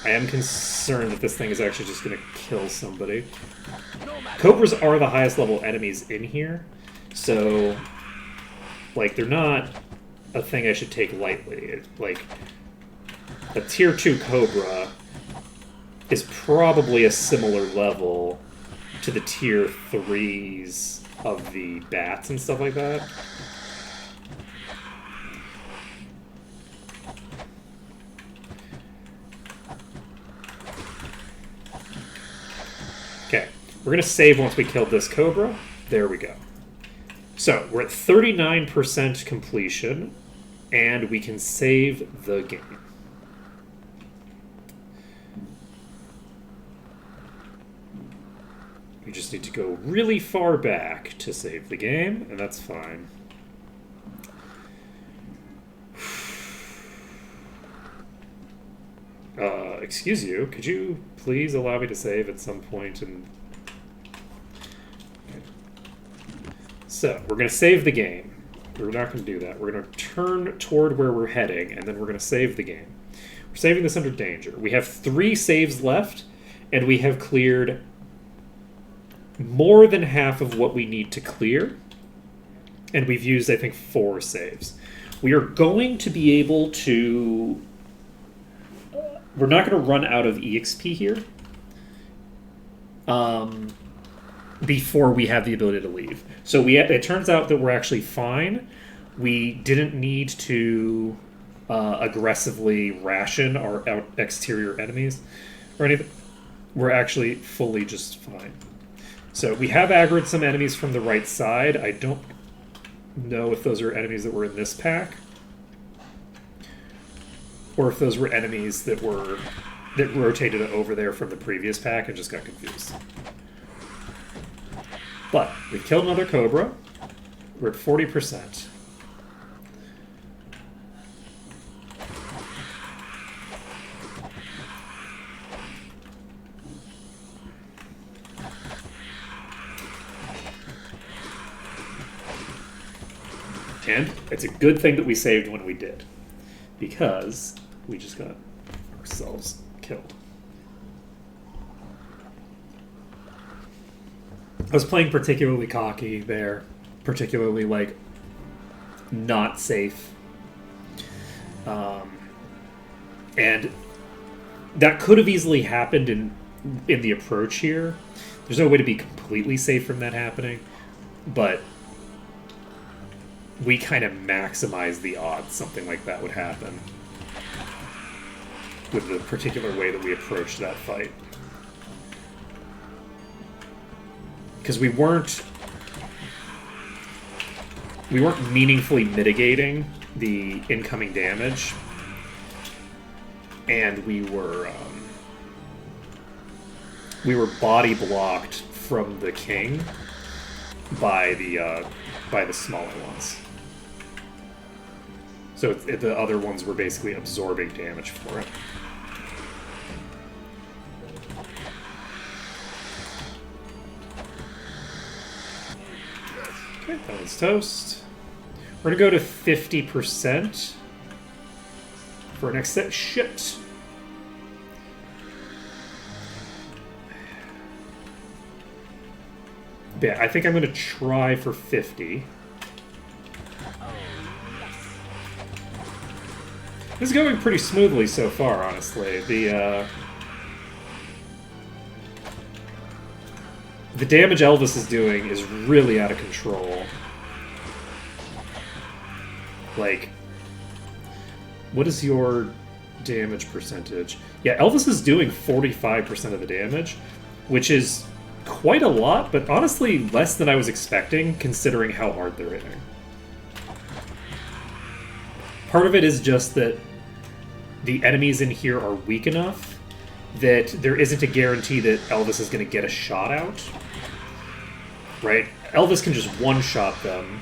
Speaker 2: I am concerned that this thing is actually just going to kill somebody. Cobras are the highest level enemies in here, so, like, they're not a thing I should take lightly. It's like, a tier 2 Cobra is probably a similar level to the tier 3s of the bats and stuff like that. Okay, we're going to save once we killed this Cobra. There we go. So, we're at 39% completion, and we can save the game. We just need to go really far back to save the game, and that's fine. Excuse you, could you please allow me to save at some point? And so, we're going to save the game. We're not going to do that. We're going to turn toward where we're heading, and then we're going to save the game. We're saving this under danger. We have 3 saves left, and we have cleared more than half of what we need to clear. And we've used, I think, 4 saves. We are going to be able to... We're not going to run out of EXP here before we have the ability to leave. So it turns out that we're actually fine. We didn't need to aggressively ration our exterior enemies or anything. We're actually fully just fine. So we have aggroed some enemies from the right side. I don't know if those are enemies that were in this pack, or if those were enemies that rotated over there from the previous pack and just got confused. But we killed another Cobra. We're at 40%. And it's a good thing that we saved when we did, because we just got ourselves killed. I was playing particularly cocky there, particularly, like, not safe. And that could have easily happened in the approach here. There's no way to be completely safe from that happening, but we kind of maximize the odds something like that would happen with the particular way that we approached that fight. Because we weren't meaningfully mitigating the incoming damage, and we were body blocked from the king by the smaller ones. So the other ones were basically absorbing damage for it. Okay, that one's toast. We're gonna go to 50% for our next set. Shit. Yeah, I think I'm gonna try for 50. This is going pretty smoothly so far, honestly. The damage Elvis is doing is really out of control. Like, what is your damage percentage? Yeah, Elvis is doing 45% of the damage, which is quite a lot, but honestly less than I was expecting, considering how hard they're hitting. Part of it is just that the enemies in here are weak enough that there isn't a guarantee that Elvis is going to get a shot out. Right? Elvis can just one-shot them.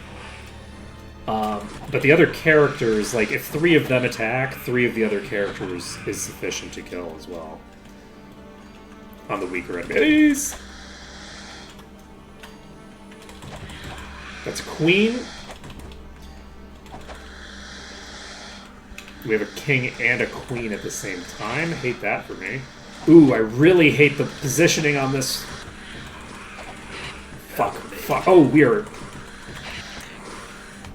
Speaker 2: But the other characters, like, if 3 of them attack, 3 of the other characters is sufficient to kill as well. On the weaker enemies. That's Queen. We have a king and a queen at the same time. Hate that for me. Ooh, I really hate the positioning on this. Fuck. Oh, we are...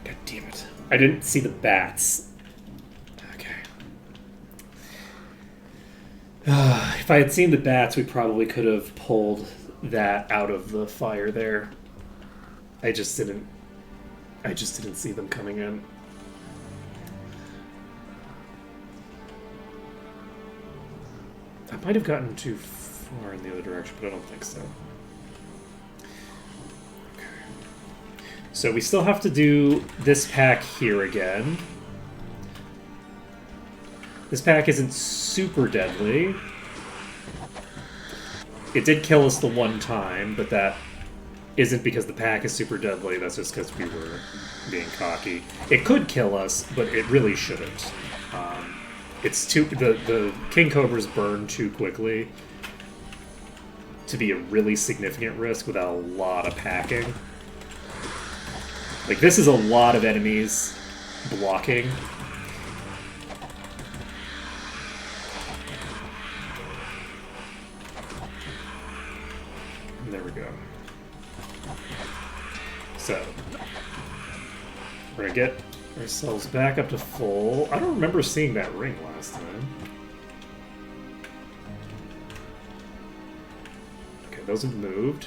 Speaker 2: God damn it. I didn't see the bats. Okay. If I had seen the bats, we probably could have pulled that out of the fire there. I just didn't see them coming in. I might have gotten too far in the other direction, but I don't think so. Okay. So we still have to do this pack here again. This pack isn't super deadly. It did kill us the one time, but that isn't because the pack is super deadly. That's just because we were being cocky. It could kill us, but it really shouldn't. It's too the King Cobras burn too quickly to be a really significant risk without a lot of packing. Like, this is a lot of enemies blocking. And there we go. So we're gonna get ourselves back up to full. I don't remember seeing that ring last time. Okay, those have moved.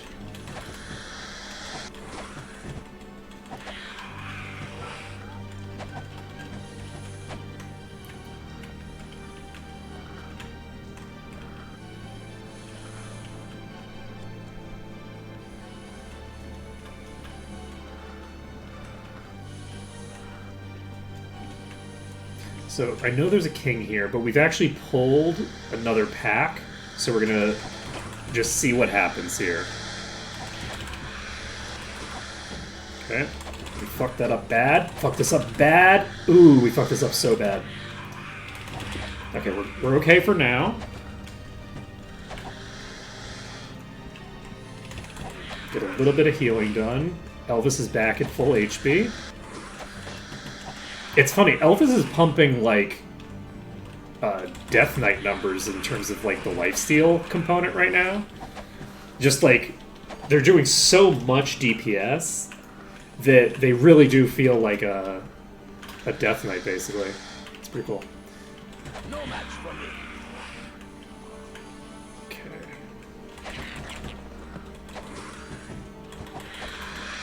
Speaker 2: So I know there's a king here, but we've actually pulled another pack, so we're gonna just see what happens here. Okay. We fucked that up bad. Fucked this up bad. Ooh, we fucked this up so bad. Okay, we're okay for now. Get a little bit of healing done. Elvis is back at full HP. It's funny, Elvis is pumping, like, Death Knight numbers in terms of, like, the lifesteal component right now. Just, like, they're doing so much DPS that they really do feel like a Death Knight, basically. It's pretty cool.
Speaker 3: No match for me.
Speaker 2: Okay.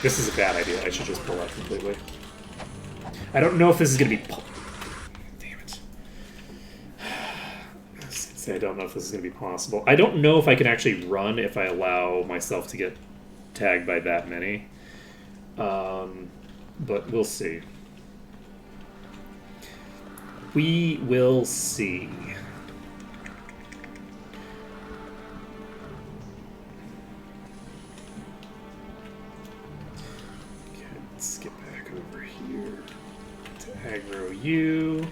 Speaker 2: This is a bad idea. I should just pull out completely. I don't know if this is going to be... Damn it. I was gonna say I don't know if this is going to be possible. I don't know if I can actually run if I allow myself to get tagged by that many. But we'll see. We will see. Okay, let's get back over here to aggro you.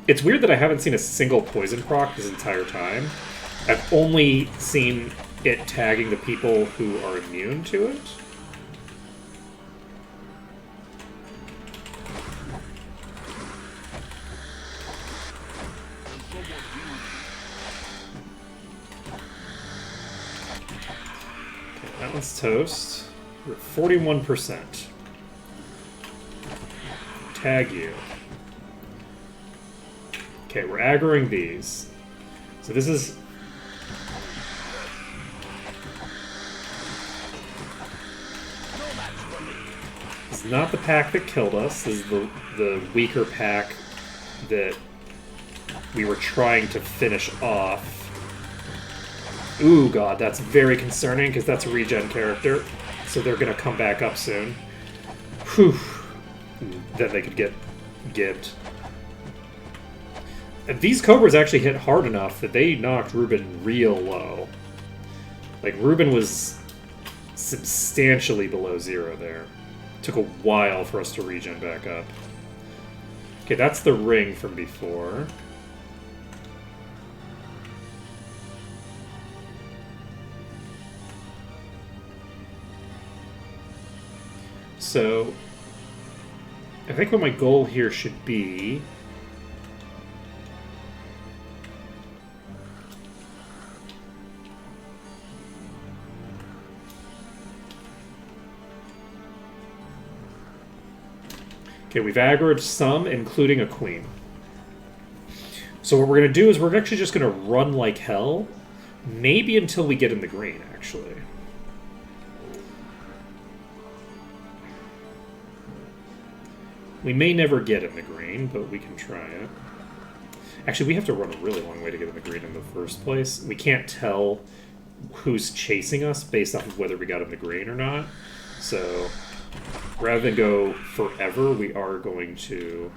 Speaker 2: It's weird that I haven't seen a single poison proc this entire time. I've only seen it tagging the people who are immune to it. Okay, that one's toast. We're at 41%. Tag you. Okay, we're aggroing these. So this is... This is not the pack that killed us. This is the weaker pack that we were trying to finish off. Ooh, God, that's very concerning, because that's a regen character. So they're going to come back up soon. Whew. Then they could get gibbed. These Cobras actually hit hard enough that they knocked Ruben real low. Like, Ruben was substantially below zero there. Took a while for us to regen back up. Okay, that's the ring from before. So, I think what my goal here should be... Okay, we've aggroed some, including a queen. So what we're going to do is we're actually just going to run like hell, maybe until we get in the green, actually. We may never get in the green, but we can try it. Actually, we have to run a really long way to get in the green in the first place. We can't tell who's chasing us based off of whether we got in the green or not. So... rather than go forever, we are going to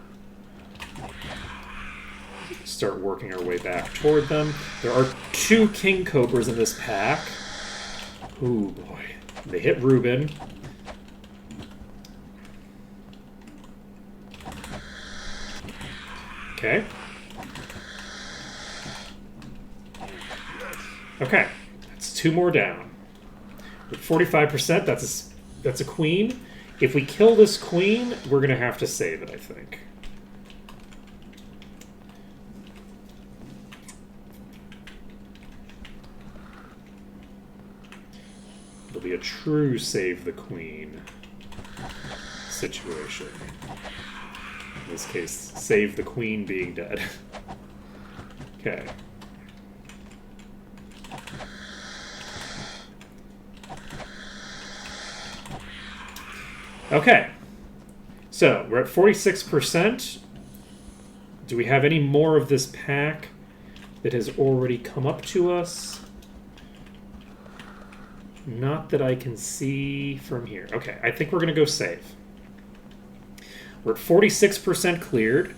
Speaker 2: start working our way back toward them. There are 2 King Cobras in this pack. Ooh, boy. They hit Ruben. Okay. Okay. That's 2 more down. With 45%, that's a queen. If we kill this queen, we're going to have to save it, I think. It'll be a true save the queen situation. In this case, save the queen being dead. Okay. Okay, so we're at 46%. Do we have any more of this pack? that has already come up to us. Not that I can see from here. Okay, I think we're going to go save. We're at 46% cleared.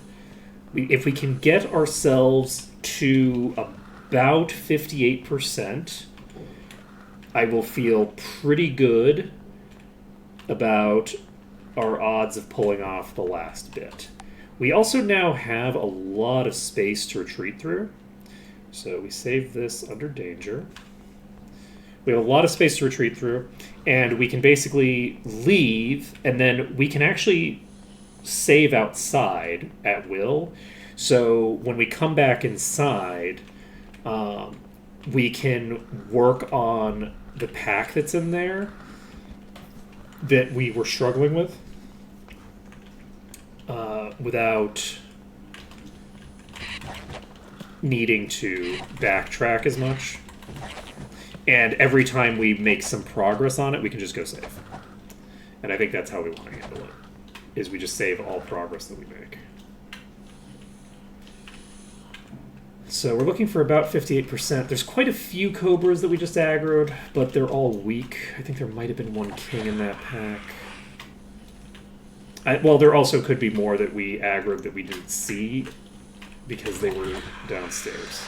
Speaker 2: If we can get ourselves to about 58%, I will feel pretty good about our odds of pulling off the last bit. We also now have a lot of space to retreat through. So we save this under danger. We have a lot of space to retreat through, and we can basically leave, and then we can actually save outside at will. So when we come back inside, we can work on the pack that's in there that we were struggling with without needing to backtrack as much. And every time we make some progress on it, we can just go save. And I think that's how we want to handle it, is we just save all progress that we make. So we're looking for about 58%. There's quite a few Cobras that we just aggroed, but they're all weak. I think there might have been one King in that pack. Well, there also could be more that we aggroed that we didn't see because they were downstairs.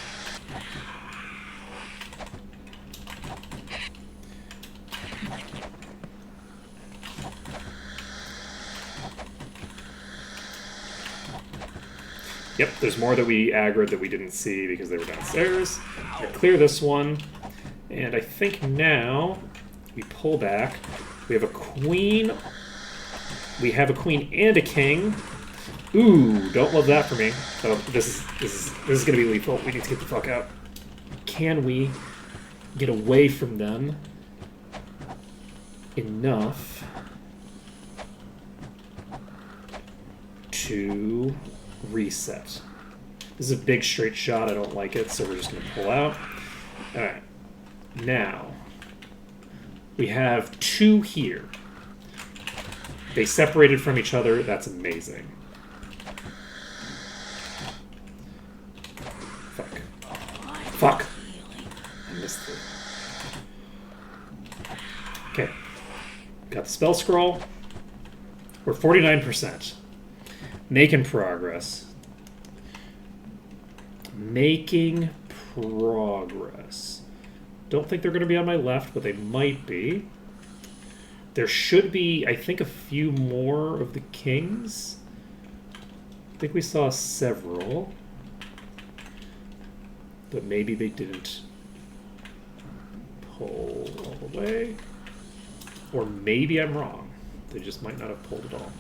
Speaker 2: Yep, there's more that we aggroed that we didn't see because they were downstairs. I clear this one, and I think now we pull back. We have a queen. We have a queen and a king. Ooh, don't love that for me. Oh, this is gonna be lethal. We need to get the fuck out. Can we get away from them enough to reset? This is a big straight shot. I don't like it, so we're just going to pull out. Alright. Now, we have two here. They separated from each other. That's amazing. Fuck. Fuck! I missed it. Okay. Got the spell scroll. We're 49%. Making progress. Making progress. Don't think they're going to be on my left, but they might be. There should be, I think, a few more of the kings. I think we saw several. But maybe they didn't pull all the way. Or maybe I'm wrong. They just might not have pulled at all.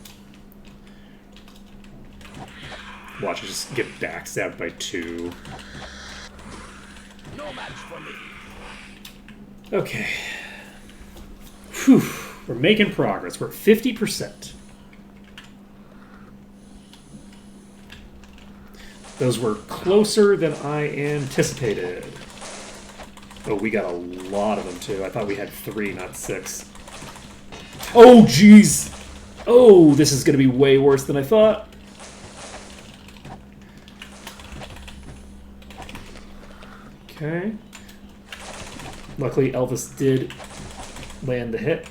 Speaker 2: Watch it just get backstabbed by 2.
Speaker 3: No match for me.
Speaker 2: Okay. Whew. We're making progress. We're at 50%. Those were closer than I anticipated. Oh, we got a lot of them, too. I thought we had 3, not 6. Oh, jeez! Oh, this is going to be way worse than I thought. Okay. Luckily, Elvis did land the hit.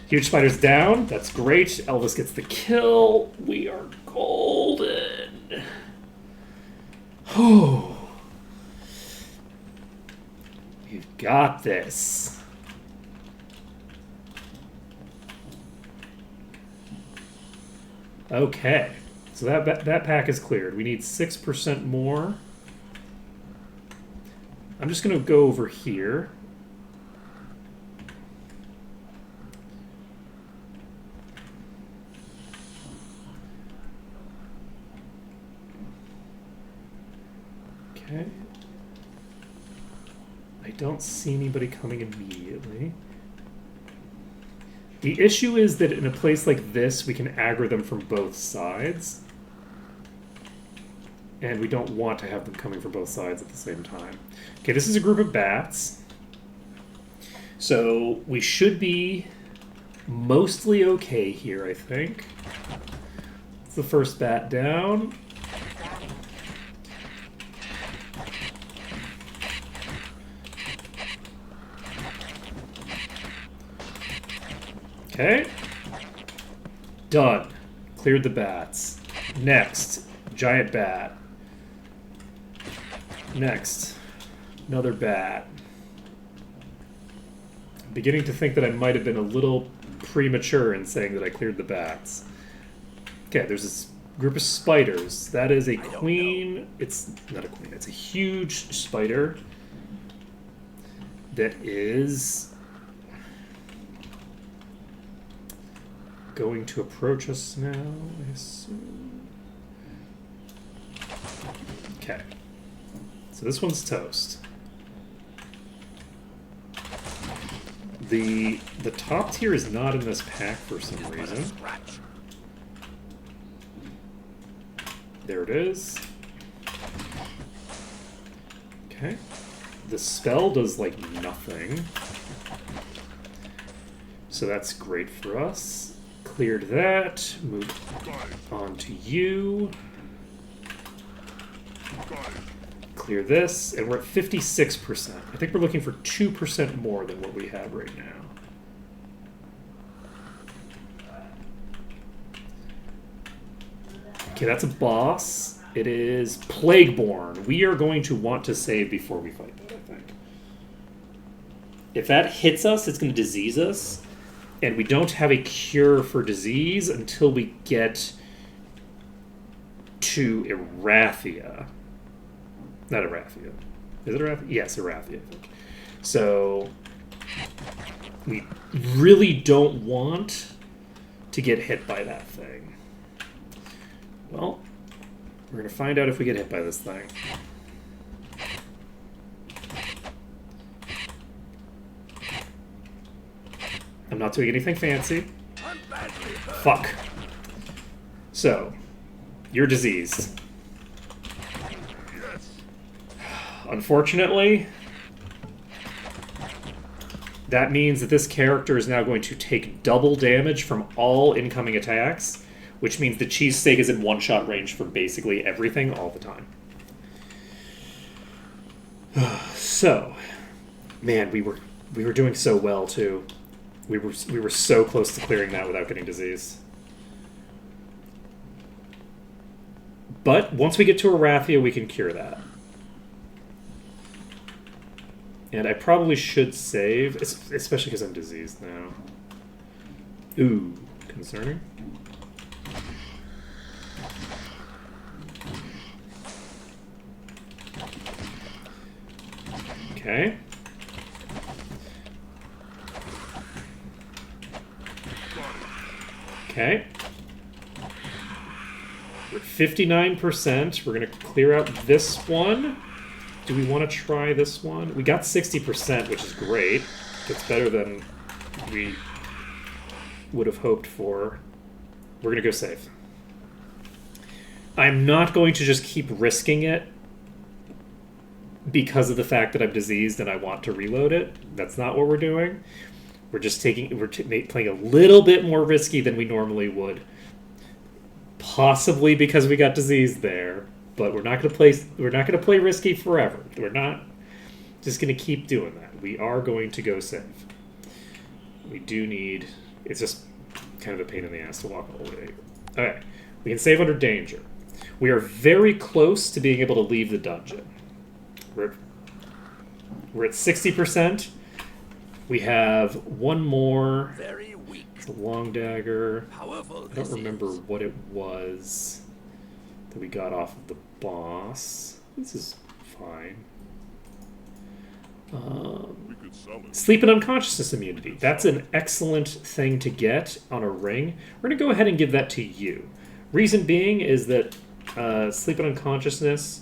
Speaker 2: Huge spider's down. That's great. Elvis gets the kill. We are golden. Oh. You've got this. Okay. So that pack is cleared. We need 6% more. I'm just going to go over here. Okay. I don't see anybody coming immediately. The issue is that in a place like this, we can aggro them from both sides. And we don't want to have them coming from both sides at the same time. Okay, this is a group of bats. So we should be mostly okay here, I think. It's the first bat down. Okay. Done. Cleared the bats. Next, giant bat. Next, another bat. I'm beginning to think that I might have been a little premature in saying that I cleared the bats. Okay, there's this group of spiders. That is a queen. It's not a queen. It's a huge spider that is going to approach us now, I assume. Okay. So this one's toast. The top tier is not in this pack for some reason. There it is. Okay. The spell does like nothing. So that's great for us. Cleared that. Move on to you. Clear this, and we're at 56%. I think we're looking for 2% more than what we have right now. Okay, that's a boss. It is Plagueborn. We are going to want to save before we fight that, I think. If that hits us, it's going to disease us. And we don't have a cure for disease until we get to Erathia. Not Erathia. Is it Erathia? Yes, Erathia, I think. So, we really don't want to get hit by that thing. Well, we're going to find out if we get hit by this thing. I'm not doing anything fancy. Fuck. So, you're diseased. Unfortunately, that means that this character is now going to take double damage from all incoming attacks, which means the cheesesteak is in one-shot range for basically everything all the time. So, man, we were doing so well too. We were so close to clearing that without getting disease. But once we get to Erathia, we can cure that. And I probably should save, especially because I'm diseased now. Ooh, concerning. Okay. Okay. We're at 59%. We're going to clear out this one. Do we want to try this one? We got 60%, which is great. It's better than we would have hoped for. We're going to go safe. I'm not going to just keep risking it because of the fact that I'm diseased and I want to reload it. That's not what we're doing. We're just playing a little bit more risky than we normally would. Possibly because we got diseased there. But we're not going to play risky forever. We're not just going to keep doing that. We are going to go safe. We do need... It's just kind of a pain in the ass to walk all the way. Okay. We can save under danger. We are very close to being able to leave the dungeon. We're at 60%. We have one more.
Speaker 3: Very weak.
Speaker 2: It's a long dagger.
Speaker 3: Powerful.
Speaker 2: I don't remember what it was that we got off of the boss. This is fine. Sleep and unconsciousness immunity. That's an excellent thing to get on a ring. We're going to go ahead and give that to you. Reason being is that sleep and unconsciousness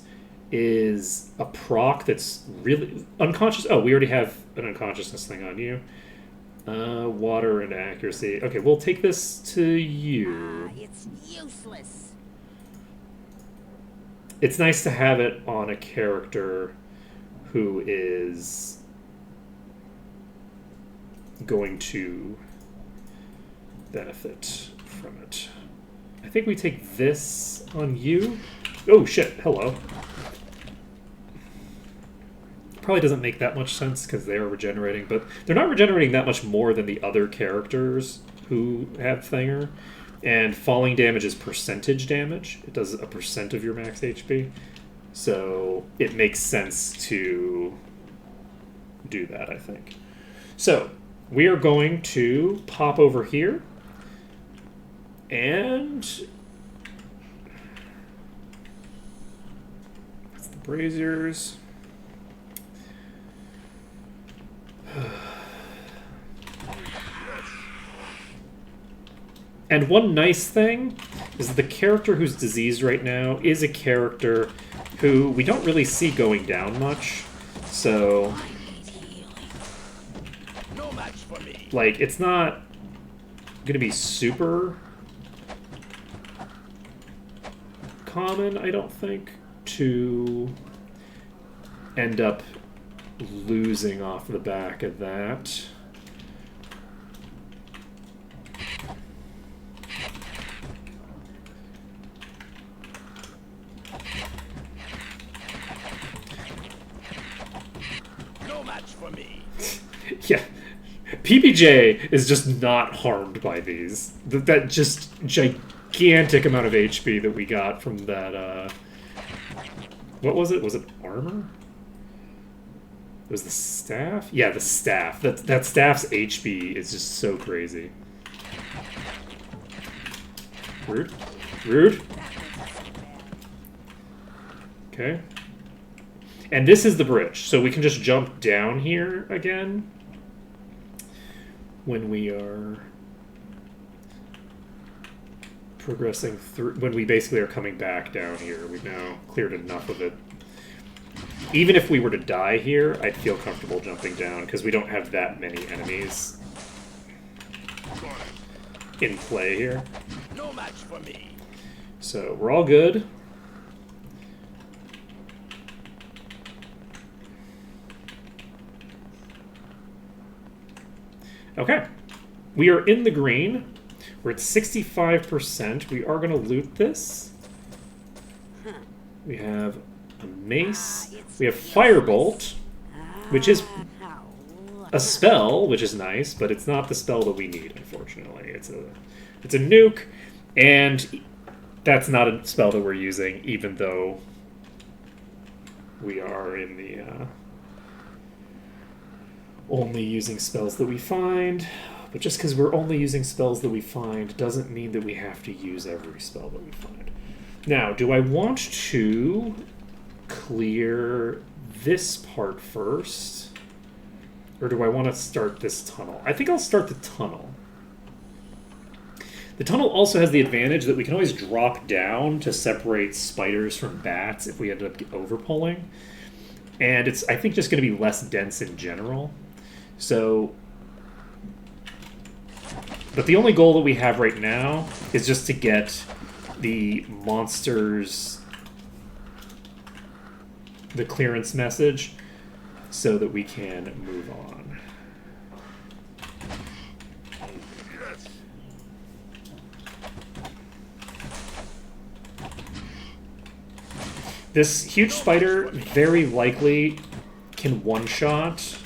Speaker 2: is a proc that's really unconscious. Oh, we already have an unconsciousness thing on you. Water and accuracy. Okay, we'll take this to you.
Speaker 4: It's useless.
Speaker 2: It's nice to have it on a character who is going to benefit from it. I think we take this on you. Oh shit, hello. Probably doesn't make that much sense because they are regenerating, but they're not regenerating that much more than the other characters who have Thinger. And falling damage is percentage damage. It does a percent of your max HP. So it makes sense to do that, I think. So we are going to pop over here. And that's the braziers. And one nice thing is the character who's diseased right now is a character who we don't really see going down much. So,
Speaker 3: No match for me.
Speaker 2: like, it's not going to be super common, I don't think, to end up losing off the back of that.
Speaker 3: No match for me.
Speaker 2: Yeah. PBJ is just not harmed by these. That just gigantic amount of HP that we got from that, what was it? Was it armor? It was the staff? Yeah, the staff. That staff's HP is just so crazy. Rude. Rude. Okay. And this is the bridge, so we can just jump down here again when we are progressing through, when we basically are coming back down here. We've now cleared enough of it. Even if we were to die here, I'd feel comfortable jumping down because we don't have that many enemies in play here.
Speaker 3: No match for me.
Speaker 2: So we're all good. Okay. We are in the green. We're at 65%. We are going to loot this. We have a mace. We have Firebolt, which is a spell, which is nice, but it's not the spell that we need, unfortunately. It's a nuke, and that's not a spell that we're using, even though we are in the only using spells that we find. But just because we're only using spells that we find doesn't mean that we have to use every spell that we find. Now, do I want to clear this part first? Or do I want to start this tunnel? I think I'll start the tunnel. The tunnel also has the advantage that we can always drop down to separate spiders from bats if we end up overpulling. And it's, I think, just going to be less dense in general. So, but the only goal that we have right now is just to get the monsters, the clearance message, so that we can move on. This huge spider very likely can one-shot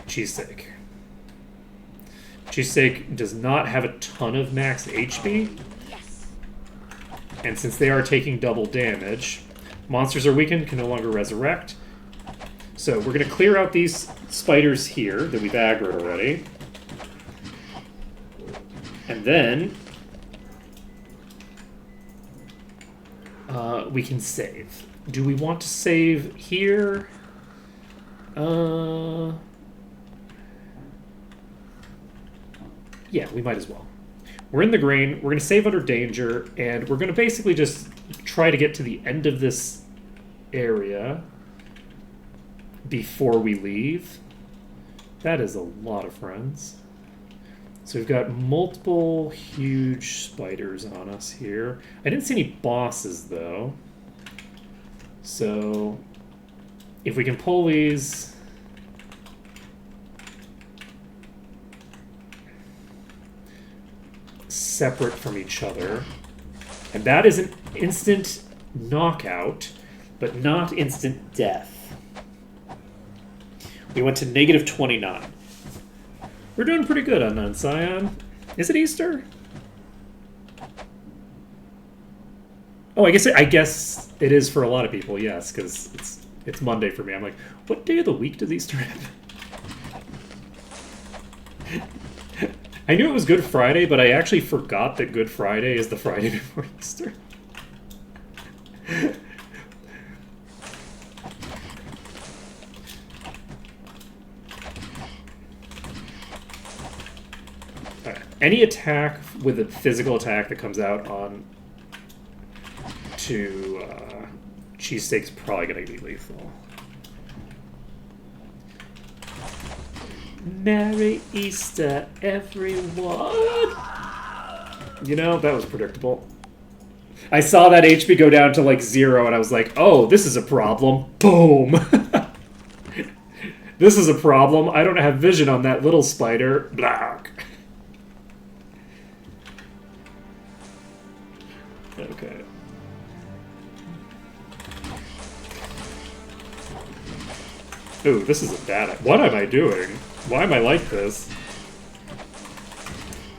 Speaker 2: Cheesesteak. Cheesesteak does not have a ton of max HP, and since they are taking double damage, monsters are weakened, can no longer resurrect. So we're going to clear out these spiders here that we've aggroed already. And then we can save. Do we want to save here? Yeah, we might as well. We're in the green, we're going to save under danger, and we're going to basically just try to get to the end of this area before we leave. That is a lot of friends. So we've got multiple huge spiders on us here. I didn't see any bosses, though. So if we can pull these... separate from each other. And that is an instant knockout, but not instant death. We went to -29. We're doing pretty good on Scion. Is it Easter? Oh, I guess it is for a lot of people. Yes, because it's Monday for me. I'm like, what day of the week does Easter happen? I knew it was Good Friday, but I actually forgot that Good Friday is the Friday before Easter. Any attack with a physical attack that comes out on to cheesesteak's probably going to be lethal. Merry Easter, everyone! You know, that was predictable. I saw that HP go down to like 0, and I was like, oh, this is a problem. Boom! This is a problem. I don't have vision on that little spider. Black. Okay. Ooh, this is a bad... What am I doing? Why am I like this?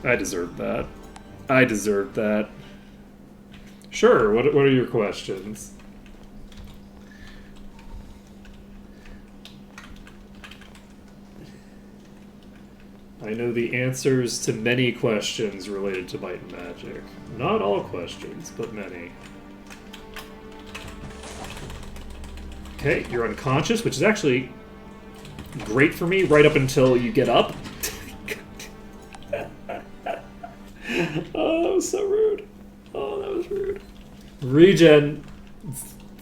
Speaker 2: I deserve that. I deserve that. Sure, what are your questions? I know the answers to many questions related to Might and Magic. Not all questions, but many. Okay, you're unconscious, which is actually great for me right up until you get up. Oh, that was so rude. Oh, that was rude. Regen.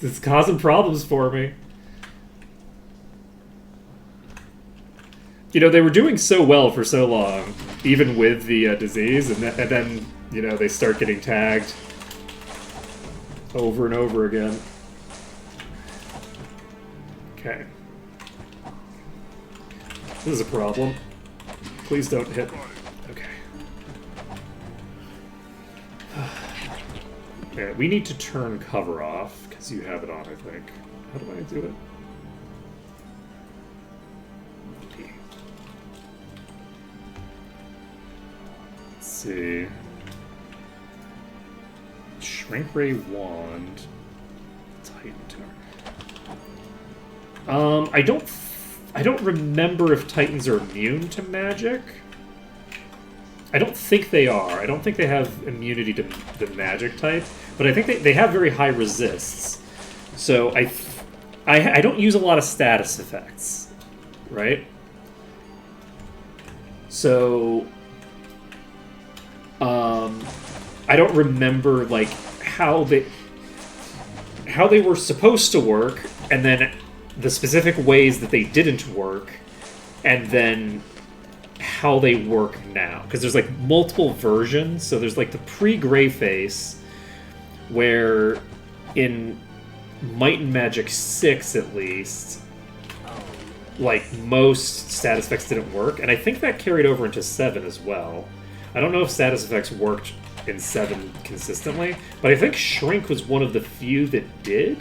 Speaker 2: It's causing problems for me. You know, they were doing so well for so long, even with the disease, and then, you know, they start getting tagged over and over again. Okay. This is a problem. Please don't hit. Okay. Okay, we need to turn cover off, because you have it on, I think. How do I do it? Let's see. Shrink Ray Wand. Titan Turn. I don't remember if Titans are immune to magic. I don't think they are. I don't think they have immunity to the magic type, but I think they have very high resists. So I don't use a lot of status effects, right? So I don't remember like how they were supposed to work, and then the specific ways that they didn't work, and then how they work now. Because there's like multiple versions. So there's like the pre-Gray Face, where in Might and Magic 6 at least, like most status effects didn't work, and I think that carried over into 7 as well. I don't know if status effects worked in 7 consistently, but I think Shrink was one of the few that did.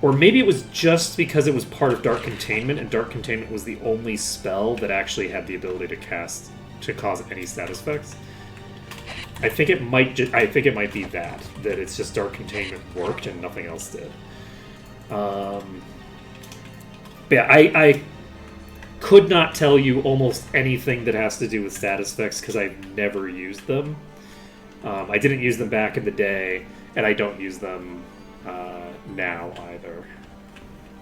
Speaker 2: Or maybe it was just because it was part of Dark Containment, and Dark Containment was the only spell that actually had the ability to cause any status effects. I think it might be that it's just Dark Containment worked and nothing else did. But yeah, I could not tell you almost anything that has to do with status effects because I've never used them. I didn't use them back in the day, and I don't use them now either.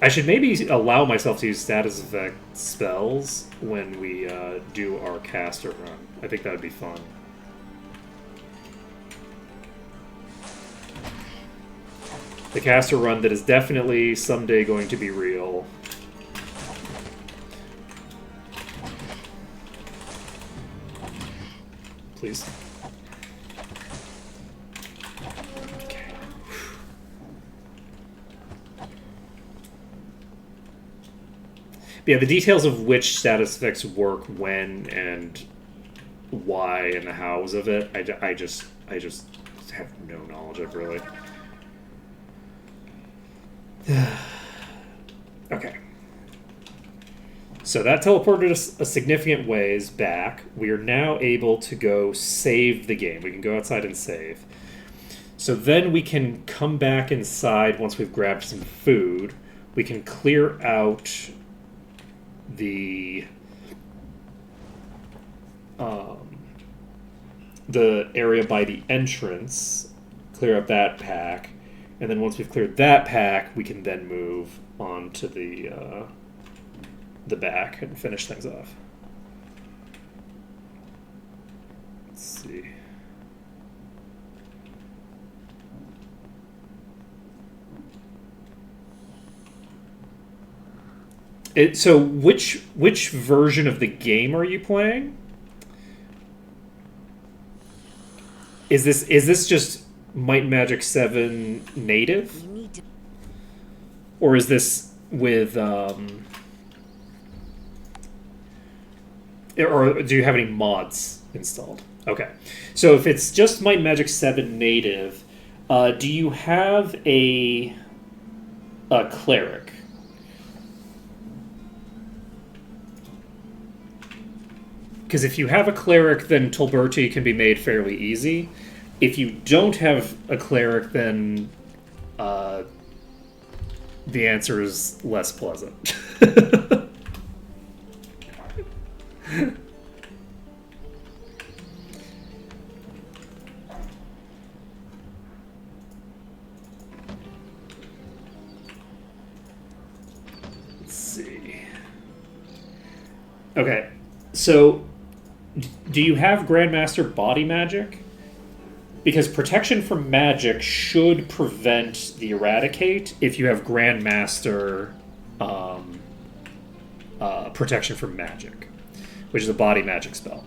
Speaker 2: I should maybe allow myself to use status effect spells when we do our caster run. I think that would be fun. The caster run that is definitely someday going to be real. Please. Okay. But yeah, the details of which status effects work when and why and the hows of it, I just have no knowledge of, really. Okay. So that teleported us a significant ways back. We are now able to go save the game. We can go outside and save. So then we can come back inside once we've grabbed some food. We can clear out the area by the entrance, clear up that pack, and then once we've cleared that pack, we can then move on to the back and finish things off. Let's see. So which version of the game are you playing? Is this just Might and Magic 7 native?
Speaker 4: We need to.
Speaker 2: Or is this with or do you have any mods installed? Okay. So if it's just Might and Magic 7 native, do you have a cleric? Because if you have a cleric, then Tolberti can be made fairly easy. If you don't have a cleric, then the answer is less pleasant. Let's see. Okay, so do you have Grandmaster Body Magic? Because protection from magic should prevent the Eradicate if you have Grandmaster protection from magic, which is a body magic spell.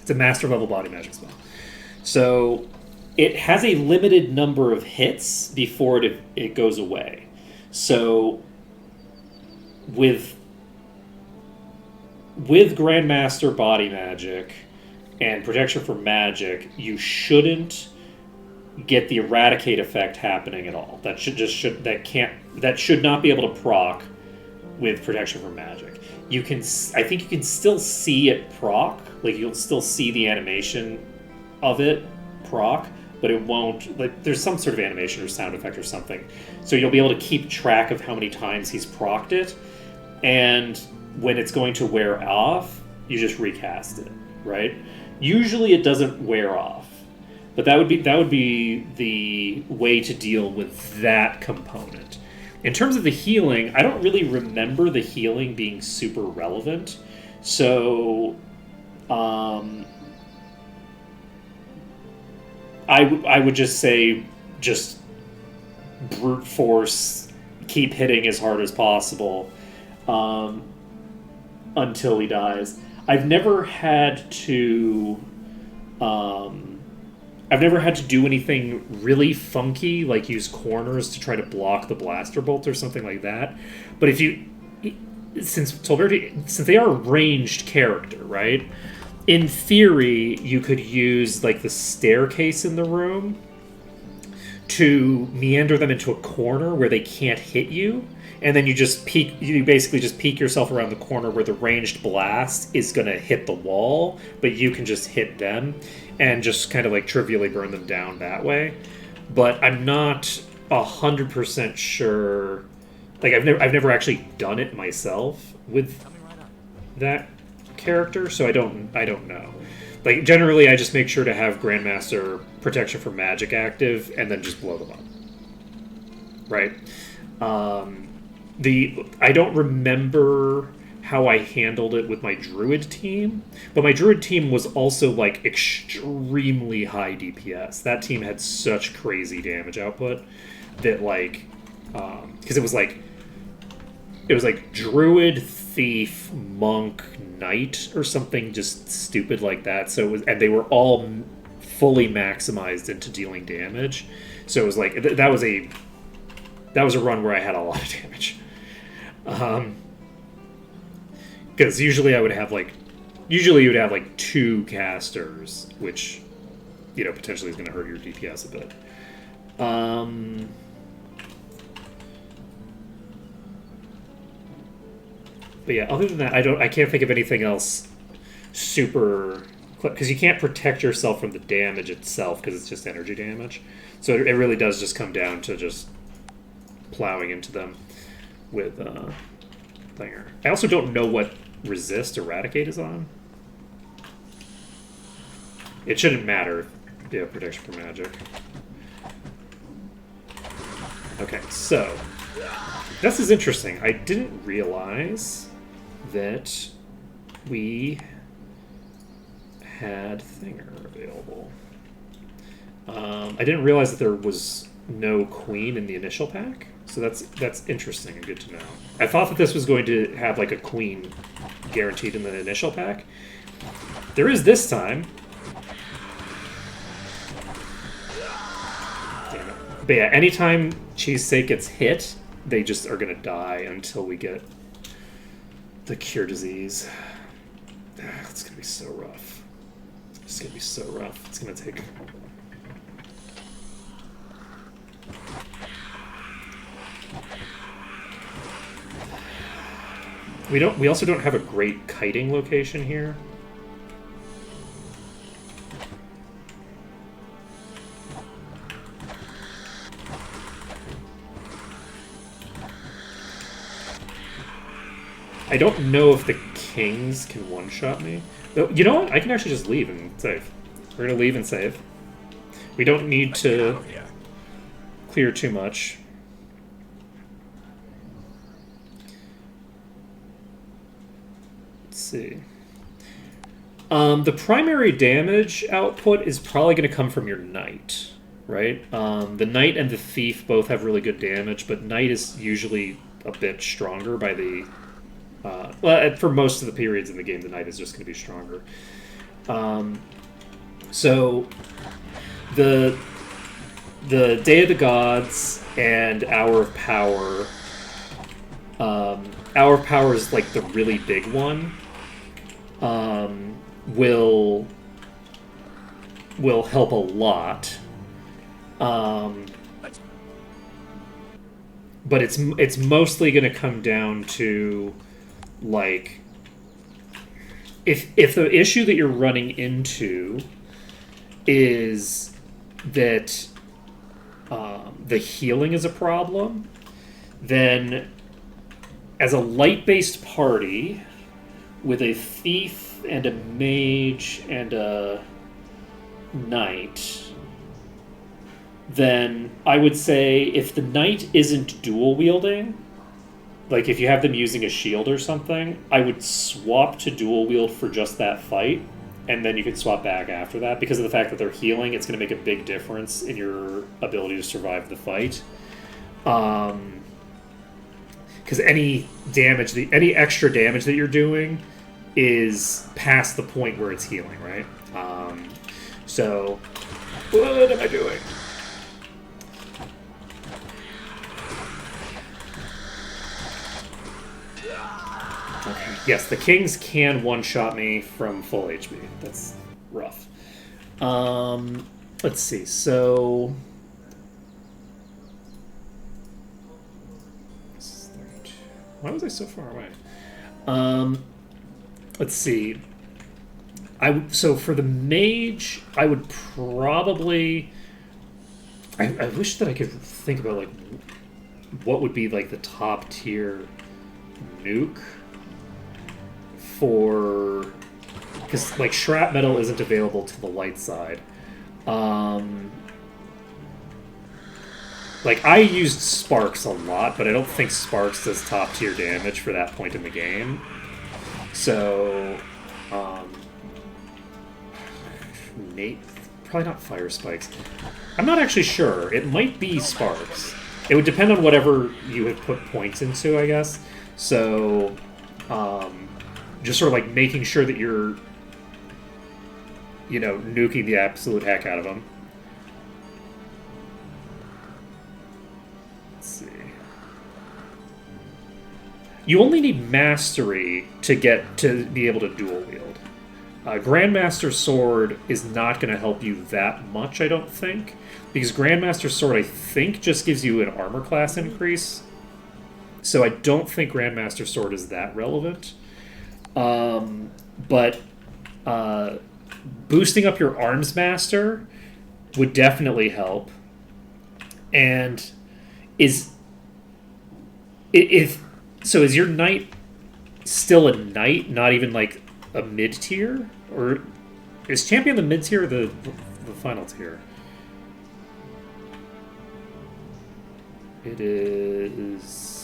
Speaker 2: It's a master level body magic spell. So it has a limited number of hits before it goes away. So with Grandmaster Body Magic and Protection from Magic, you shouldn't get the Eradicate effect happening at all. That should not be able to proc with Protection from Magic. I think you can still see it proc, like you'll still see the animation of it proc, but it won't, like there's some sort of animation or sound effect or something. So you'll be able to keep track of how many times he's procced it, and when it's going to wear off, you just recast it, right? Usually it doesn't wear off, but that would be the way to deal with that component. In terms of the healing, I don't really remember the healing being super relevant, so I would just say just brute force, keep hitting as hard as possible until he dies. I've never had to do anything really funky, like use corners to try to block the blaster bolt or something like that. But since they are a ranged character, right? In theory, you could use like the staircase in the room to meander them into a corner where they can't hit you, and then you basically just peek yourself around the corner where the ranged blast is going to hit the wall, but you can just hit them and just kind of like trivially burn them down that way. But I'm not 100% sure. Like I've never actually done it myself with that character, so I don't know. Like generally, I just make sure to have Grandmaster Protection from Magic active, and then just blow them up. Right. I don't remember how I handled it with my Druid team, but my Druid team was also like extremely high DPS. That team had such crazy damage output that like, because it was like Druid, Thief, Monk, Knight, or something just stupid like that. So it was, and they were all fully maximized into dealing damage. So it was like that was a run where I had a lot of damage. Because usually you would have like two casters, which potentially is going to hurt your DPS a bit. But yeah, other than that, I can't think of anything else super, because you can't protect yourself from the damage itself because it's just energy damage. So it really does just come down to just plowing into them with Thinger. I also don't know what resist Eradicate is on. It shouldn't matter. Yeah, protection from magic. Okay, so this is interesting. I didn't realize that we had Thinger available. I didn't realize that there was no Queen in the initial pack, so that's interesting and good to know. I thought that this was going to have like a Queen guaranteed in the initial pack. There is this time. Damn it. But yeah, anytime Cheesesteak gets hit, they just are gonna die until we get the Cure Disease. It's gonna be so rough. It's gonna be so rough. It's gonna take. We also don't have a great kiting location here. I don't know if the kings can one-shot me. You know what? I can actually just leave and save. We're gonna leave and save. We don't need to clear too much. Let's see. The primary damage output is probably going to come from your knight, right? The knight and the thief both have really good damage, but knight is usually a bit stronger by the... well, for most of the periods in the game, the knight is just going to be stronger. So, the Day of the Gods and Hour of Power... Hour of Power is like the really big one. Will help a lot, but it's mostly going to come down to like if the issue that you're running into is that the healing is a problem, then as a light-based party with a thief and a mage and a knight, then I would say if the knight isn't dual wielding, like if you have them using a shield or something, I would swap to dual wield for just that fight, and then you can swap back after that. Because of the fact that they're healing, it's going to make a big difference in your ability to survive the fight. Because any extra damage that you're doing is past the point where it's healing, right? So, what am I doing? Okay. Yes, the kings can one-shot me from full HP. That's rough. Let's see. So, why was I so far away? Let's see. So for the mage, I would probably... I wish that I could think about like what would be like the top tier nuke for... Because like shrapnel isn't available to the light side. Like, I used Sparks a lot, but I don't think Sparks does top tier damage for that point in the game. So, probably not Fire Spikes. I'm not actually sure. It might be Sparks. It would depend on whatever you have put points into, I guess. So, just sort of like making sure that you're, nuking the absolute heck out of them. You only need Mastery to be able to dual wield. Grandmaster Sword is not going to help you that much, I don't think, because Grandmaster Sword, I think, just gives you an armor class increase. So I don't think Grandmaster Sword is that relevant. But boosting up your Arms Master would definitely help. And is your knight still a knight, not even like a mid tier, or is champion the mid tier or the final tier? It is.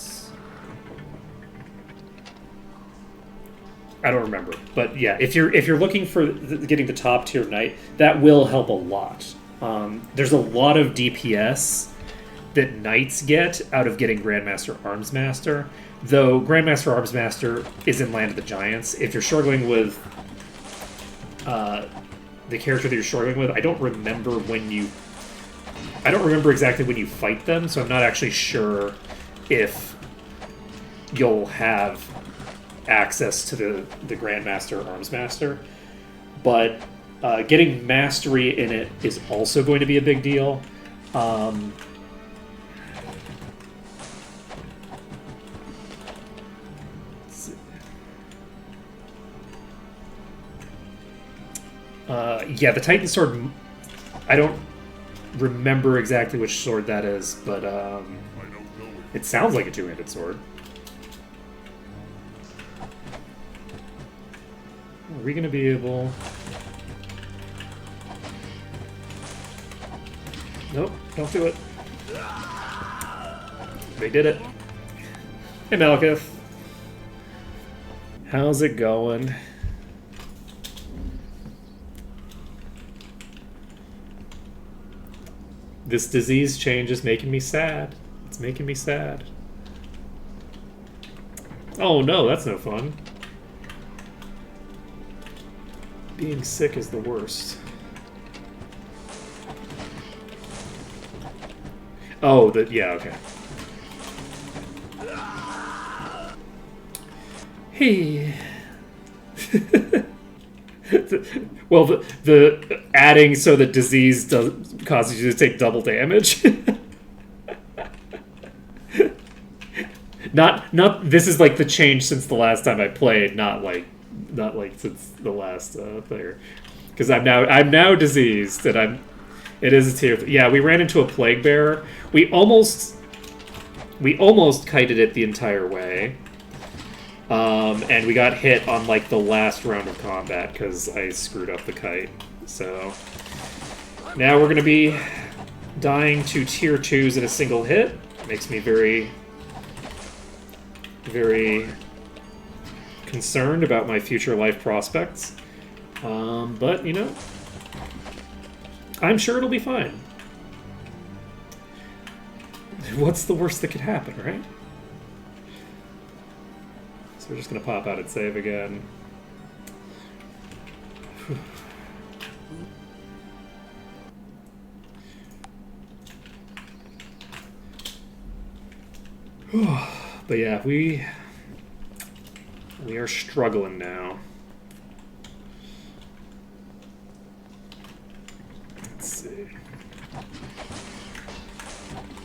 Speaker 2: I don't remember, but yeah, if you're looking for getting the top tier knight, that will help a lot. There's a lot of DPS that knights get out of getting Grandmaster Armsmaster, though Grandmaster Armsmaster is in Land of the Giants. If you're struggling with the character that you're struggling with, I don't remember exactly when you fight them, so I'm not actually sure if you'll have access to the Grandmaster Armsmaster. But getting mastery in it is also going to be a big deal. Yeah, the Titan Sword, I don't remember exactly which sword that is, but it sounds like a two-handed sword. Are we going to be able... Nope, don't do it. They did it. Hey, Malekith. How's it going? This disease change is making me sad. It's making me sad. Oh no, that's no fun. Being sick is the worst. Oh, yeah, okay. Hey. Well, the adding so that disease causes you to take double damage. not this is like the change since the last time I played, not like since the last player, because I'm now diseased and it is a tier. Yeah, we ran into a plague bearer. We almost kited it the entire way. And we got hit on like the last round of combat because I screwed up the kite. So now we're going to be dying to tier 2s in a single hit. Makes me very, very concerned about my future life prospects. But, you know, I'm sure it'll be fine. What's the worst that could happen, right? So we're just going to pop out and save again. But yeah, we are struggling now. Let's see.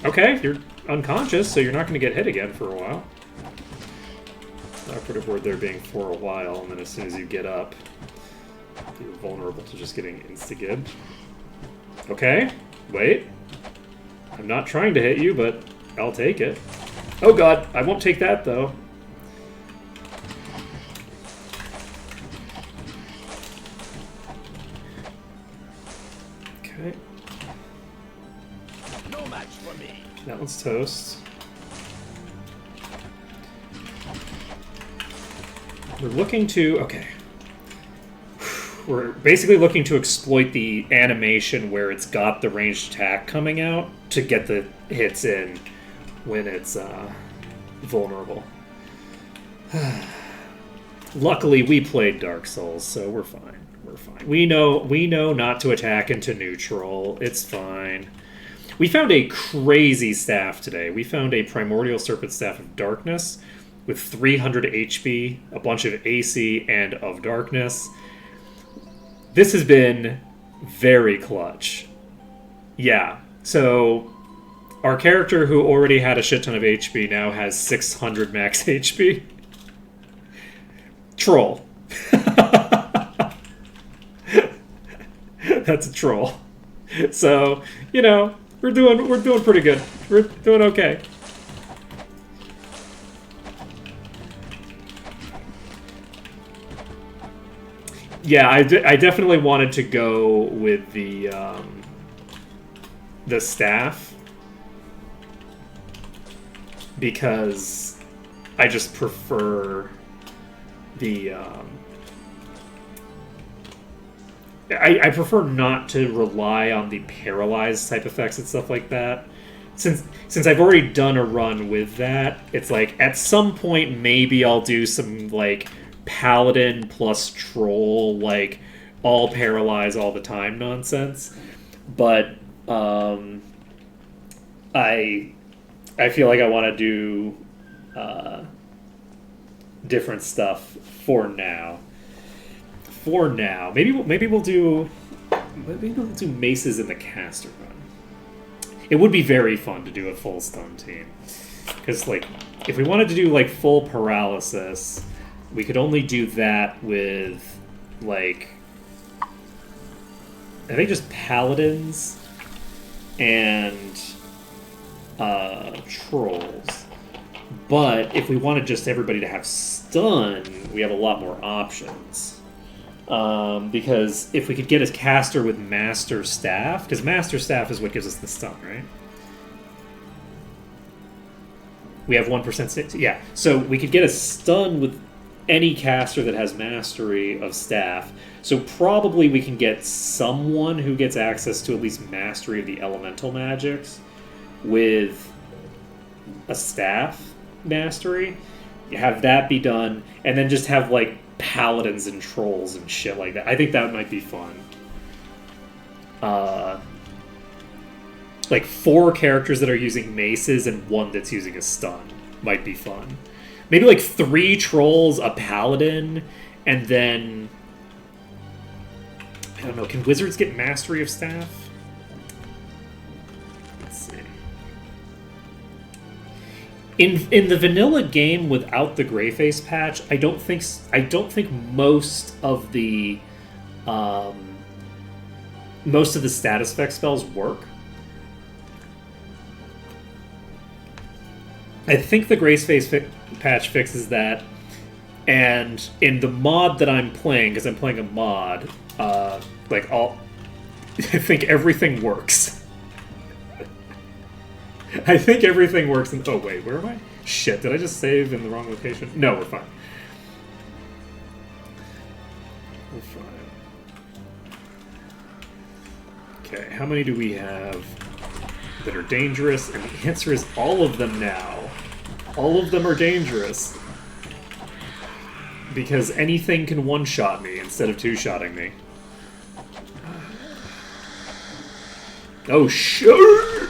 Speaker 2: Okay, you're unconscious, so you're not going to get hit again for a while. Operative word there being for a while, and then as soon as you get up, you're vulnerable to just getting insta-gibbed. Okay, wait. I'm not trying to hit you, but I'll take it. Oh god, I won't take that, though. Okay.
Speaker 3: No match for me.
Speaker 2: That one's toast. We're looking to... Okay. We're basically looking to exploit the animation where it's got the ranged attack coming out to get the hits in when it's vulnerable. Luckily, we played Dark Souls, so we're fine. We're fine. We know not to attack into neutral. It's fine. We found a crazy staff today. We found a Primordial Serpent Staff of Darkness with 300 HP, a bunch of AC, and of Darkness. This has been very clutch. Yeah, so Our character who already had a shit ton of HP now has 600 max HP. Troll. That's a troll. So, you know, we're doing pretty good. We're doing okay. Yeah, I definitely wanted to go with the staff because I just prefer the I prefer not to rely on the paralyzed type effects and stuff like that. Since I've already done a run with that, it's like at some point maybe I'll do some like paladin plus troll, like all paralyze all the time nonsense. But I feel like I want to do different stuff for now. Maybe we'll do maces in the caster run. It would be very fun to do a full stun team, because like if we wanted to do like full paralysis, we could only do that with like I think just paladins and trolls. But if we wanted just everybody to have stun, we have a lot more options. Because if we could get a caster with Master Staff, because Master Staff is what gives us the stun, right? We have 1% yeah. So we could get a stun with any caster that has Mastery of Staff. So probably we can get someone who gets access to at least Mastery of the Elemental Magics with a Staff Mastery. Have that be done, and then just have like paladins and trolls and shit like that. I think that might be fun. Like 4 characters that are using maces and 1 that's using a stun might be fun. Maybe like 3 trolls, a paladin, and then I don't know. Can wizards get mastery of staff? Let's see. In the vanilla game without the Greyface patch, I don't think most of the status effect spells work. I think the Greyface patch fixes that, and in the mod that I'm playing, because I'm playing a mod, I think everything works. I think everything works in... Oh, wait, where am I? Shit, did I just save in the wrong location? No, we're fine. We're fine. Okay, how many do we have that are dangerous? And the answer is all of them now. All of them are dangerous. Because anything can one-shot me instead of two-shotting me. Oh, shit!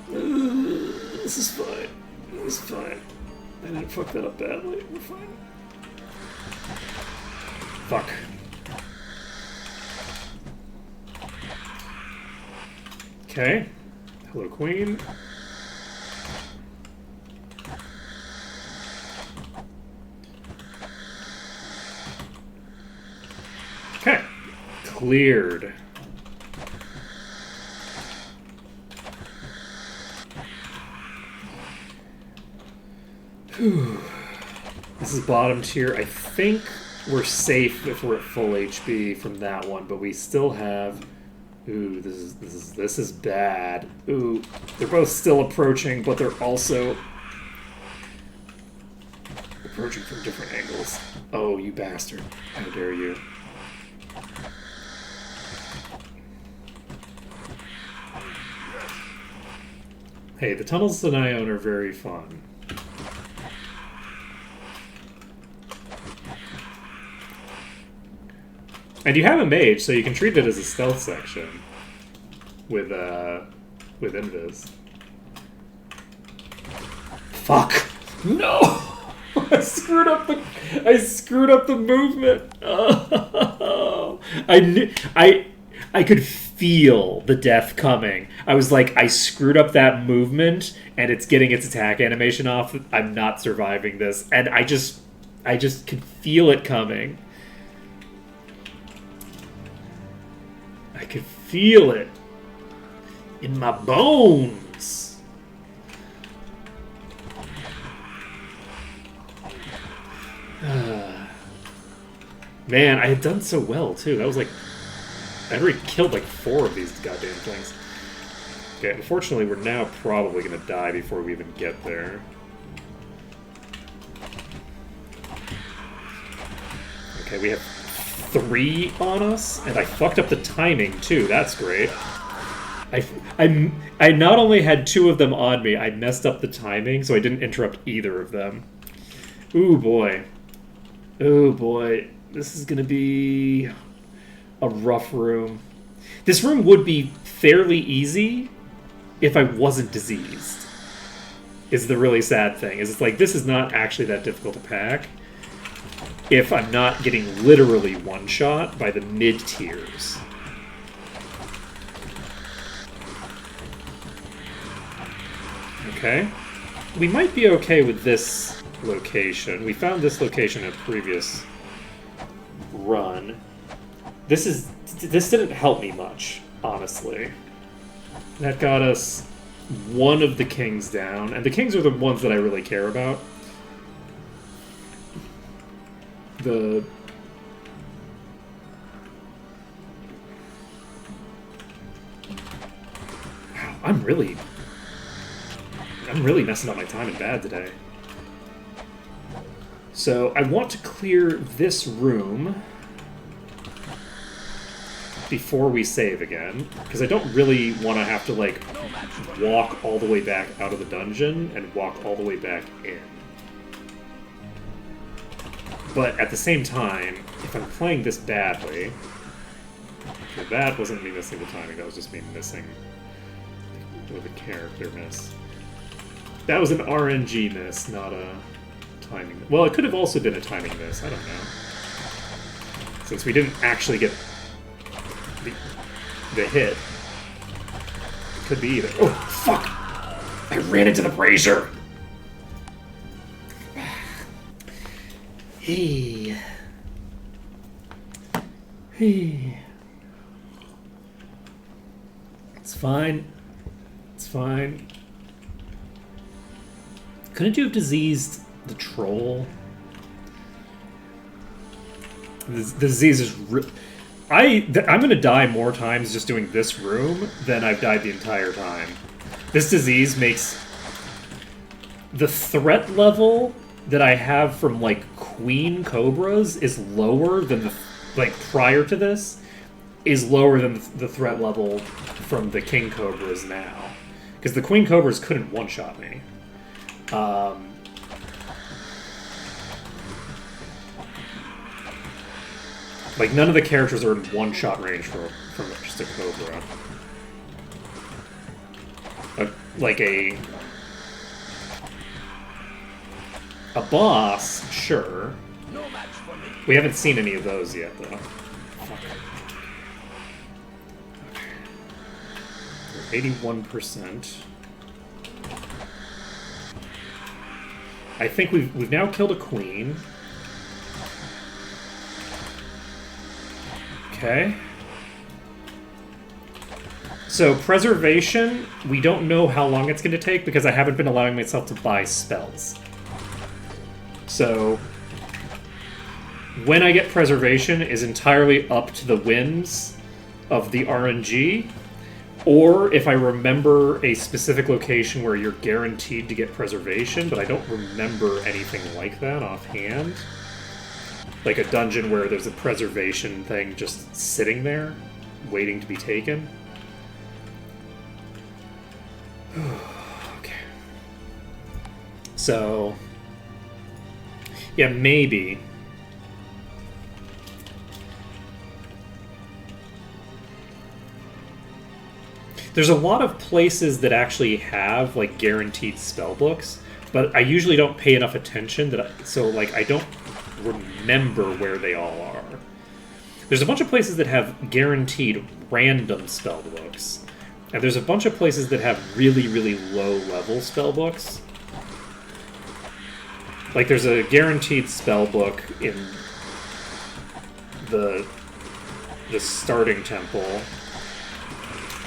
Speaker 2: This is fine. This is fine. I didn't fuck that up badly. We're fine. Fuck. Okay. Hello, Queen. Okay. Cleared. Whew. This is bottom tier. I think we're safe if we're at full HP from that one, but we still have... Ooh, this is bad. Ooh, they're both still approaching, but they're also approaching from different angles. Oh, you bastard. How dare you. Hey, the tunnels to Nione are very fun. And you have a mage, so you can treat it as a stealth section with Invis. Fuck! No! I screwed up the movement. Oh. I could feel the death coming. I was like, I screwed up that movement, and it's getting its attack animation off. I'm not surviving this, and I just could feel it coming. I could feel it in my bones. Man, I had done so well too. That was like, I'd already killed like 4 of these goddamn things. Okay, unfortunately, we're now probably gonna die before we even get there. Okay, we have 3 on us, and I fucked up the timing too. That's great. I not only had 2 of them on me, I messed up the timing, so I didn't interrupt either of them. Ooh boy. Ooh boy. This is gonna be a rough room. This room would be fairly easy if I wasn't diseased. Is the really sad thing. Is it's like, this is not actually that difficult to pack if I'm not getting literally one-shot by the mid-tiers. Okay. We might be okay with this location. We found this location in a previous run. This didn't help me much, honestly. That got us one of the kings down, and the kings are the ones that I really care about. Wow, I'm really messing up my time in bad today. So I want to clear this room before we save again, because I don't really want to have to, like, walk all the way back out of the dungeon and walk all the way back in. But at the same time, if I'm playing this badly... Okay, that wasn't me missing the timing, that was just me missing with a character miss. That was an RNG miss, not a timing... Well, it could have also been a timing miss, I don't know. Since we didn't actually get the hit. It could be either. Oh, fuck! I ran into the brazier! Hey. Hey. It's fine. It's fine. Couldn't you have diseased the troll? The disease is... I'm gonna die more times just doing this room than I've died the entire time. This disease makes the threat level that I have from, like, queen cobras is lower than the, like, prior to this is lower than the threat level from the king cobras now, because the queen cobras couldn't one-shot me. Like, none of the characters are in one-shot range from just a Cobra. Like a boss, sure.
Speaker 3: No match for me.
Speaker 2: We haven't seen any of those yet, though. We're 81%. I think we've now killed a queen. Okay. So, preservation, we don't know how long it's going to take because I haven't been allowing myself to buy spells. So, when I get preservation is entirely up to the whims of the RNG, or if I remember a specific location where you're guaranteed to get preservation, but I don't remember anything like that offhand. Like a dungeon where there's a preservation thing just sitting there, waiting to be taken. Okay. So, yeah, maybe. There's a lot of places that actually have, like, guaranteed spell books, but I usually don't pay enough attention so, like, I don't remember where they all are. There's a bunch of places that have guaranteed random spell books, and there's a bunch of places that have really, really low-level spell books. Like, there's a guaranteed spell book in the starting temple.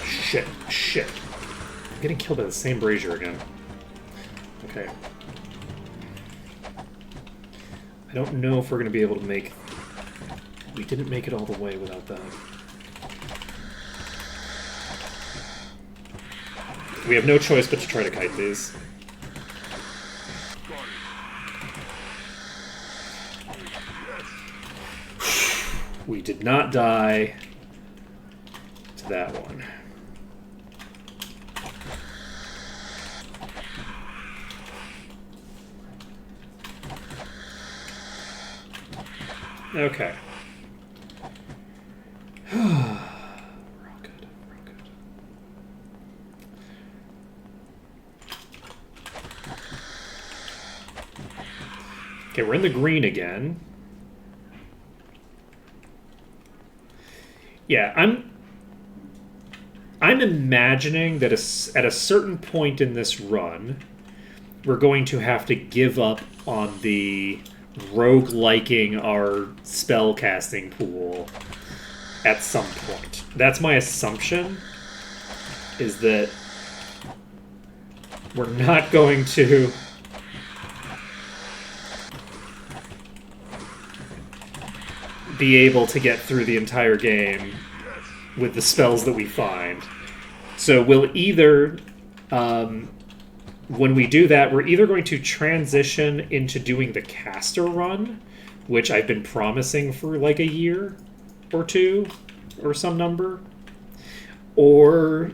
Speaker 2: Shit. I'm getting killed by the same brazier again. Okay. I don't know if we're going to be able to make... We didn't make it all the way without that. We have no choice but to try to kite these. We did not die to that one. Okay. We're all good. Okay, we're in the green again. Yeah, I'm imagining that at a certain point in this run, we're going to have to give up on the rogue-liking our spell casting pool at some point. That's my assumption, is that we're not going to be able to get through the entire game with the spells that we find. So we'll either, when we do that, we're either going to transition into doing the caster run, which I've been promising for like a year or two, or some number, or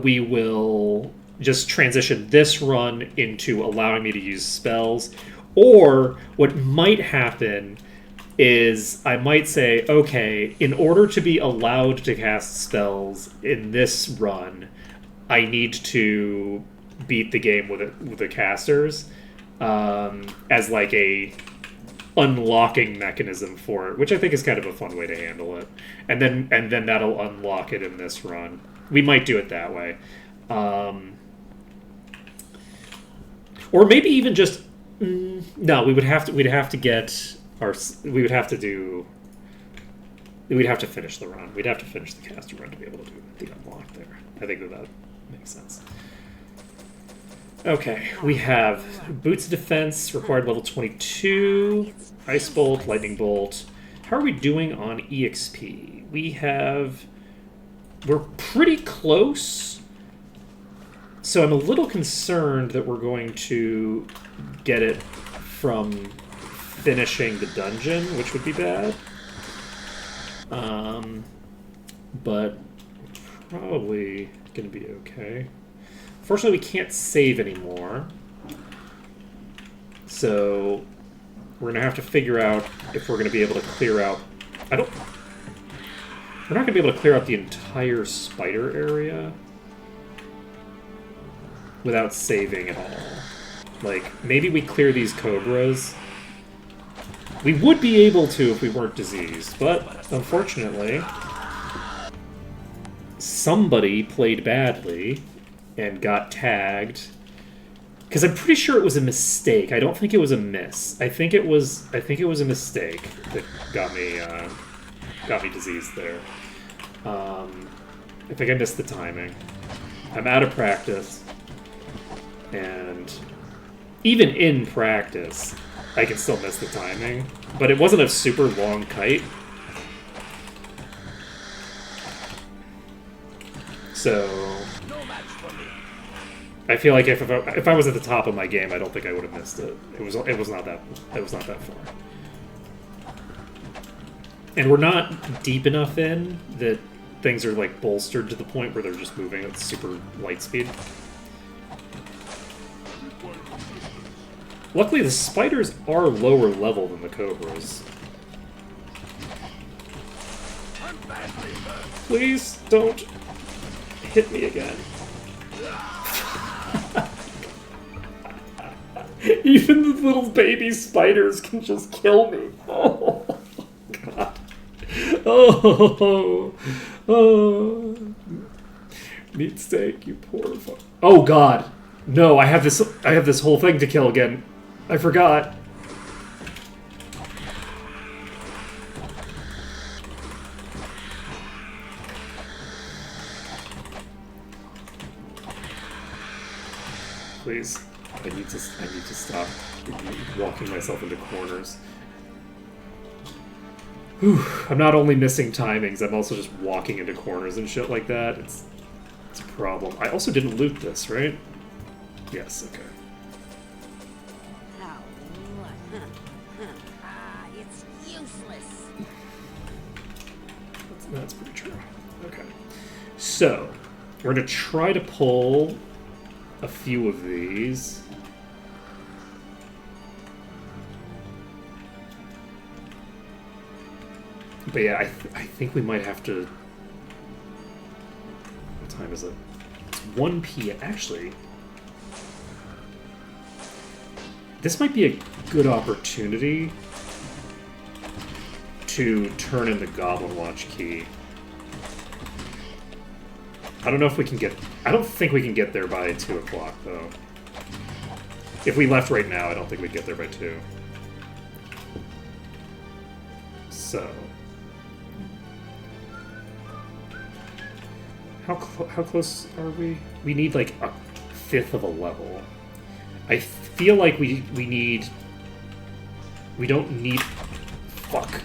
Speaker 2: we will just transition this run into allowing me to use spells, or what might happen is I might say, okay, in order to be allowed to cast spells in this run, I need to beat the game with the casters as like a unlocking mechanism for it, which I think is kind of a fun way to handle it. And then that'll unlock it in this run. We might do it that way. Or maybe even just no, we'd have to finish the run. We'd have to finish the caster run to be able to do the unlock there. I think that makes sense. Okay, we have Boots of Defense, required level 22, Ice Bolt, Lightning Bolt. How are we doing on EXP? We're pretty close, so I'm a little concerned that we're going to get it from finishing the dungeon, which would be bad. But probably gonna be okay. Fortunately, we can't save anymore, so we're gonna have to figure out if we're gonna be able to clear out. We're not gonna be able to clear out the entire spider area without saving at all. Like, maybe we clear these cobras. We would be able to if we weren't diseased, but unfortunately, somebody played badly and got tagged. Because I'm pretty sure it was a mistake. I don't think it was a miss. I think it was a mistake that got me diseased there. I think I missed the timing. I'm out of practice, and even in practice, I can still miss the timing. But it wasn't a super long kite. So I feel like if I was at the top of my game, I don't think I would have missed it. It was not that far. And we're not deep enough in that things are like bolstered to the point where they're just moving at super light speed. Luckily, the spiders are lower level than the cobras. Please don't hit me again. Even the little baby spiders can just kill me. Oh, God. Oh, oh, meat steak, you poor fuck. Oh God, no! I have this. I have this whole thing to kill again. I forgot. Please, I need to stop walking myself into corners. Whew. I'm not only missing timings, I'm also just walking into corners and shit like that. It's a problem. I also didn't loot this, right? Yes, okay.
Speaker 4: Oh, what? It's useless.
Speaker 2: That's pretty true. Okay. So, we're going to try to pull a few of these. But yeah, I think we might have to... What time is it? It's 1 p.m. Actually, this might be a good opportunity to turn in the Goblin Watch key. I don't know if we can get... I don't think we can get there by 2 o'clock, though. If we left right now, I don't think we'd get there by 2. So... How close are we? We need, like, a fifth of a level. I feel like we need... We don't need... Fuck.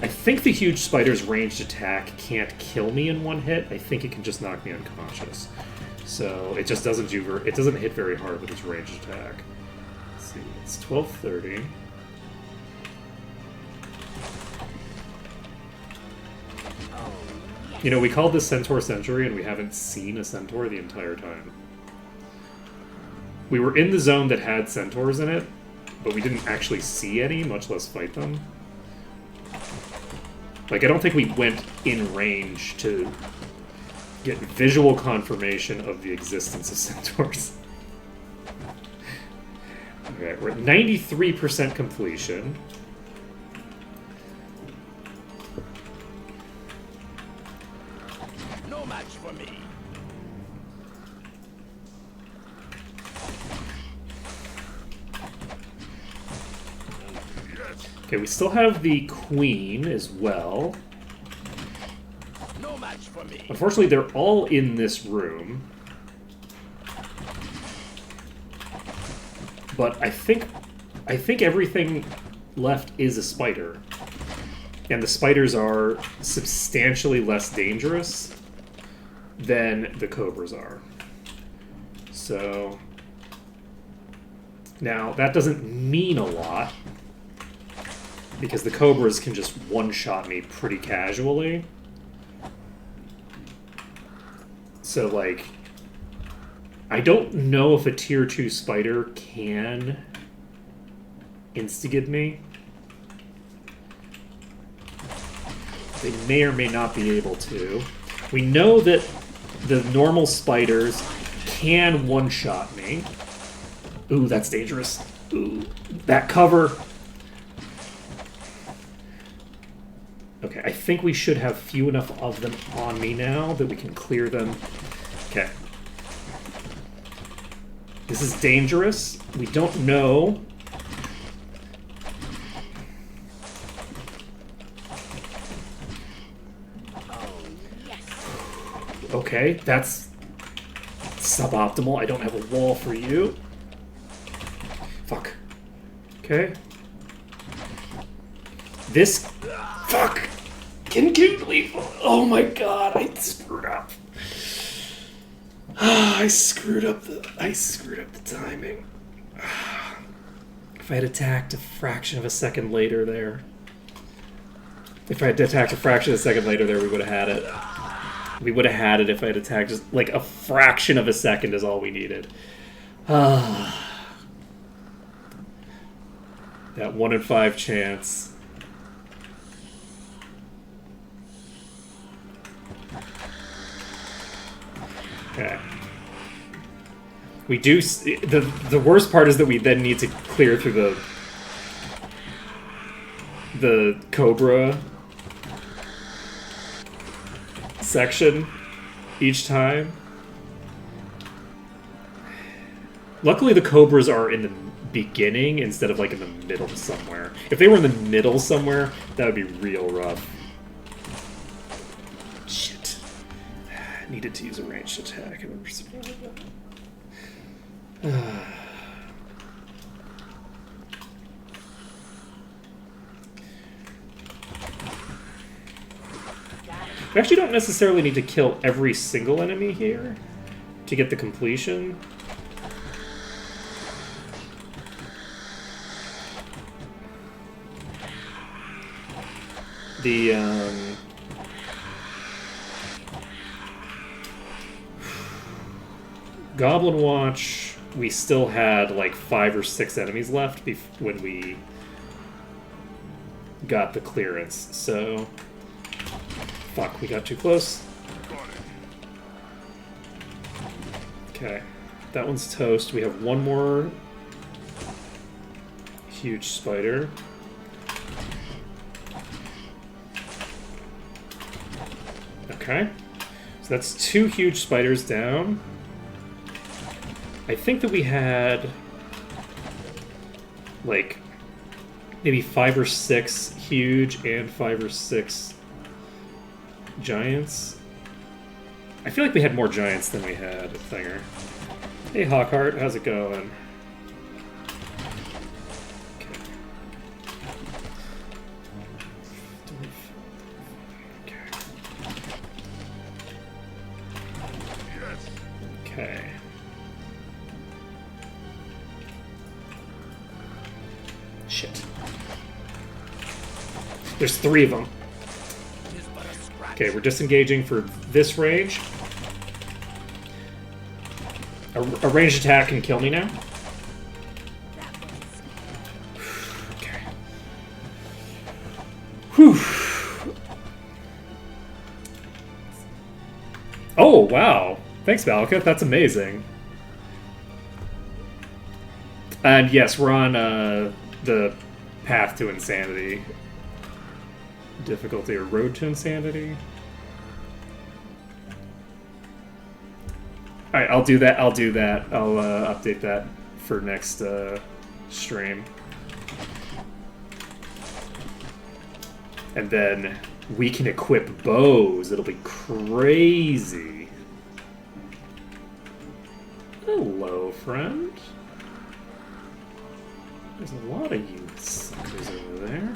Speaker 2: I think the huge spider's ranged attack can't kill me in 1 hit. I think it can just knock me unconscious. So it just doesn't do... It doesn't hit very hard with its ranged attack. Let's see. It's 12:30. You know, we called this Centaur Century, and we haven't seen a centaur the entire time. We were in the zone that had centaurs in it, but we didn't actually see any, much less fight them. Like, I don't think we went in range to get visual confirmation of the existence of centaurs. Okay, we're at 93% completion.
Speaker 3: No match for me.
Speaker 2: Okay, we still have the queen as well.
Speaker 3: No match for me.
Speaker 2: Unfortunately, they're all in this room. But I think everything left is a spider. And the spiders are substantially less dangerous than the cobras are. So... Now, that doesn't mean a lot, because the cobras can just one-shot me pretty casually. So, like, I don't know if a tier 2 spider can instigate me. They may or may not be able to. We know that the normal spiders can one-shot me. Ooh, that's dangerous. Ooh, that cover. Okay, I think we should have few enough of them on me now that we can clear them. Okay. This is dangerous. We don't know. Okay, that's suboptimal. I don't have a wall for you. Fuck. Okay. This... Fuck! Can lethal. Oh my god, I screwed up. I screwed up the timing. If I had attacked a fraction of a second later there. If I had attacked a fraction of a second later there, we would have had it. We would have had it if I had attacked just like a fraction of a second is all we needed. That 1 in 5 chance. Okay. We do... The worst part is that we then need to clear through the Cobra section each time. Luckily, the Cobras are in the beginning instead of like in the middle somewhere. If they were in the middle somewhere, that would be real rough. Shit. Needed to use a ranged attack. I remember surviving that. We actually don't necessarily need to kill every single enemy here to get the completion. The Goblin Watch, we still had like 5 or 6 enemies left when we got the clearance, so fuck, we got too close. Okay, that one's toast. We have one more huge spider. Okay, so that's 2 huge spiders down. I think that we had like maybe 5 or 6 huge and 5 or 6 giants. I feel like we had more giants than we had Thinger. Hey Hawkheart, how's it going? Okay. Shit. There's 3 of them. Okay, we're disengaging for this range. A ranged attack can kill me now. Okay. Whew. Oh, wow. Thanks, Valakith. That's amazing. And yes, we're on the path to insanity. Difficulty or road to insanity. Alright, I'll do that. I'll update that for next stream. And then we can equip bows. It'll be crazy. Hello, friend. There's a lot of you suckers over there.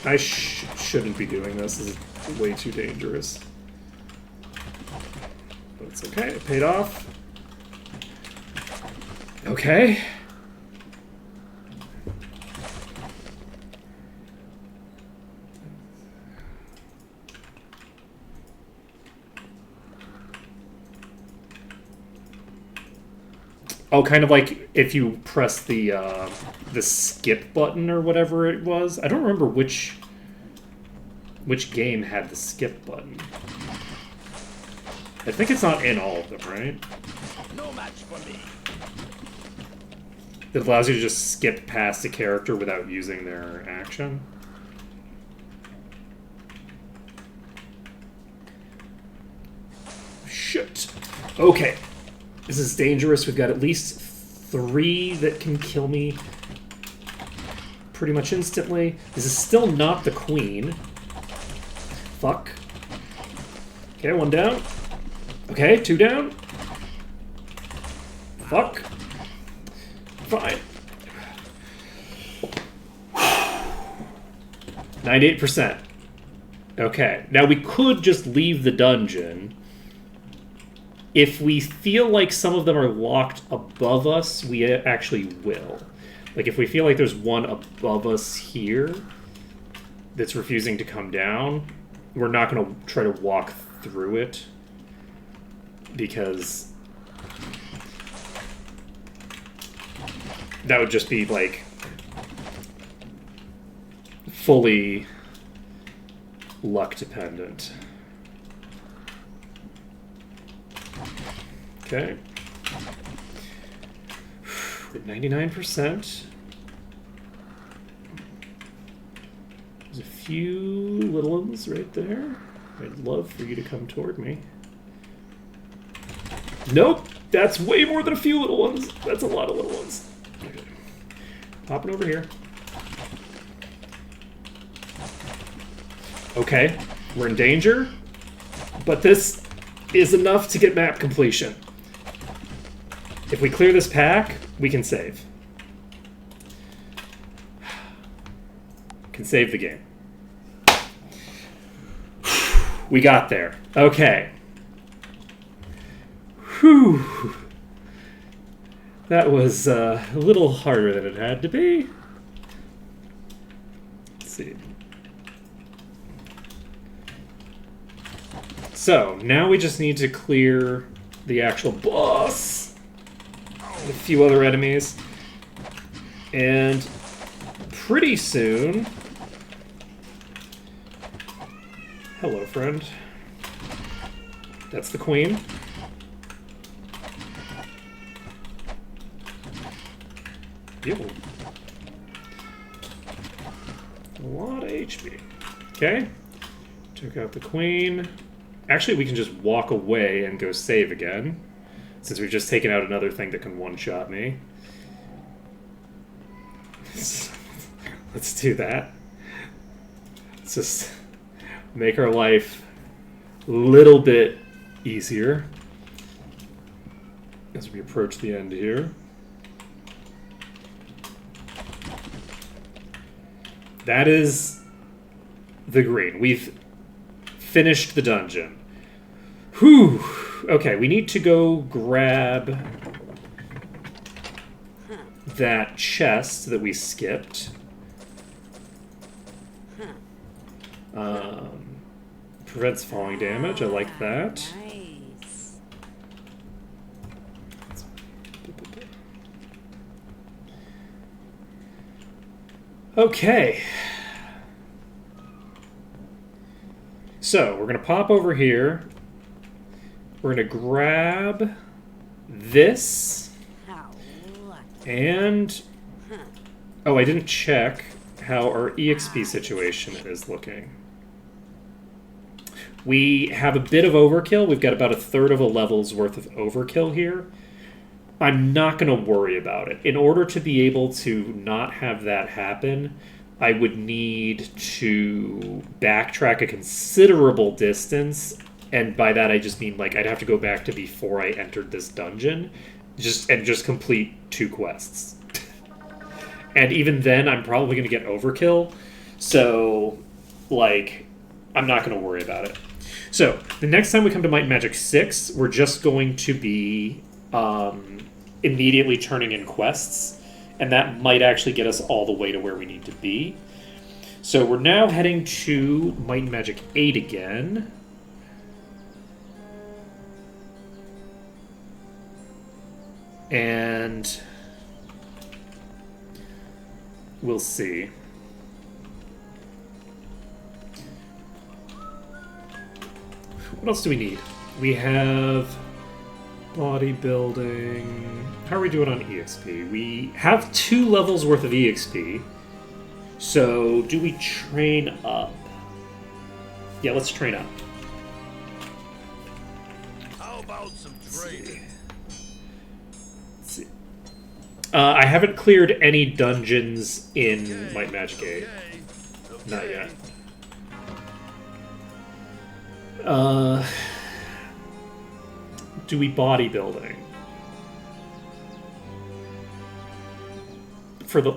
Speaker 2: I shouldn't be doing this. This is way too dangerous. But it's okay. It paid off. Okay. Oh, kind of like if you press the skip button or whatever it was. I don't remember which game had the skip button. I think it's not in all of them, right?
Speaker 3: No match for me.
Speaker 2: It allows you to just skip past a character without using their action. Shit. Okay. This is dangerous. We've got at least 3 that can kill me pretty much instantly. This is still not the queen. Fuck. Okay, 1 down. Okay, 2 down. Fuck. Fine. 98%. Okay, now we could just leave the dungeon. If we feel like some of them are locked above us, we actually will. Like, if we feel like there's one above us here that's refusing to come down, we're not going to try to walk through it. Because that would just be, like, fully luck dependent. Okay. at 99%. There's a few little ones right there. I'd love for you to come toward me. Nope! That's way more than a few little ones. That's a lot of little ones. Okay. Popping over here. Okay, we're in danger, but this is enough to get map completion. If we clear this pack, we can save. Can save the game. We got there. Okay. Whew. That was a little harder than it had to be. Let's see. So, now we just need to clear the actual boss. And a few other enemies. And pretty soon... Hello, friend. That's the queen. Ew. A lot of HP. Okay. Took out the queen. Actually, we can just walk away and go save again, since we've just taken out another thing that can one-shot me. Let's do that. Let's just make our life a little bit easier as we approach the end here. That is the green. We've finished the dungeon. Whew. Okay, we need to go grab that chest that we skipped. Prevents falling damage. I like that.
Speaker 4: Nice.
Speaker 2: Okay. So, we're going to pop over here. We're going to grab this.
Speaker 4: How lucky.
Speaker 2: And... Oh, I didn't check how our EXP situation is looking. We have a bit of overkill. We've got about a third of a level's worth of overkill here. I'm not going to worry about it. In order to be able to not have that happen, I would need to backtrack a considerable distance, and by that I just mean like I'd have to go back to before I entered this dungeon, just complete 2 quests. And even then, I'm probably going to get overkill, so like I'm not going to worry about it. So the next time we come to Might and Magic 6, we're just going to be immediately turning in quests, and that might actually get us all the way to where we need to be. So we're now heading to Might and Magic 8 again. And we'll see. What else do we need? We have bodybuilding. How are we doing on EXP? We have 2 levels worth of EXP. So, do we train up? Yeah, let's train up.
Speaker 3: How about some trading?
Speaker 2: Let's see. I haven't cleared any dungeons in Might and Magic 8.
Speaker 3: Okay.
Speaker 2: Not yet. Do we bodybuilding?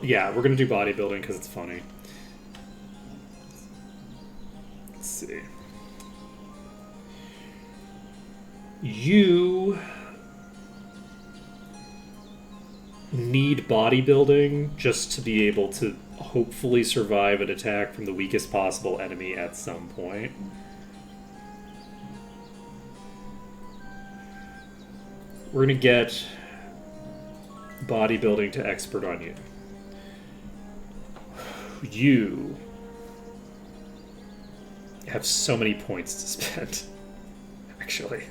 Speaker 2: Yeah, we're gonna do bodybuilding because it's funny. Let's see. You need bodybuilding just to be able to hopefully survive an attack from the weakest possible enemy at some point. We're gonna get bodybuilding to expert on you. You have so many points to spend, actually.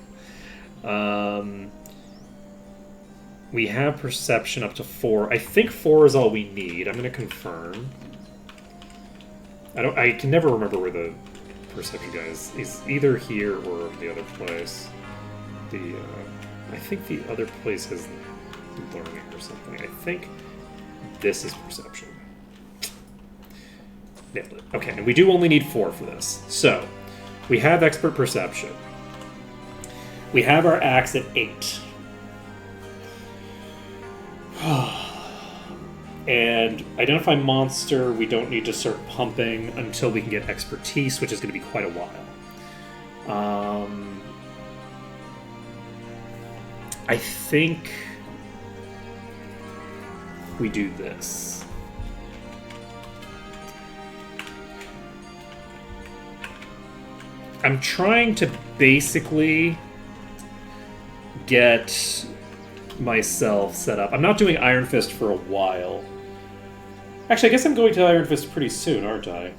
Speaker 2: We have perception up to 4. I think 4 is all we need. I'm going to confirm. I can never remember where the perception guy is. He's either here or the other place. I think the other place has learning or something. I think this is perception. Nailed it. Okay, and we do only need 4 for this. So, we have expert perception. We have our axe at 8. And identify monster, we don't need to start pumping until we can get expertise, which is going to be quite a while. I think we do this. I'm trying to basically get myself set up. I'm not doing Iron Fist for a while. Actually, I guess I'm going to Iron Fist pretty soon, aren't I?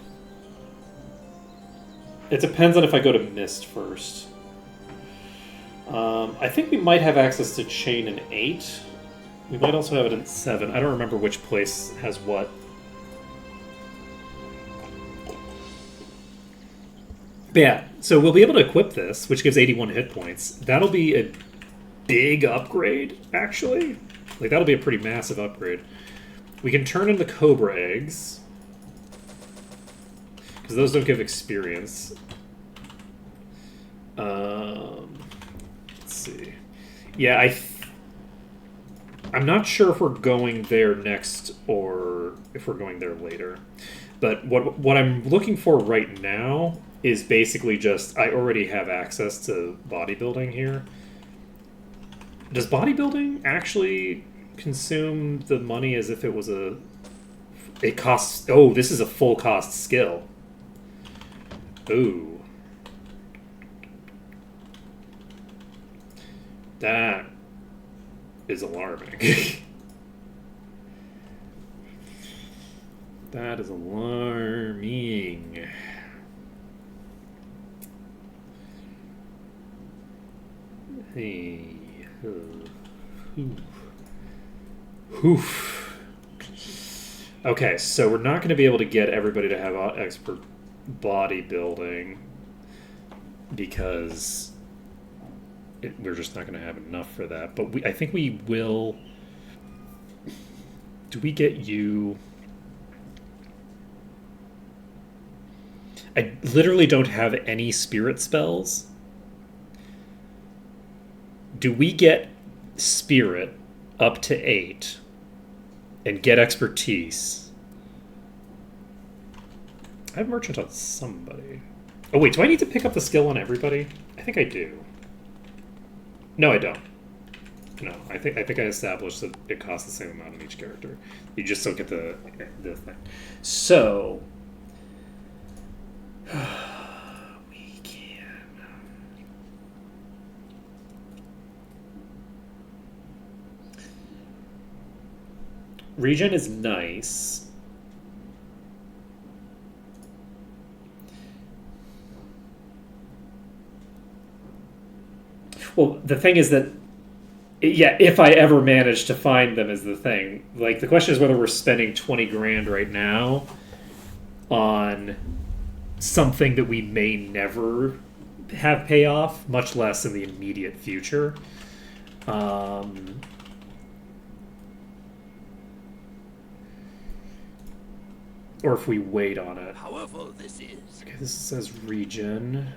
Speaker 2: It depends on if I go to Mist first. I think we might have access to Chain in 8. We might also have it in 7. I don't remember which place has what. But yeah, so we'll be able to equip this, which gives 81 hit points. That'll be a big upgrade, actually. Like, that'll be a pretty massive upgrade. We can turn in the Cobra eggs, because those don't give experience. Let's see. Yeah, I'm not sure if we're going there next or if we're going there later. But what I'm looking for right now is basically just, I already have access to bodybuilding here. Does bodybuilding actually consume the money as if it was it costs... Oh, this is a full cost skill. Ooh. That is alarming. That is alarming. Hey. Oof. Okay, so we're not going to be able to get everybody to have expert bodybuilding because we're just not going to have enough for that. But I think we will. Do we get you? I literally don't have any spirit spells. Do we get spirit up to 8 and get expertise? I have merchant on somebody. Oh wait, do I need to pick up the skill on everybody? I think I do. No, I don't. No, I think I established that it costs the same amount on each character. You just don't get the thing. So we can. Regen is nice. Well, the thing is that, yeah, if I ever manage to find them is the thing. Like, the question is whether we're spending 20 grand right now on something that we may never have pay off, much less in the immediate future. Or if we wait on it.
Speaker 3: Powerful this is.
Speaker 2: Okay, this says regen.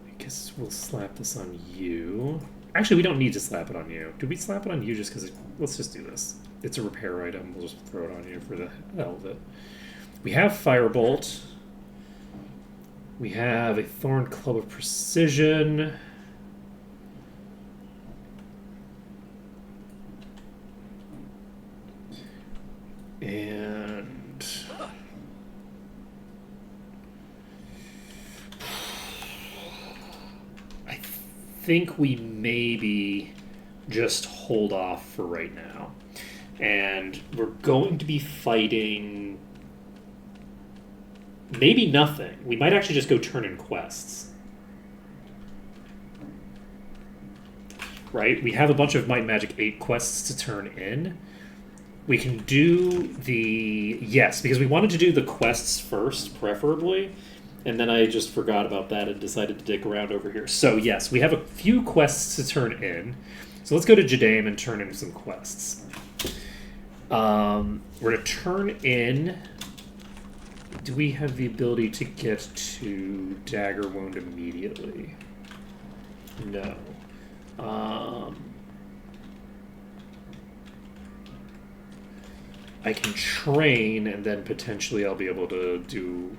Speaker 2: I guess we'll slap this on you. Actually, we don't need to slap it on you. Do we slap it on you just because... Let's just do this. It's a repair item. We'll just throw it on you for the hell of it. We have Firebolt. We have a Thorn Club of Precision. And I think we maybe just hold off for right now. And we're going to be fighting maybe nothing. We might actually just go turn in quests. right? We have a bunch of Might and Magic 8 quests to turn in. We can do the... Yes, because we wanted to do the quests first, preferably. And then I just forgot about that and decided to dig around over here. So, yes, we have a few quests to turn in. So let's go to Jadame and turn in some quests. We're going to turn in... Do we have the ability to get to Dagger Wound immediately? No. I can train, and then potentially I'll be able to do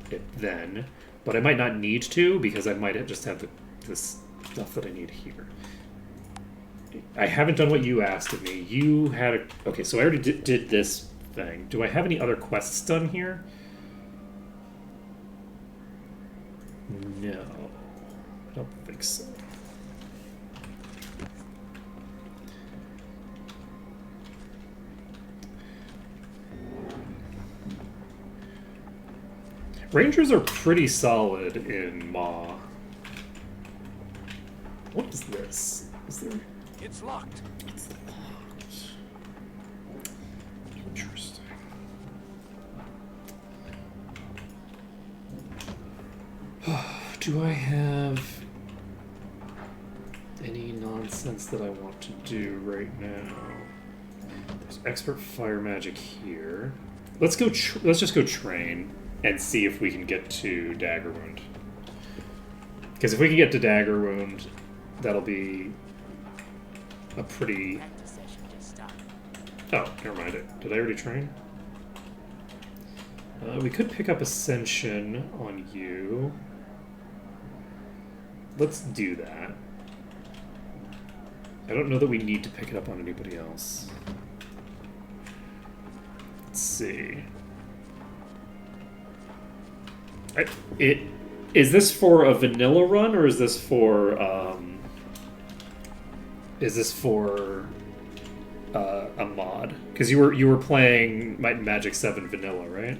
Speaker 2: it then. But I might not need to, because I might just have this stuff that I need here. I haven't done what you asked of me. You had a... Okay, so I already did this thing. Do I have any other quests done here? No. I don't think so. Rangers are pretty solid in Maw. What is this? Is there...
Speaker 3: It's locked.
Speaker 2: It's locked. Interesting. Do I have any nonsense that I want to do right now? There's expert fire magic here. Let's go. Let's just go train and see if we can get to Dagger Wound. Because if we can get to Dagger Wound, that'll be a pretty...
Speaker 4: Practice session just started.
Speaker 2: Oh, never mind it. Did I already train? We could pick up Ascension on you. Let's do that. I don't know that we need to pick it up on anybody else. Let's see. Is this for a vanilla run, or is this for a mod? Because you were playing Might and Magic 7 vanilla, right?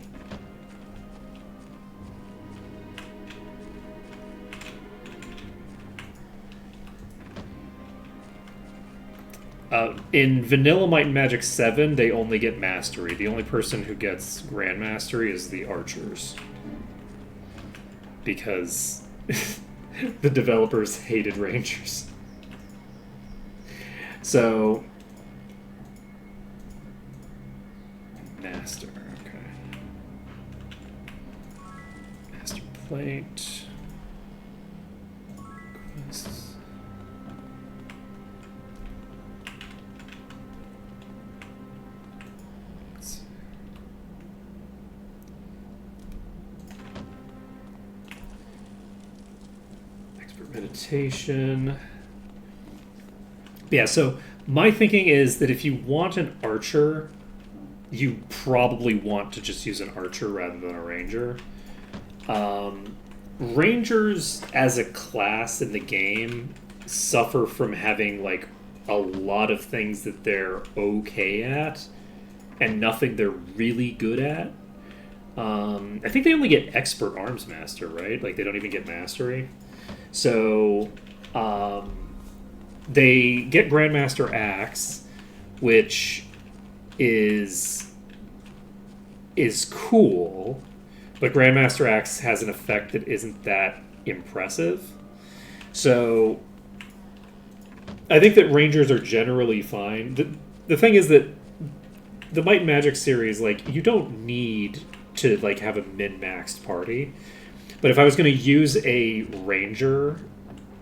Speaker 2: In vanilla Might and Magic 7, they only get Mastery. The only person who gets Grand Mastery is the archers. Because the developers hated Rangers. So... Master, okay. Master Plate. Quests. Meditation. Yeah, so my thinking is that if you want an archer, you probably want to just use an archer rather than a ranger. Rangers as a class in the game suffer from having like a lot of things that they're okay at and nothing they're really good at. I think they only get expert arms master, right? Like they don't even get mastery. So, they get Grandmaster Axe, which is cool, but Grandmaster Axe has an effect that isn't that impressive. So, I think that Rangers are generally fine. The thing is that the Might and Magic series, like, you don't need to, like, have a min-maxed party. But if I was going to use a ranger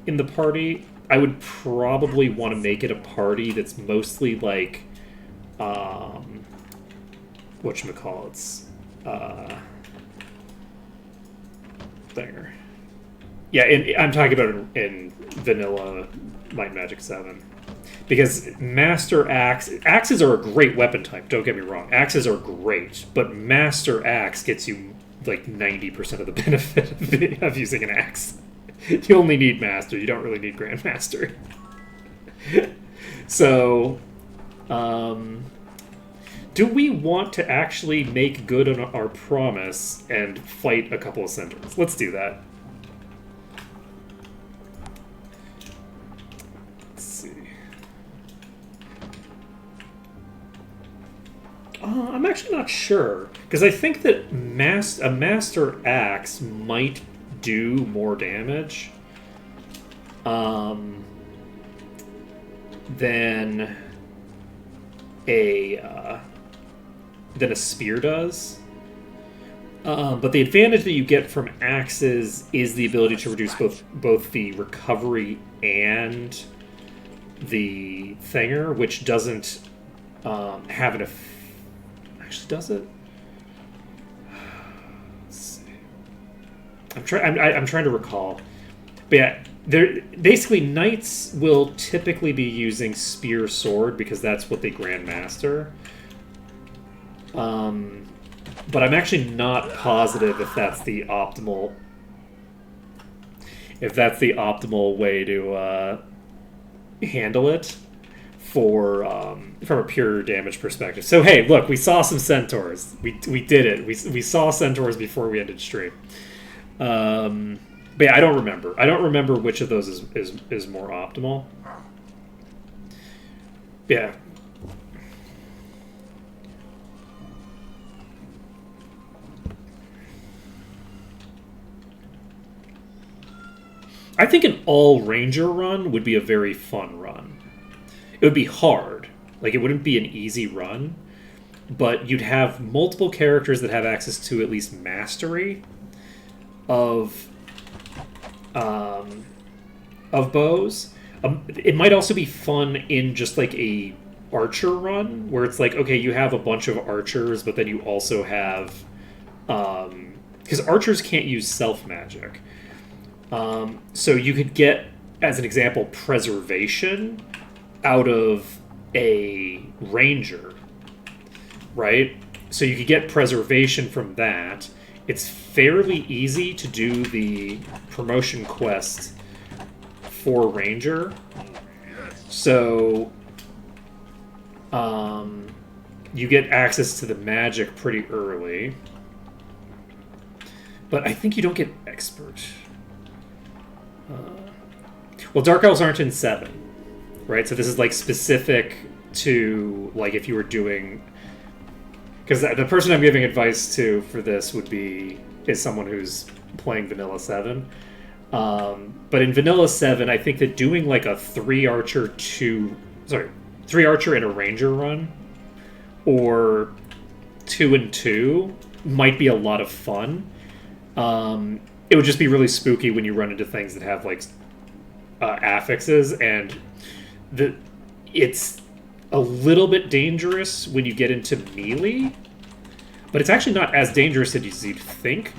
Speaker 2: in the party, I would probably want to make it a party that's mostly like, whatchamacallits, there. Yeah, I'm talking about in vanilla Might and Magic 7. Because Master Axe... Axes are a great weapon type, don't get me wrong. Axes are great, but Master Axe gets you like 90% of the benefit of using an axe. You only need Master, you don't really need Grandmaster. So, do we want to actually make good on our promise and fight a couple of Centaurs? Let's do that. Let's see. I'm actually not sure because I think that a master axe might do more damage than a spear does. But the advantage that you get from axes is the ability to reduce both the recovery and the thinger, which doesn't have an effect. Actually, does it? Let's see. I'm trying to recall. But yeah, basically knights will typically be using spear sword because that's what they grandmaster. But I'm actually not positive if that's the optimal way to handle it from a pure damage perspective. So hey, look, we saw some centaurs. We did it. We saw centaurs before we ended stream. But yeah, I don't remember. I don't remember which of those is more optimal. Yeah. I think an all ranger run would be a very fun run. It would be hard. Like, it wouldn't be an easy run, but you'd have multiple characters that have access to at least mastery of bows. It might also be fun in just like a archer run where it's like, okay, you have a bunch of archers, but then you also have because archers can't use self magic. So you could get, as an example, preservation out of a ranger, right? So you could get preservation from that. It's fairly easy to do the promotion quest for ranger. So you get access to the magic pretty early. But I think you don't get expert. Well, Dark Elves aren't in 7, right? So this is like specific to like if you were doing, because the person I'm giving advice to for this is someone who's playing Vanilla 7. But in Vanilla 7, I think that doing like a 3 archer and a ranger run, or 2 and 2 might be a lot of fun. It would just be really spooky when you run into things that have like affixes, and it's a little bit dangerous when you get into melee, but it's actually not as dangerous as you'd think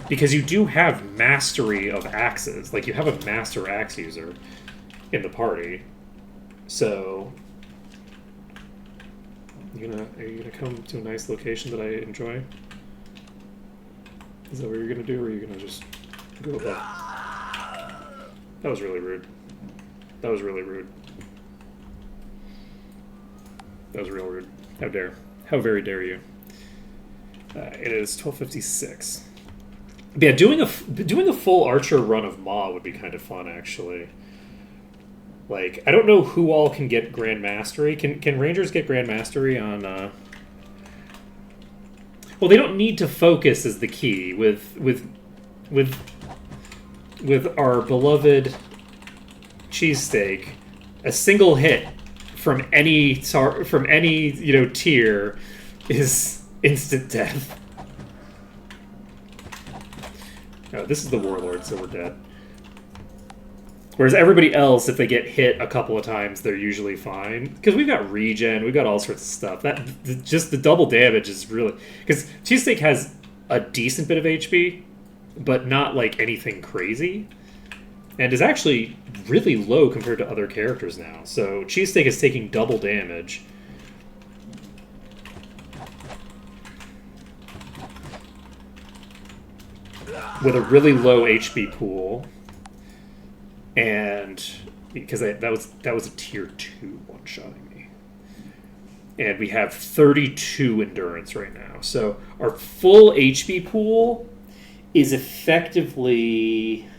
Speaker 2: because you do have mastery of axes. Like, you have a master axe user in the party. So are you gonna come to a nice location that I enjoy? Is that what you're gonna do, or are you gonna just go above? That was really rude. That was really rude. That was real rude. How dare. How very dare you. It is 12:56. Yeah, doing a full archer run of Maw would be kind of fun, actually. Like, I don't know who all can get Grand Mastery. Can Rangers get Grand Mastery on... Well, they don't need to focus is the key. With our beloved cheesesteak, a single hit from any tier is instant death. Oh, this is the warlord, so we're dead. Whereas everybody else, if they get hit a couple of times, they're usually fine. Because we've got regen, we've got all sorts of stuff. Just the double damage is really... Because cheesesteak has a decent bit of HP, but not like anything crazy. And is actually really low compared to other characters now. So cheesesteak is taking double damage. With a really low HP pool. And because that was a tier 2 one-shotting me. And we have 32 endurance right now. So our full HP pool is effectively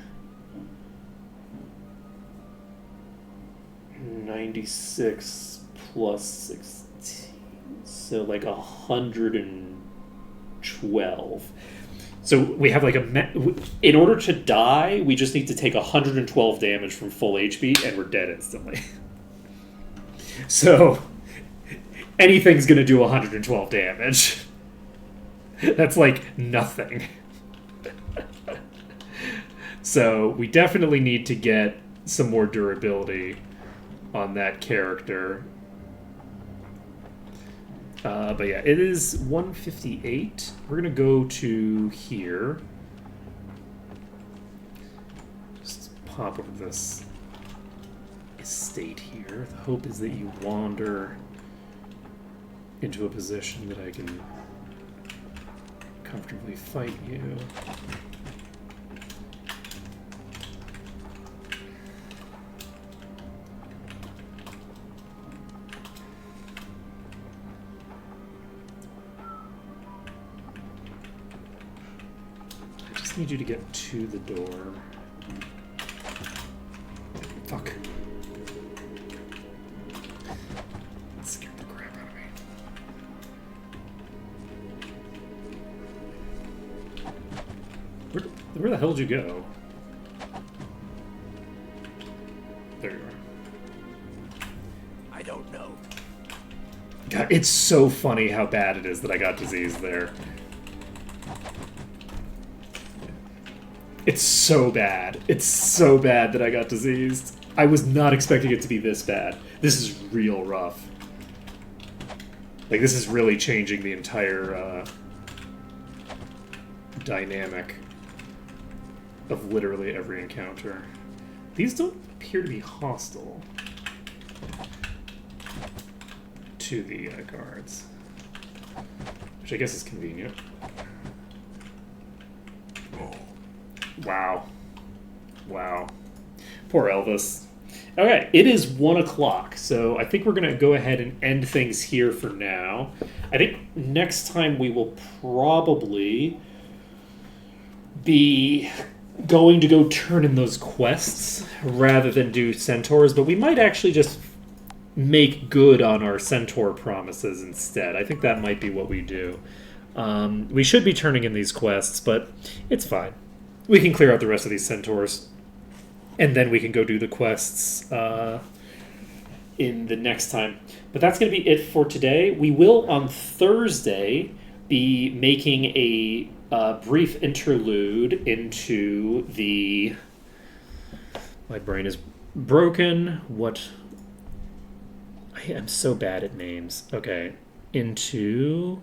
Speaker 2: 96 plus 16. So like 112. So we have like in order to die, we just need to take 112 damage from full HP, and we're dead instantly. So anything's gonna do 112 damage. That's like nothing. So we definitely need to get some more durability on that character. But yeah, it is 158. We're going to go to here. Just pop over this estate here. The hope is that you wander into a position that I can comfortably fight you. I need you to get to the door. Fuck. That scared the crap out of me. Where the hell did you go? There you are.
Speaker 3: I don't know.
Speaker 2: God, it's so funny how bad it is that I got disease there. It's so bad. It's so bad that I got diseased. I was not expecting it to be this bad. This is real rough. Like, this is really changing the entire dynamic of literally every encounter. These don't appear to be hostile to the guards, which I guess is convenient. Wow. Wow. Poor Elvis. Okay, it is 1 o'clock, so I think we're going to go ahead and end things here for now. I think next time we will probably be going to go turn in those quests rather than do centaurs, but we might actually just make good on our centaur promises instead. I think that might be what we do. We should be turning in these quests, but it's fine. We can clear out the rest of these centaurs, and then we can go do the quests in the next time. But that's going to be it for today. We will, on Thursday, be making a brief interlude into the... My brain is broken. What... I am so bad at names. Okay. Into...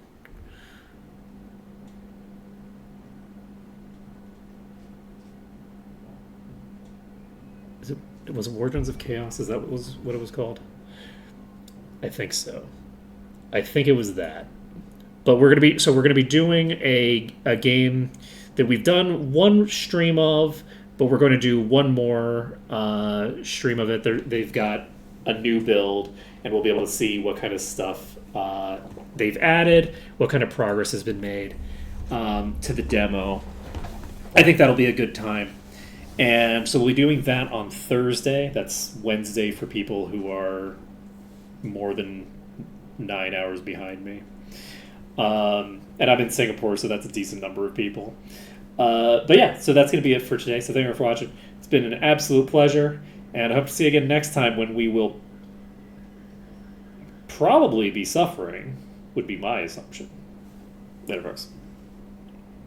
Speaker 2: Was it Wardens of Chaos? Is that what it was called? I think so. I think it was that. But we're gonna be doing a game that we've done one stream of, but we're going to do one more stream of it. They've got a new build, and we'll be able to see what kind of stuff they've added, what kind of progress has been made to the demo. I think that'll be a good time. And so we'll be doing that on Thursday. That's Wednesday for people who are more than 9 hours behind me. And I'm in Singapore, so that's a decent number of people. But yeah, so that's going to be it for today. So thank you for watching. It's been an absolute pleasure. And I hope to see you again next time when we will probably be suffering, would be my assumption. Later, folks.